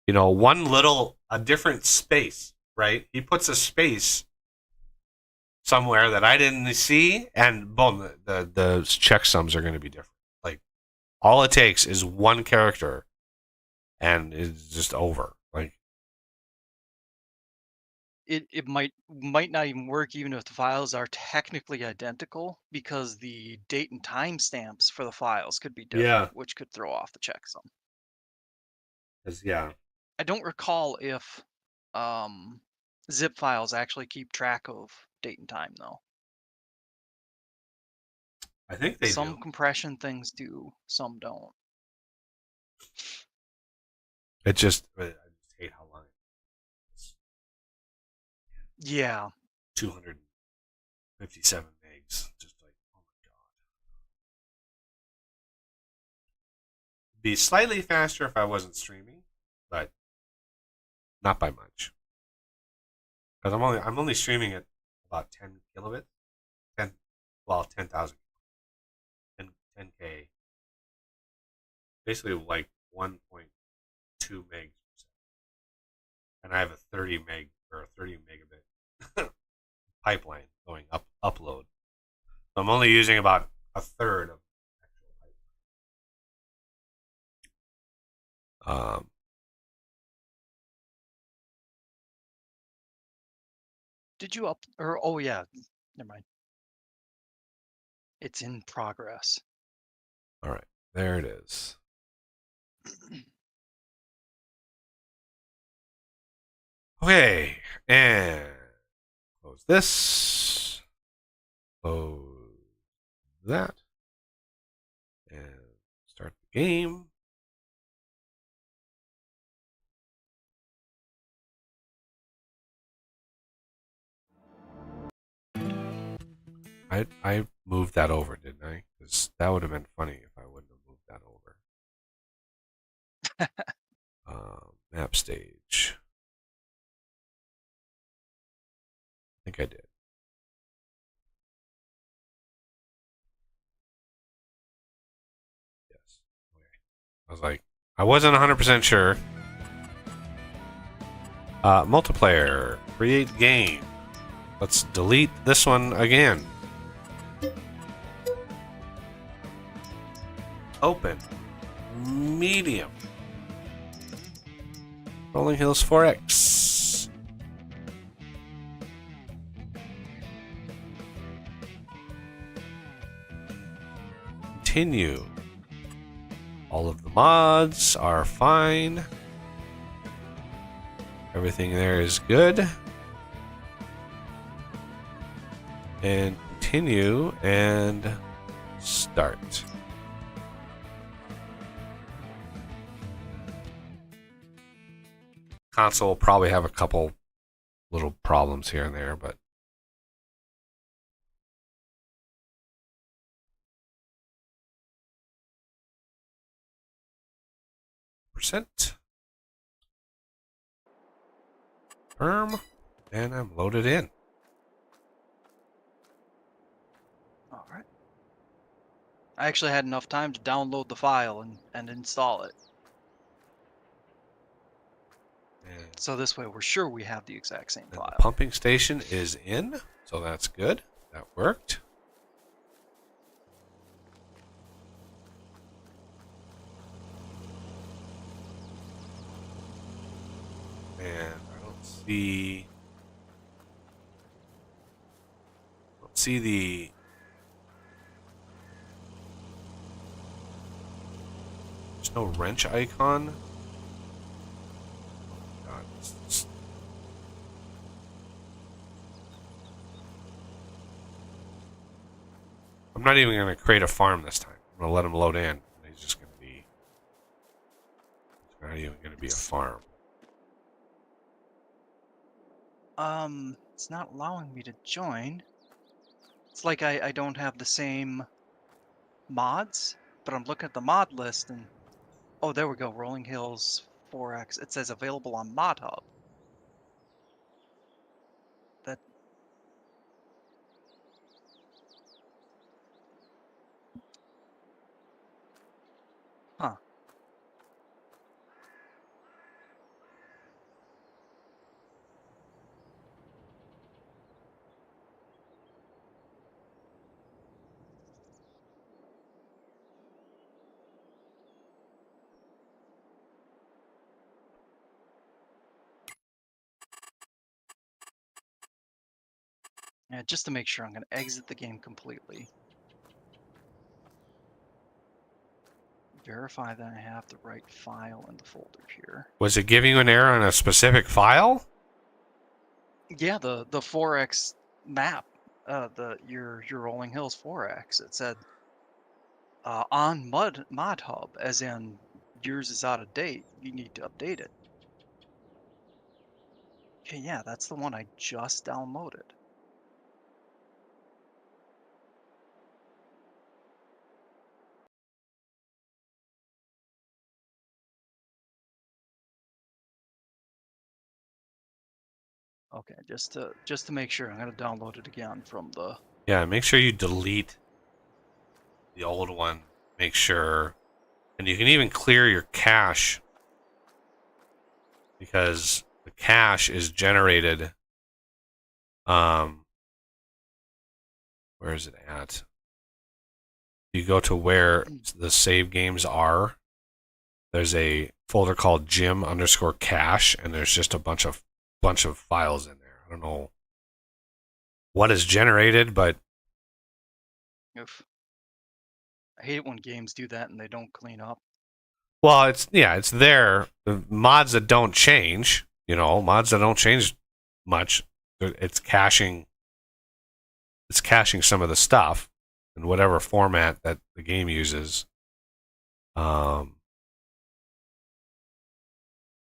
you know, a different space, right? He puts a space somewhere that I didn't see, and boom, the checksums are going to be different. Like, all it takes is one character, and it's just over. Like, it might not even work even if the files are technically identical, because the date and time stamps for the files could be yeah, different, which could throw off the checksum. yeah, I don't recall if zip files actually keep track of date and time though. I think they Some do. compression things do, some don't. I just hate how long it's Yeah. 257 megs. Just like, oh my god. It'd be slightly faster if I wasn't streaming, but not by much. Because I'm only streaming at about 10 kilobits, 10,000, 10K, basically like 1.2 megs per second, and I have a 30 meg or a 30 megabit pipeline going upload. So I'm only using about a third of the actual pipeline. Did you up or oh yeah, never mind. It's in progress. All right, there it is. Okay, and close this, close that, and start the game. I moved that over, didn't I? Because that would have been funny if I wouldn't have moved that over. Map stage. I think I did. Yes. Okay. I was like, I wasn't 100% sure. Multiplayer. Create game. Let's delete this one again. Open. Medium. Rolling Hills 4X. Continue. All of the mods are fine. Everything there is good. And continue and start. Console will probably have a couple little problems here and there, but percent firm, and I'm loaded in. I actually had enough time to download the file and install it. And, So this way we're sure we have the exact same and the file. pumping station is in, so that's good. That worked. And I don't see the there's no wrench icon. Oh God, I'm not even going to create a farm this time. I'm going to let him load in. He's just going to be. It's not even going to be a farm. It's not allowing me to join. It's like I don't have the same mods, but I'm looking at the mod list and oh, there we go. Rolling Hills 4X. It says available on Mod Hub. That huh. Yeah, just to make sure, I'm going to exit the game completely. Verify that I have the right file in the folder here. Was it giving you an error on a specific file? Yeah, the 4X map, your Rolling Hills 4X. It said on Mod Hub, as in yours is out of date. You need to update it. Okay, yeah, that's the one I just downloaded. Okay, just to make sure, I'm gonna download it again from the. Yeah, make sure you delete the old one. Make sure. And you can even clear your cache because the cache is generated. Where is it at? You go to where the save games are. There's a folder called Jim underscore cache, and there's just a bunch of files in there. I don't know what is generated, but Oof. I hate it when games do that and they don't clean up. well, it's there. The mods that don't change, mods that don't change much. It's caching. It's caching some of the stuff in whatever format that the game uses. I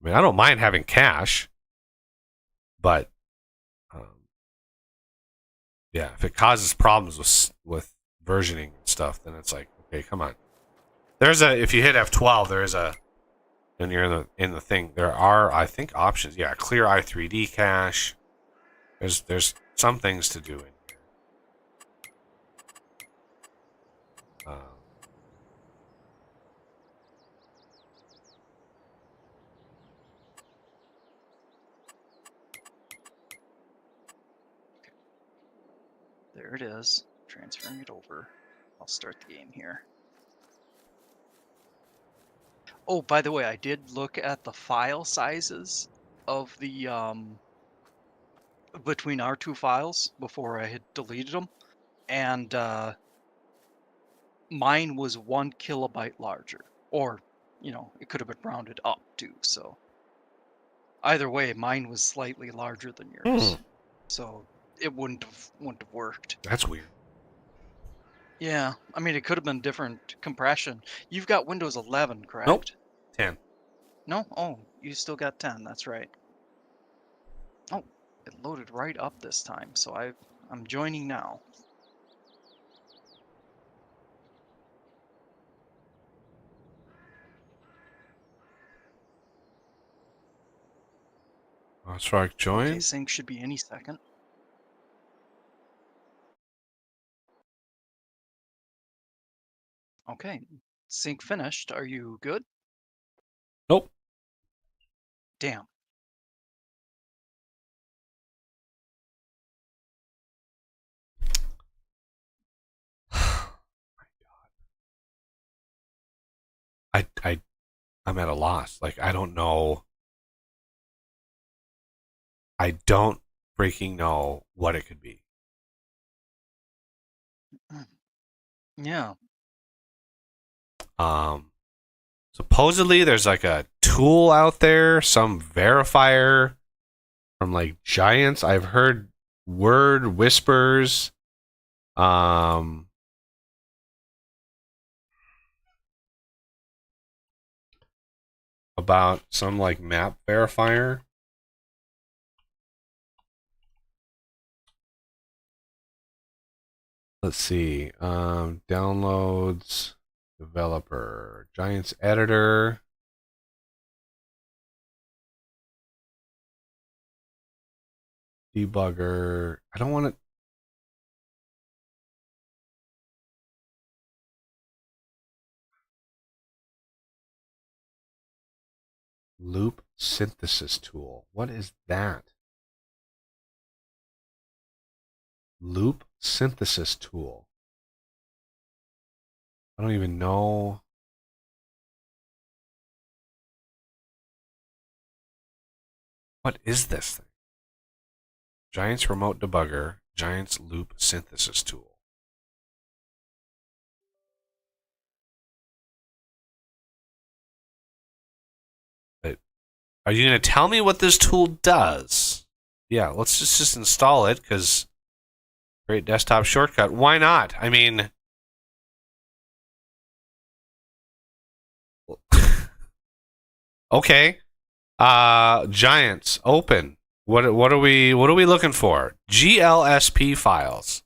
mean, I don't mind having cache, but yeah, if it causes problems with versioning and stuff, then it's like, okay, come on. If you hit F12, there is a, and you're in the thing. There are, I think, options. Yeah, clear i3D cache. There's some things to do in here. There it is. Transferring it over. I'll start the game here. Oh, by the way, I did look at the file sizes of the between our two files before I had deleted them, and mine was 1 kilobyte larger, or it could have been rounded up too. So either way, mine was slightly larger than yours, so it wouldn't have worked. That's weird. Yeah, I mean it could have been different compression. You've got Windows 11, Nope. correct? 10. No? Oh, you still got 10. That's right. Oh, it loaded right up this time, so I'm joining now. Strike Okay, join. sync should be any second. Okay. Sync finished. Are you good? Nope. Damn. I'm at a loss. Like, I don't know. I don't freaking know what it could be. Yeah. Supposedly there's like a tool out there, some verifier from like Giants. I've heard word whispers. About some like map verifier. Let's see. Downloads, developer, Giants editor, debugger. I don't want to. Loop synthesis tool. What is that? Loop synthesis tool. I don't even know. What is this thing? Giants remote debugger, Giants loop synthesis tool. But are you going to tell me what this tool does? Yeah, let's just install it because great desktop shortcut. Why not? I mean, okay. Giants open. What are we looking for? GLSP files.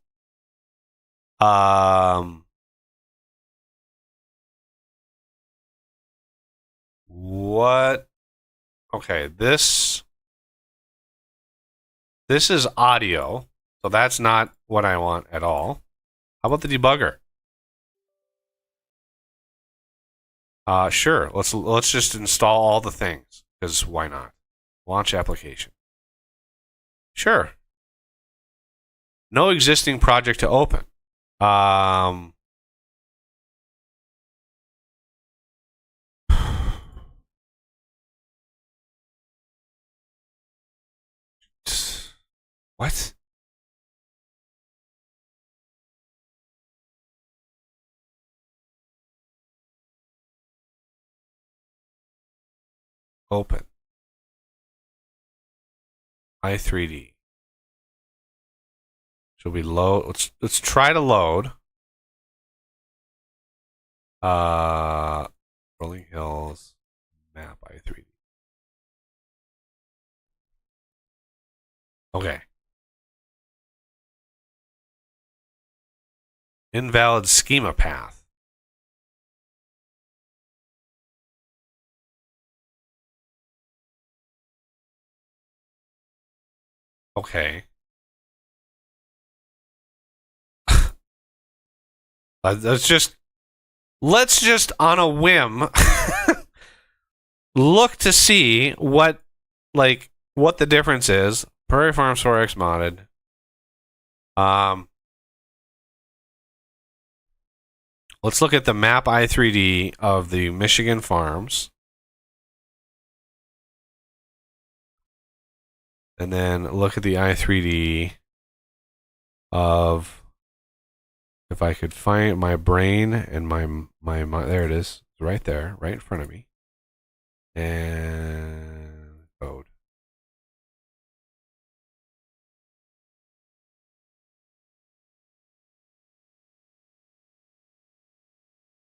What? Okay, this is audio, so that's not what I want at all. How about the debugger? Sure. Let's just install all the things because why not? Launch application. Sure. No existing project to open. What? Open. i3D. Should we load? Let's try to load. Rolling Hills map i3D. Okay. Invalid schema path. Okay. let's just on a whim look to see what the difference is. Prairie Farms 4X modded. Let's look at the map i3D of the Michigan farms. And then look at the i3D of, if I could find my brain and my there it is, right there, right in front of me. And code.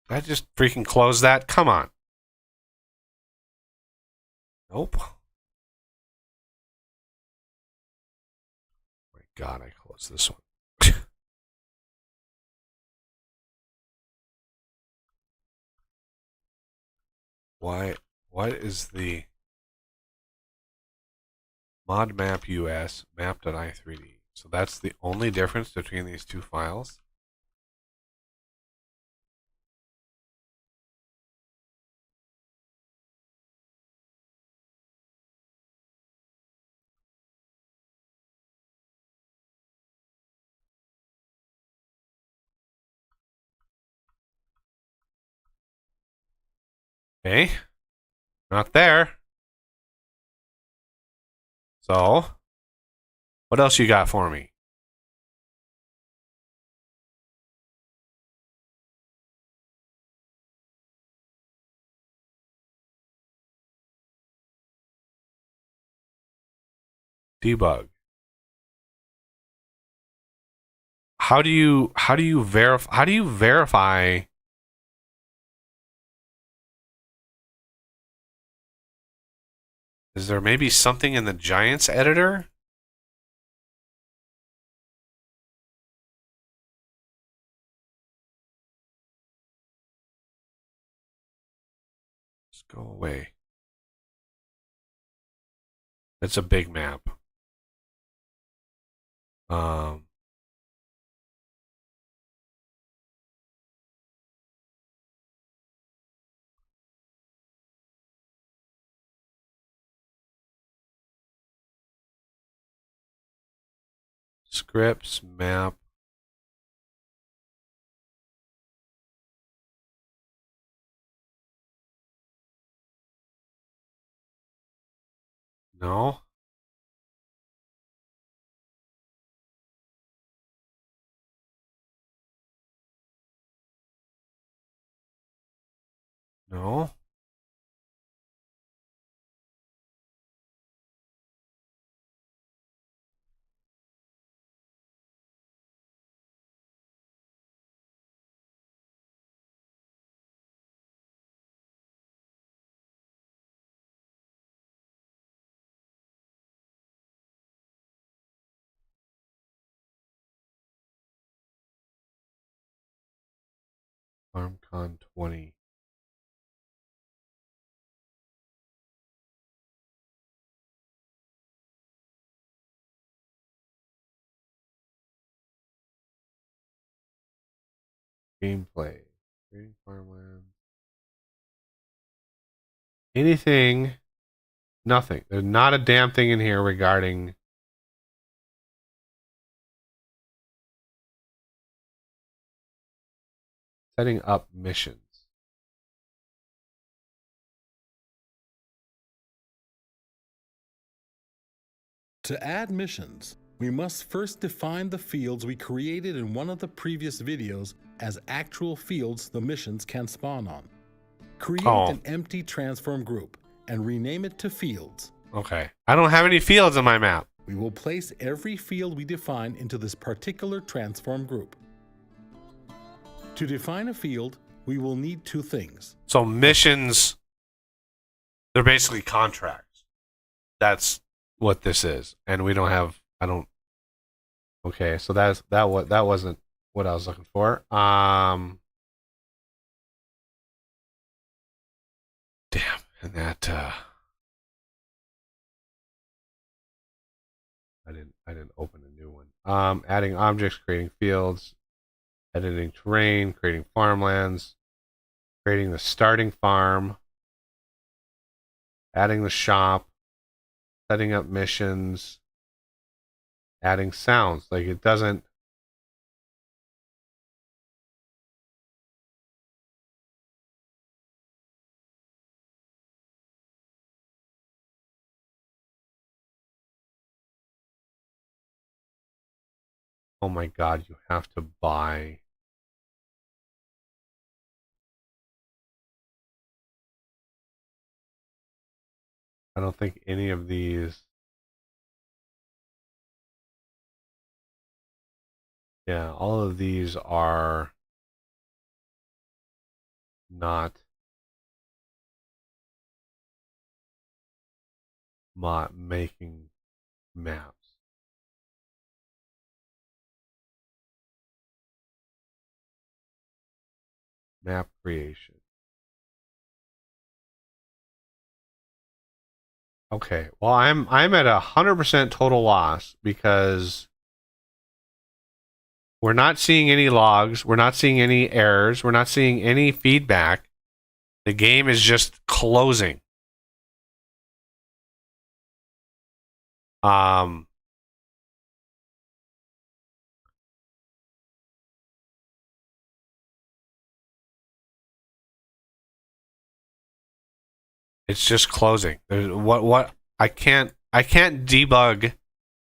I just freaking closed that. Come on. Nope. Oh my God, I closed this one. Why? What is the mod map US map.i3D? So that's the only difference between these two files. Okay. Not there. So, what else you got for me? Debug. How do you verify? Is there maybe something in the Giants editor? Just go away. It's a big map. Um, Scripts, map. No. No. FarmCon 20. Gameplay. Creating farmland. Anything. Nothing. There's not a damn thing in here regarding setting up missions. To add missions, we must first define the fields we created in one of the previous videos as actual fields the missions can spawn on. Create an empty transform group and rename it to fields. Okay. I don't have any fields on my map. We will place every field we define into this particular transform group. To define a field, we will need two things. So missions, they're basically contracts. That's what this is. And we don't have, I don't, okay. So that wasn't what I was looking for. Damn. And that, I didn't open a new one. Adding objects, creating fields, editing terrain, creating farmlands, creating the starting farm, adding the shop, setting up missions, adding sounds. Like it doesn't. Oh my god, you have to buy. I don't think any of these. Yeah, all of these are not making maps. Map creation. Okay, well I'm at 100% total loss because we're not seeing any logs, we're not seeing any errors, we're not seeing any feedback. The game is just closing. Um It's just closing. There's, what I can't debug.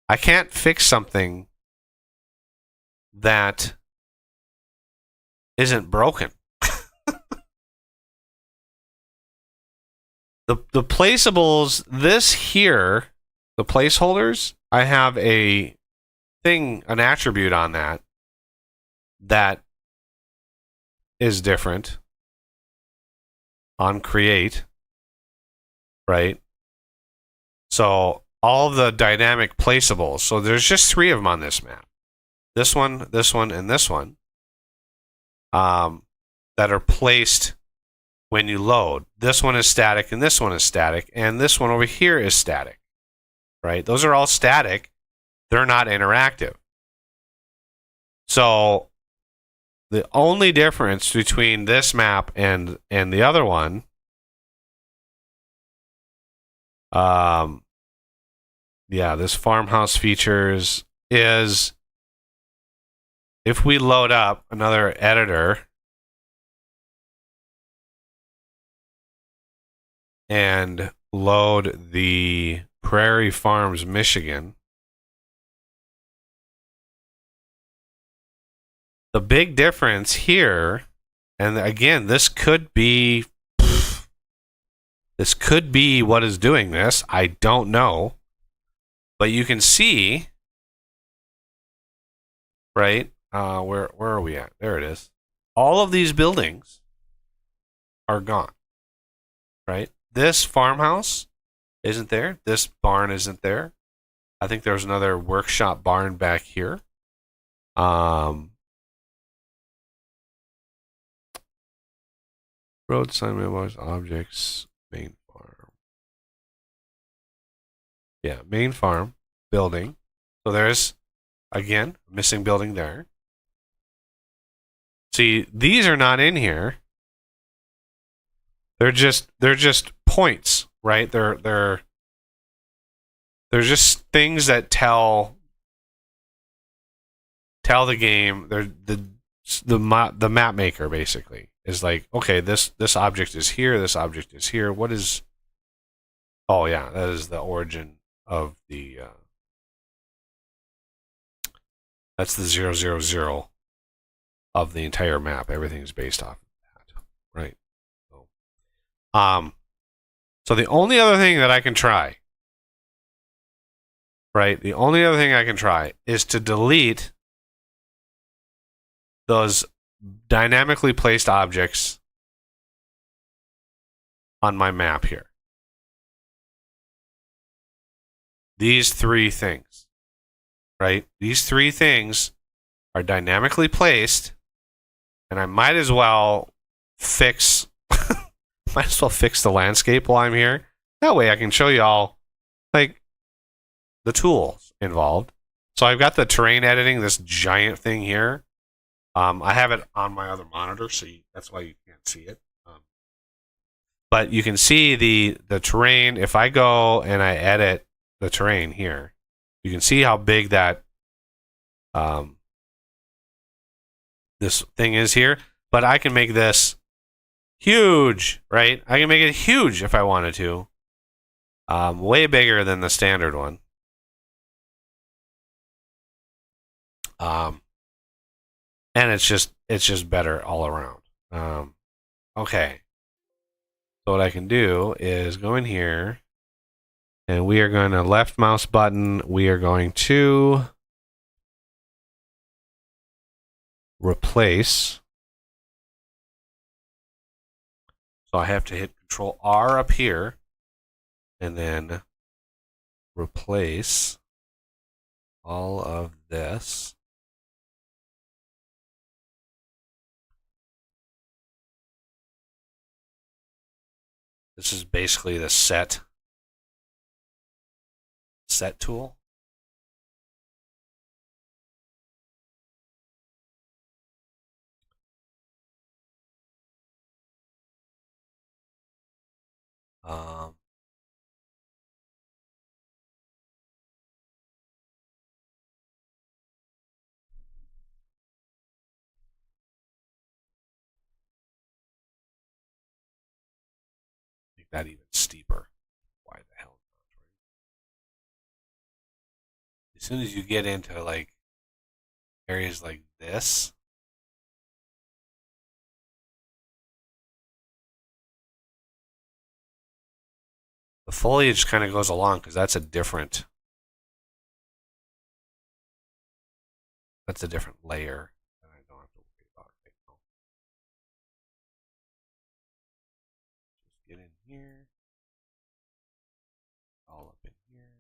I can't fix something that isn't broken. The placeables, this here, the placeholders, I have a thing, an attribute on that is different on create, right? So all of the dynamic placeables, so there's just 3 of them on this map. This one, and this one, that are placed when you load. This one is static, and this one is static, and this one over here is static, right? Those are all static. They're not interactive. So the only difference between this map and the other one, this farmhouse features is if we load up another editor and load the Prairie Farms, Michigan, the big difference here, and again, this could be what is doing this. I don't know. But you can see, right? Where are we at? There it is. All of these buildings are gone, right? This farmhouse isn't there. This barn isn't there. I think there's another workshop barn back here. Road sign mailbox objects, main farm. Yeah, main farm building. So there's again a missing building there. See, these are not in here. They're just points, right? They're just things that tell the game. They're the map maker basically is like, okay, this object is here, this object is here. What is? Oh yeah, that is the origin of the. That's the 000 of the entire map. Everything's based off of that, right? So the only other thing that I can try, right? The only other thing I can try is to delete those dynamically placed objects on my map here. These 3 things, right? These 3 things are dynamically placed, and I might as well fix the landscape while I'm here. That way I can show you all like the tools involved. So I've got the terrain editing, this giant thing here. I have it on my other monitor, so that's why you can't see it. But you can see the terrain. If I go and I edit the terrain here, you can see how big that this thing is here. But I can make this huge, right? I can make it huge if I wanted to. Way bigger than the standard one. And it's just better all around. Okay. So what I can do is go in here, and we are going to left mouse button. We are going to replace. So I have to hit Control R up here, and then replace all of this. This is basically the set tool. that even steeper. Why the hell? As soon as you get into like areas like this, the foliage kind of goes along because that's a different layer that I don't have to worry about right now. Just get in here, all up in here.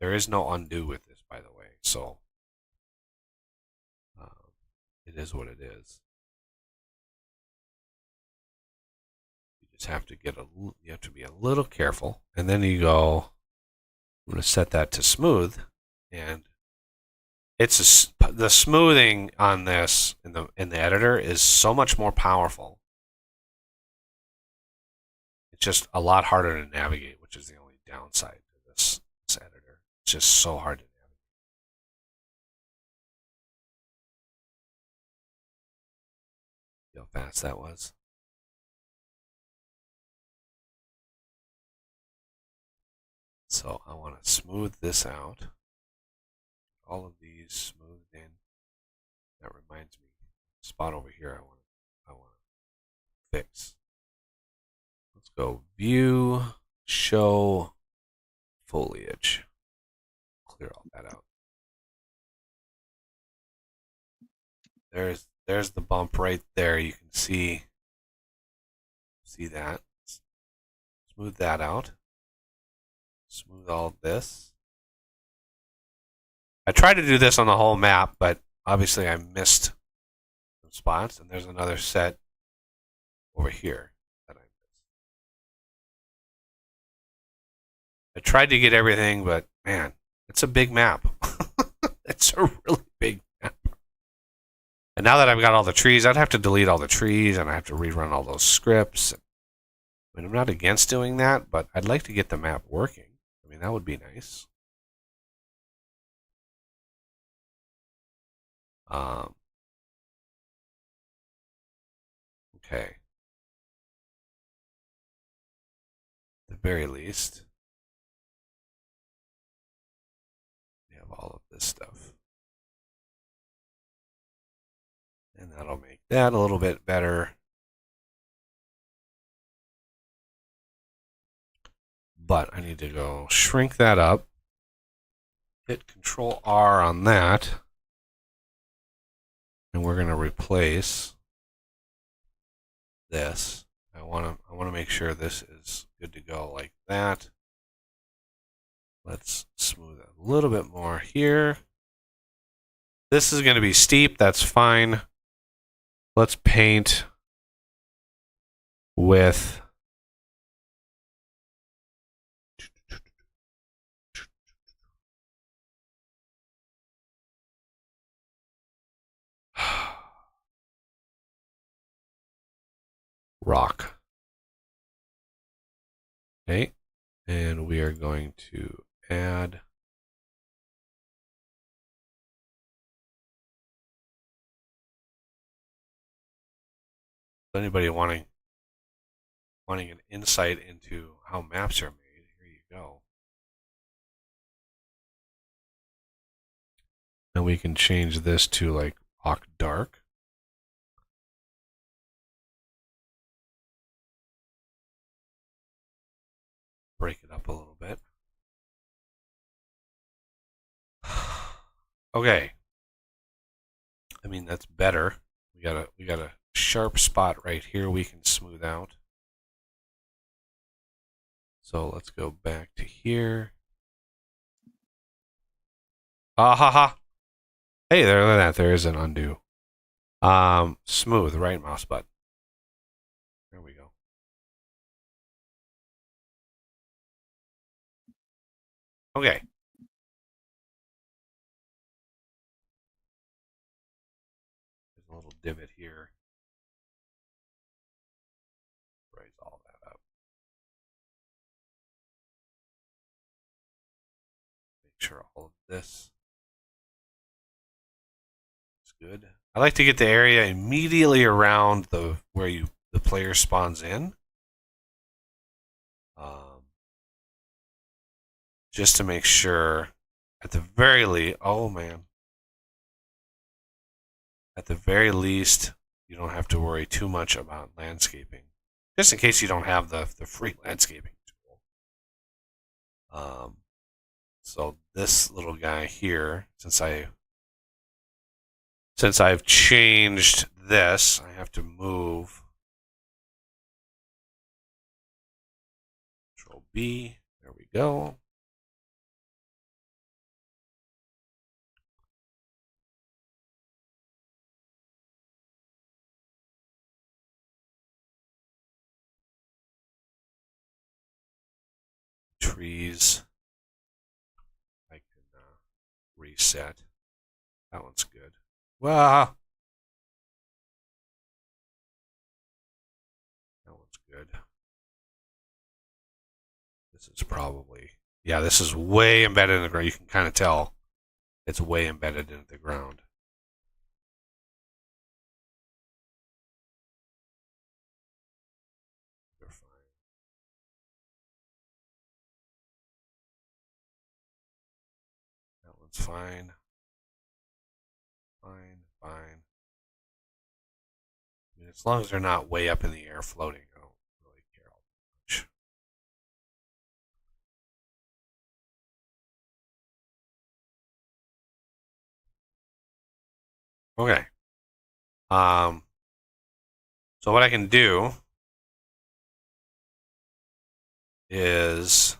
There is no undo with this, by the way, so it is what it is. You just have to you have to be a little careful, and then you go. I'm going to set that to smooth, and it's the smoothing on this in the editor is so much more powerful. It's just a lot harder to navigate, which is the only downside to this editor. It's just so hard to navigate. See how fast that was? So I want to smooth this out. All of these smoothed in. That reminds me, spot over here I want to fix. Let's go view, show, foliage. Clear all that out. There's the bump right there. You can see that. Smooth that out. Smooth all of this. I tried to do this on the whole map, but obviously I missed some spots, and there's another set over here that I missed. I tried to get everything, but man, it's a big map. It's a really big map. And now that I've got all the trees, I'd have to delete all the trees, and I have to rerun all those scripts. I mean, I'm not against doing that, but I'd like to get the map working. I mean, that would be nice. Okay. At the very least, we have all of this stuff. And that'll make that a little bit better. But I need to go shrink that up. Hit Control R on that. And we're going to replace this. I want to make sure this is good to go like that. Let's smooth it a little bit more here. This is going to be steep. That's fine. Let's paint with rock. Okay, and we are going to add anybody wanting an insight into how maps are made, here you go. And we can change this to like rock dark. Break it up a little bit. Okay. I mean, that's better. We got a sharp spot right here we can smooth out. So let's go back to here. Ah ha ha. Hey, there, look at that. There is an undo. Smooth, right mouse button. There we go. Okay. There's a little divot here. Raise all that up. Make sure all of this is good. I like to get the area immediately around the the player spawns in. Just to make sure, at the very least, oh man. At the very least, you don't have to worry too much about landscaping. Just in case you don't have the free landscaping tool. So this little guy here, since I've changed this, I have to move. Control B. There we go. Trees. I can reset. That one's good. Well, that one's good. This is probably, yeah, this is way embedded in the ground. You can kind of tell it's way embedded into the ground. They're fine. That one's fine. Fine. I mean, as long as they're not way up in the air floating, I don't really care all much. Okay. So what I can do is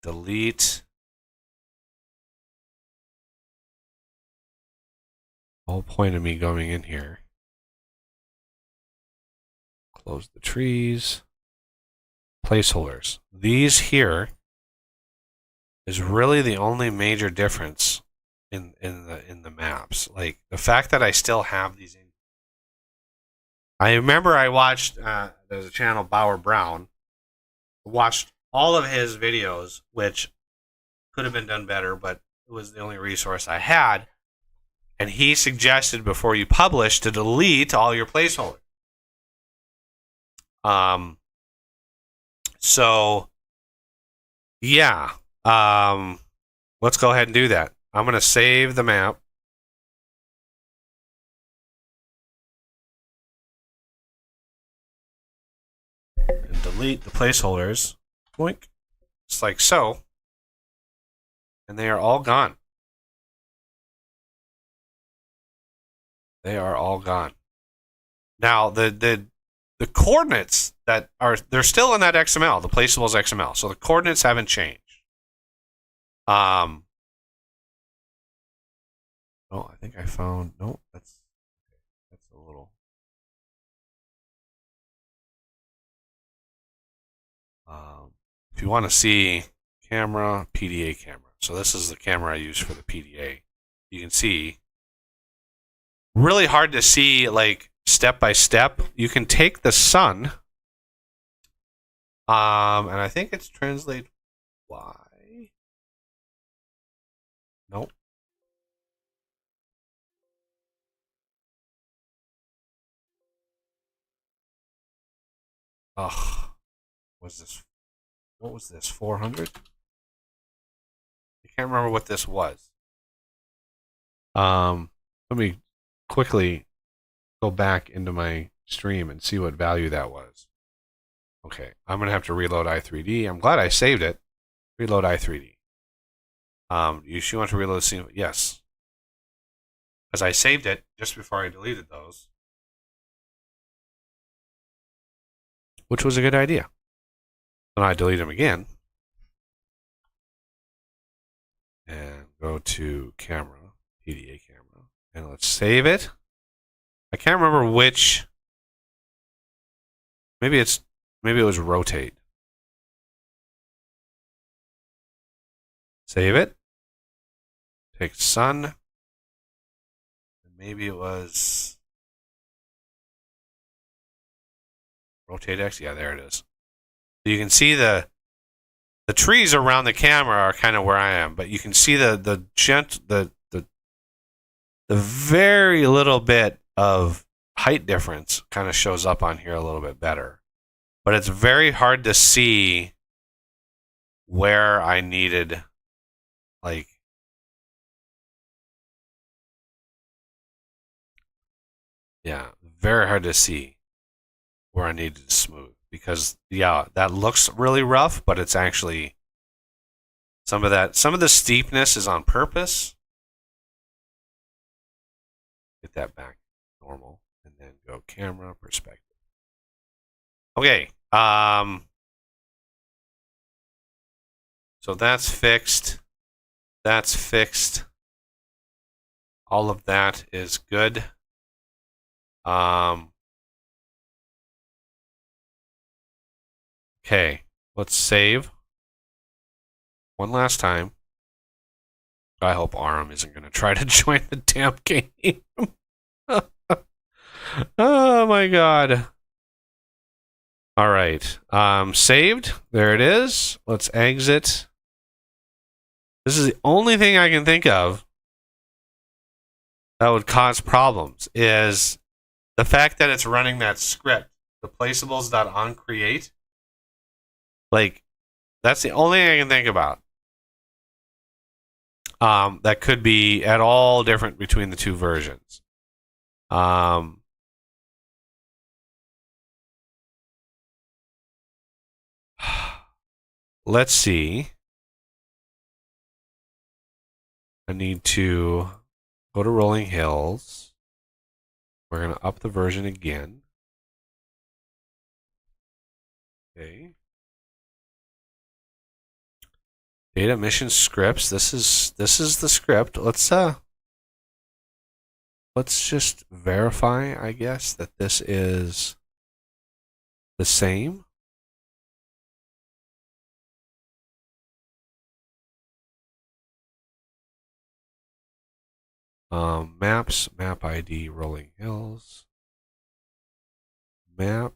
delete the whole point of me going in here. Close the trees. Placeholders. These here is really the only major difference in the maps. Like the fact that I still have these in. I remember I watched there's a channel, Bauer Brown. Watched all of his videos, which could have been done better, but it was the only resource I had. And he suggested before you publish to delete all your placeholders. So yeah. Let's go ahead and do that. I'm going to save the map. And delete the placeholders. Boink. Just like so. And they are all gone. They are all gone. Now, the coordinates that they're still in that XML, the placeables XML. So the coordinates haven't changed. Oh, I think I found, no, that's a little. If you want to see camera, PDA camera. So this is the camera I use for the PDA. You can see, really hard to see like step by step. You can take the sun, and I think it's translate Y. Nope. Ugh. Was this? What was this? 400? I can't remember what this was. Let me quickly go back into my stream and see what value that was. Okay, I'm gonna have to reload i3D. I'm glad I saved it. Reload i3D. You want to reload the scene? Yes, because I saved it just before I deleted those, which was a good idea. Then I delete them again and go to camera, PDA camera, and let's save it. I can't remember which. Maybe it was rotate. Save it. Take sun. And maybe it was rotate X. Yeah, there it is. So you can see the trees around the camera are kind of where I am, but you can see the very little bit of height difference kind of shows up on here a little bit better. But it's very hard to see where I needed, like, yeah, very hard to see where I needed to smooth. Because, yeah, that looks really rough, but it's actually, some of the steepness is on purpose. Get that back normal, and then go camera perspective. Okay, so that's fixed. That's fixed. All of that is good. Okay, let's save one last time. I hope Aram isn't going to try to join the damn game. Oh my god. All right. Saved. There it is. Let's exit. This is the only thing I can think of that would cause problems is the fact that it's running that script, the placeables.onCreate. Like, that's the only thing I can think about. That could be at all different between the two versions. Let's see. I need to go to Rolling Hills. We're going to up the version again. Okay. Data mission scripts. This is the script. Let's just verify, I guess, that this is the same. Maps, map ID, Rolling Hills. Map.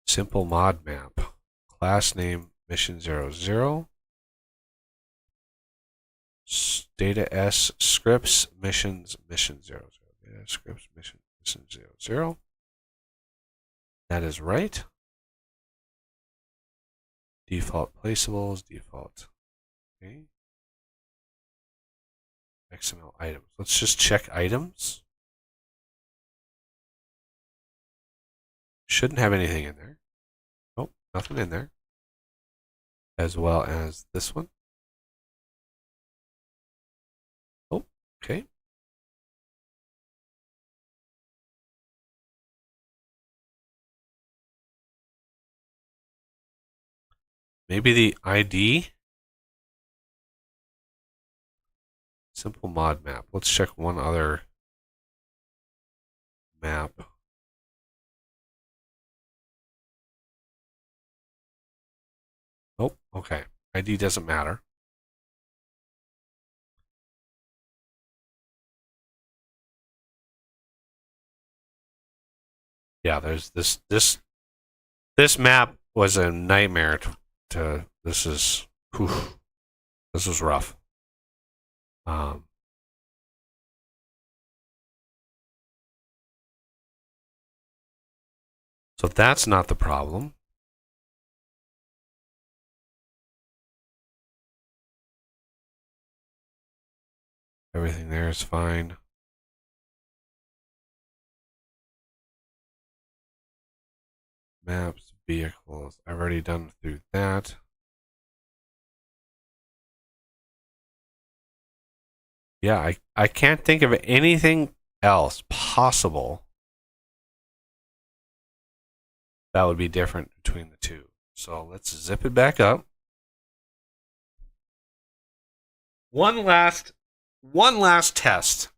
Simple mod map. Class name, mission 00. Data S, scripts, missions, mission 00. Data scripts, mission 00. That is right. Default placeables, default. Okay. XML items. Let's just check items. Shouldn't have anything in there. Nope, nothing in there. As well as this one. Oh, okay. Maybe the ID. Simple mod map. Let's check one other map. Oh, okay. ID doesn't matter. Yeah, there's this map was a nightmare to this is rough. So that's not the problem. Everything there is fine. Maps, vehicles. I've already done through that. Yeah, I can't think of anything else possible that would be different between the two. So let's zip it back up. One last test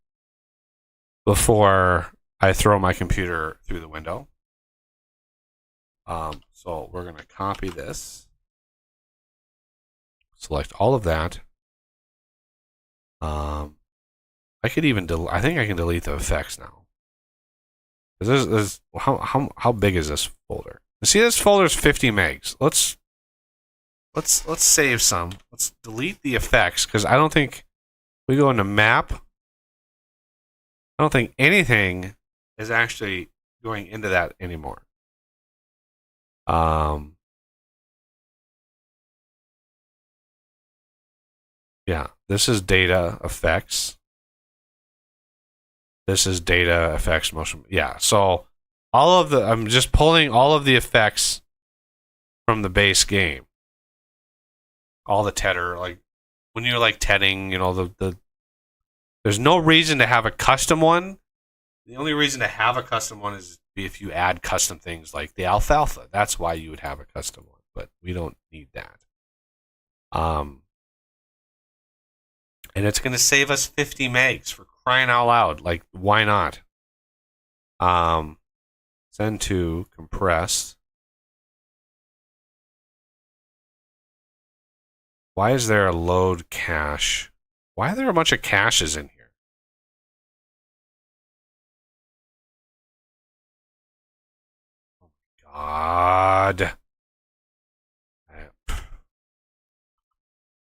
before I throw my computer through the window. So we're going to copy this. Select all of that. I could even I think I can delete the effects now. How big is this folder? See, this folder is 50 megs. Let's save some. Let's delete the effects because I don't think we go into map. I don't think anything is actually going into that anymore. Yeah, this is data effects. This is data effects motion. Yeah, so all of the I'm just pulling all of the effects from the base game. All the tedder, like when you're like tedding, you know, the there's no reason to have a custom one. The only reason to have a custom one is if you add custom things like the alfalfa. That's why you would have a custom one, but we don't need that. And it's going to save us 50 megs for crying out loud. Like, why not? Send to compressed. Why is there a load cache? Why are there a bunch of caches in here? Oh my God.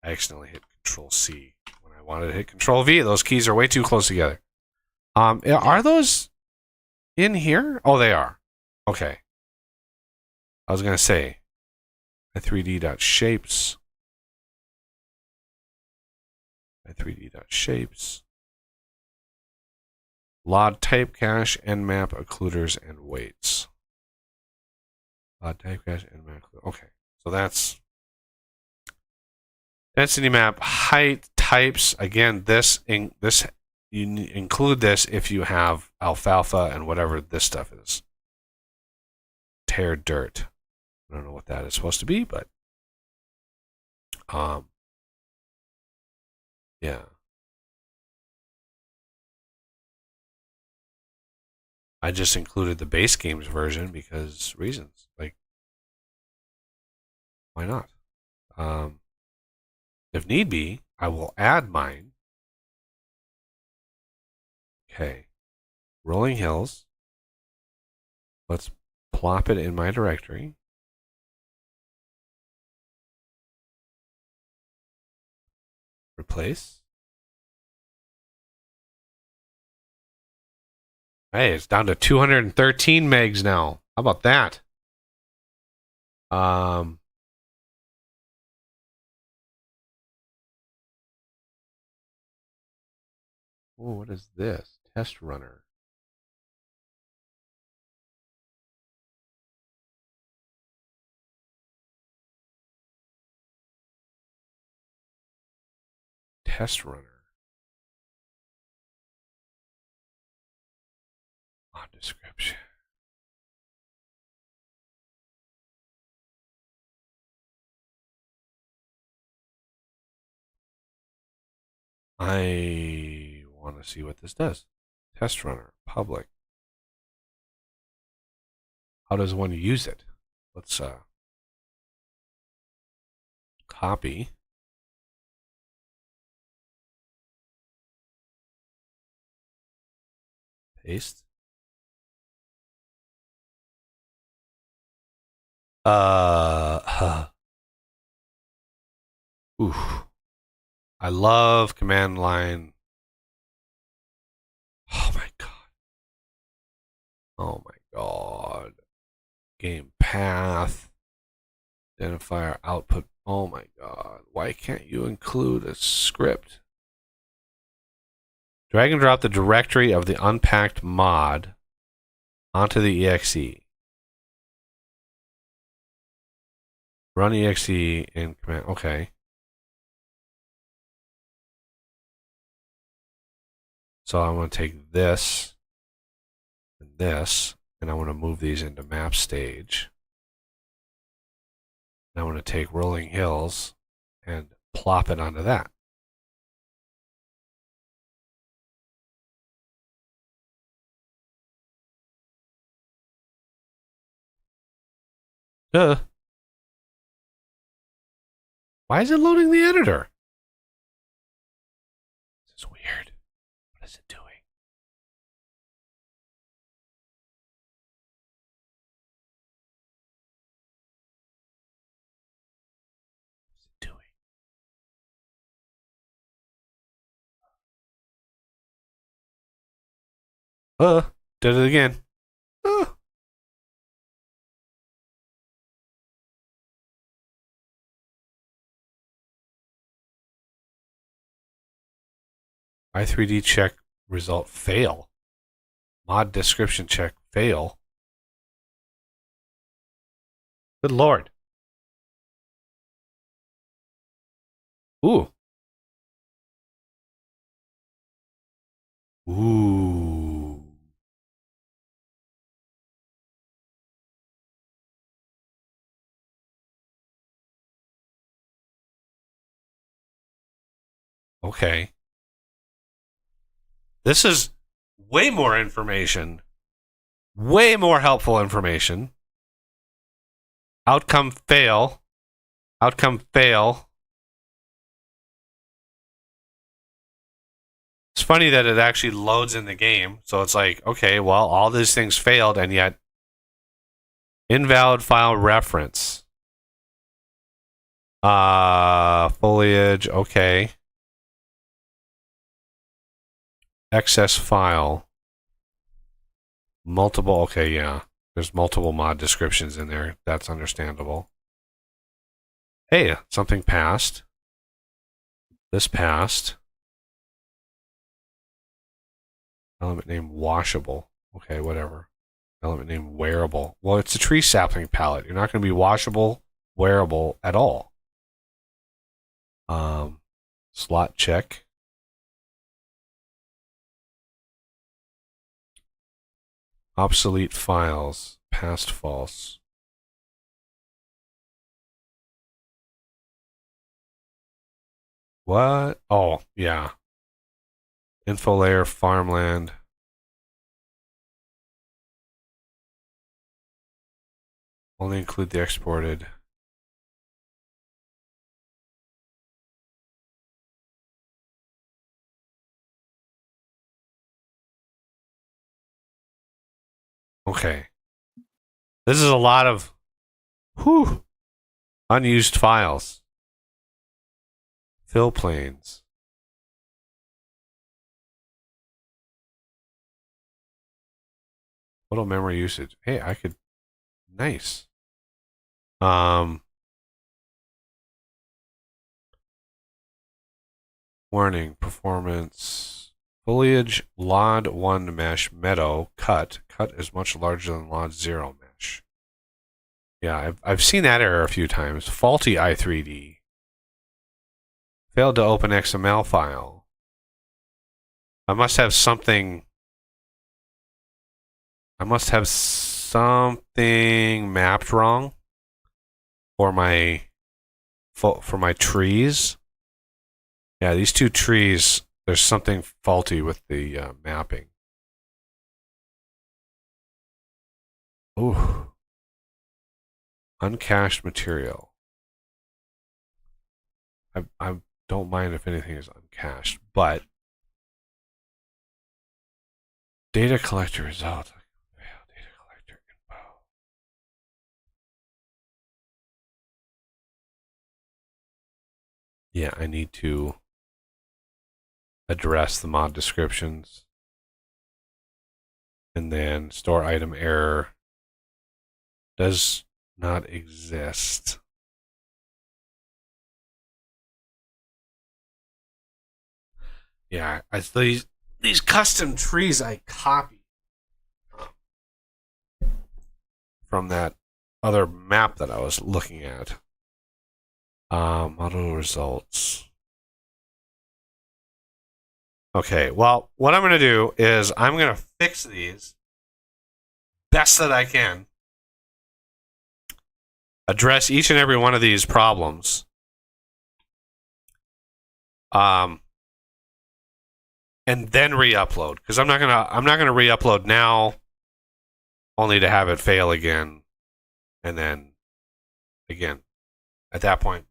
I accidentally hit Control C when I wanted to hit Control V. Those keys are way too close together. Are those in here? Oh, they are. Okay. I was gonna say, my 3D.shapes. My 3D.shapes. LOD type cache, nmap, occluders, and weights. LOD type cache, nmap. Okay, so that's density map, height, types. Again, this you include this if you have alfalfa and whatever this stuff is. Tear dirt. I don't know what that is supposed to be, but yeah. I just included the base games version because reasons. Like, why not? If need be, I will add mine. Okay. Rolling Hills. Let's plop it in my directory. Replace. Hey, it's down to 213 megs now. How about that? Oh, what is this? Test runner. Test runner. On description. I want to see what this does. Test runner, public. How does one use it? Let's copy. Paste. Oof. I love command line. Oh my god. Oh my god. Game path. Identifier output. Oh my god. Why can't you include a script? Drag and drop the directory of the unpacked mod onto the exe. Run exe in command. Okay. So I'm going to take this and this, and I want to move these into map stage. And I want to take Rolling Hills and plop it onto that. Why is it loading the editor? This is weird. What is it doing? What is it doing? Did it again. I3D check result fail. Mod description check fail. Good lord. Ooh. Ooh. Okay. This is way more information. Way more helpful information. Outcome fail. Outcome fail. It's funny that it actually loads in the game. So it's like, okay, well, all these things failed, and yet invalid file reference. Foliage, okay. Excess file. Multiple, okay, yeah. There's multiple mod descriptions in there. That's understandable. Hey, something passed. This passed. Element name washable. Okay, whatever. Element name wearable. Well, it's a tree sapling palette. You're not going to be washable, wearable at all. Slot check. Obsolete files. Past false. What? Oh, yeah. Info layer, farmland. Only include the exported. Okay. This is a lot of unused files. Fill planes. Total memory usage. Hey, I could. Nice. Warning. Performance. Foliage. LOD 1 mesh. Meadow. Cut. Cut is much larger than LOD 0 mesh. Yeah, I've seen that error a few times. Faulty i3D. Failed to open XML file. I must have something. I must have something mapped wrong for my trees. Yeah, these two trees, there's something faulty with the mapping. Ooh. Uncached material. I don't mind if anything is uncached, but data collector result. Data collector info. Yeah, I need to address the mod descriptions. And then store item error does not exist. Yeah, these custom trees I copied from that other map that I was looking at. Model results. Okay, well, what I'm going to do is I'm going to fix these best that I can. Address each and every one of these problems. And then re-upload, because I'm not gonna re-upload now, only to have it fail again, and then again. At that point,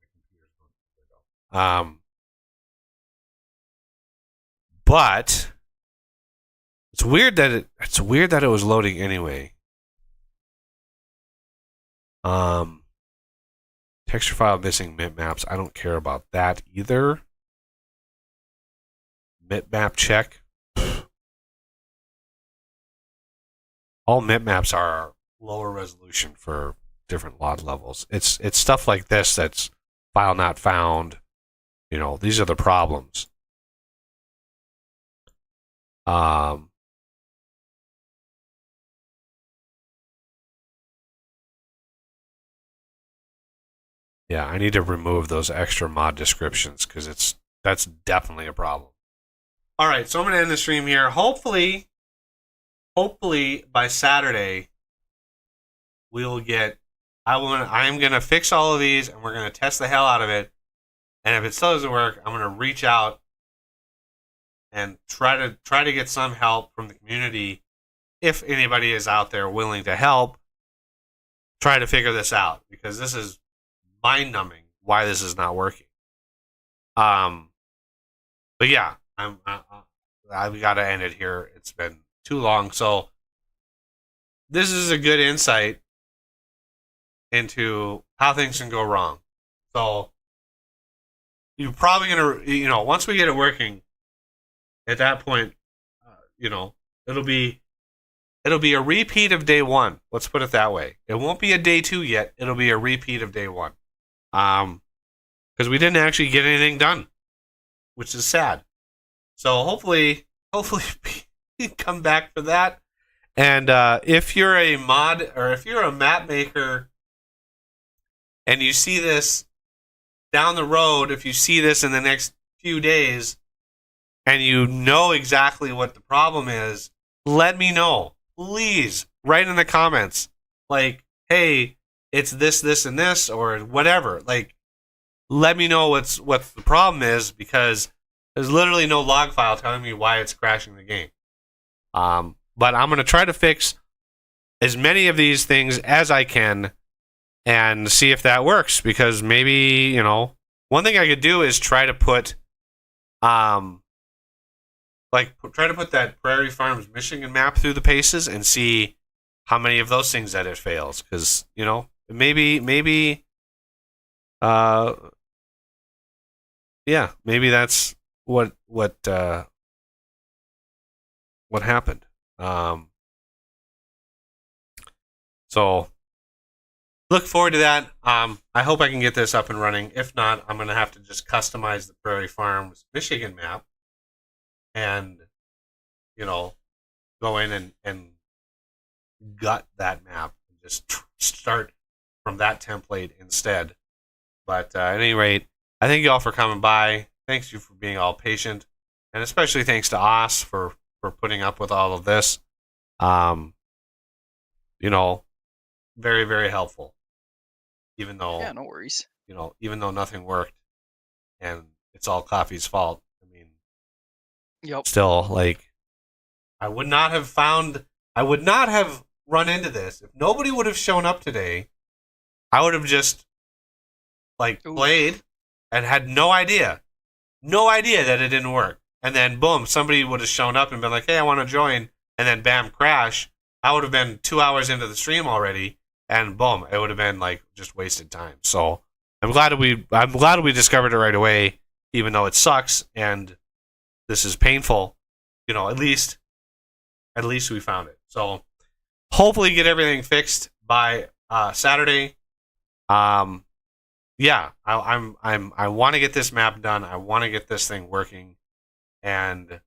but it's weird that it was loading anyway. Texture file missing bitmaps. I don't care about that either. Bitmap check. all maps are lower resolution for different lot levels. It's stuff like this that's file not found. You know, these are the problems. Yeah, I need to remove those extra mod descriptions because that's definitely a problem. All right, so I'm going to end the stream here. Hopefully by Saturday we'll get. I'm going to fix all of these and we're going to test the hell out of it. And if it still doesn't work, I'm going to reach out and try to get some help from the community if anybody is out there willing to help. Try to figure this out because this is mind-numbing why this is not working. But yeah, I've got to end it here. It's been too long. So this is a good insight into how things can go wrong. So you're probably gonna, once we get it working, at that point, it'll be a repeat of day one. Let's put it that way. It won't be a day two yet. It'll be a repeat of day one. Because we didn't actually get anything done, which is sad. So hopefully come back for that. And if you're a mod or if you're a map maker and you see this down the road, if you see this in the next few days and you know exactly what the problem is, let me know. Please write in the comments like, hey, it's this, and this, or whatever. Like, let me know what the problem is because there's literally no log file telling me why it's crashing the game. But I'm going to try to fix as many of these things as I can and see if that works because maybe, one thing I could do is try to put that Prairie Farms Michigan map through the paces and see how many of those things that it fails because, maybe maybe that's what happened. So look forward to that. I hope I can get this up and running. If not, I'm going to have to just customize the Prairie Farms Michigan map and, go in and gut that map and just start from that template instead. But at any rate, I thank you all for coming by. Thanks you for being all patient. And especially thanks to Os for putting up with all of this. Very, very helpful. Even though yeah, no worries. Even though nothing worked and it's all Coffee's fault. I mean, yep. Still, I would not have run into this if nobody would have shown up today. I would have just played and had no idea that it didn't work. And then boom, somebody would have shown up and been like, "Hey, I want to join," and then bam, crash. I would have been 2 hours into the stream already, and boom, it would have been just wasted time. So I'm glad we discovered it right away, even though it sucks and this is painful. At least we found it. So hopefully get everything fixed by Saturday. Yeah, I want to get this map done. I want to get this thing working, and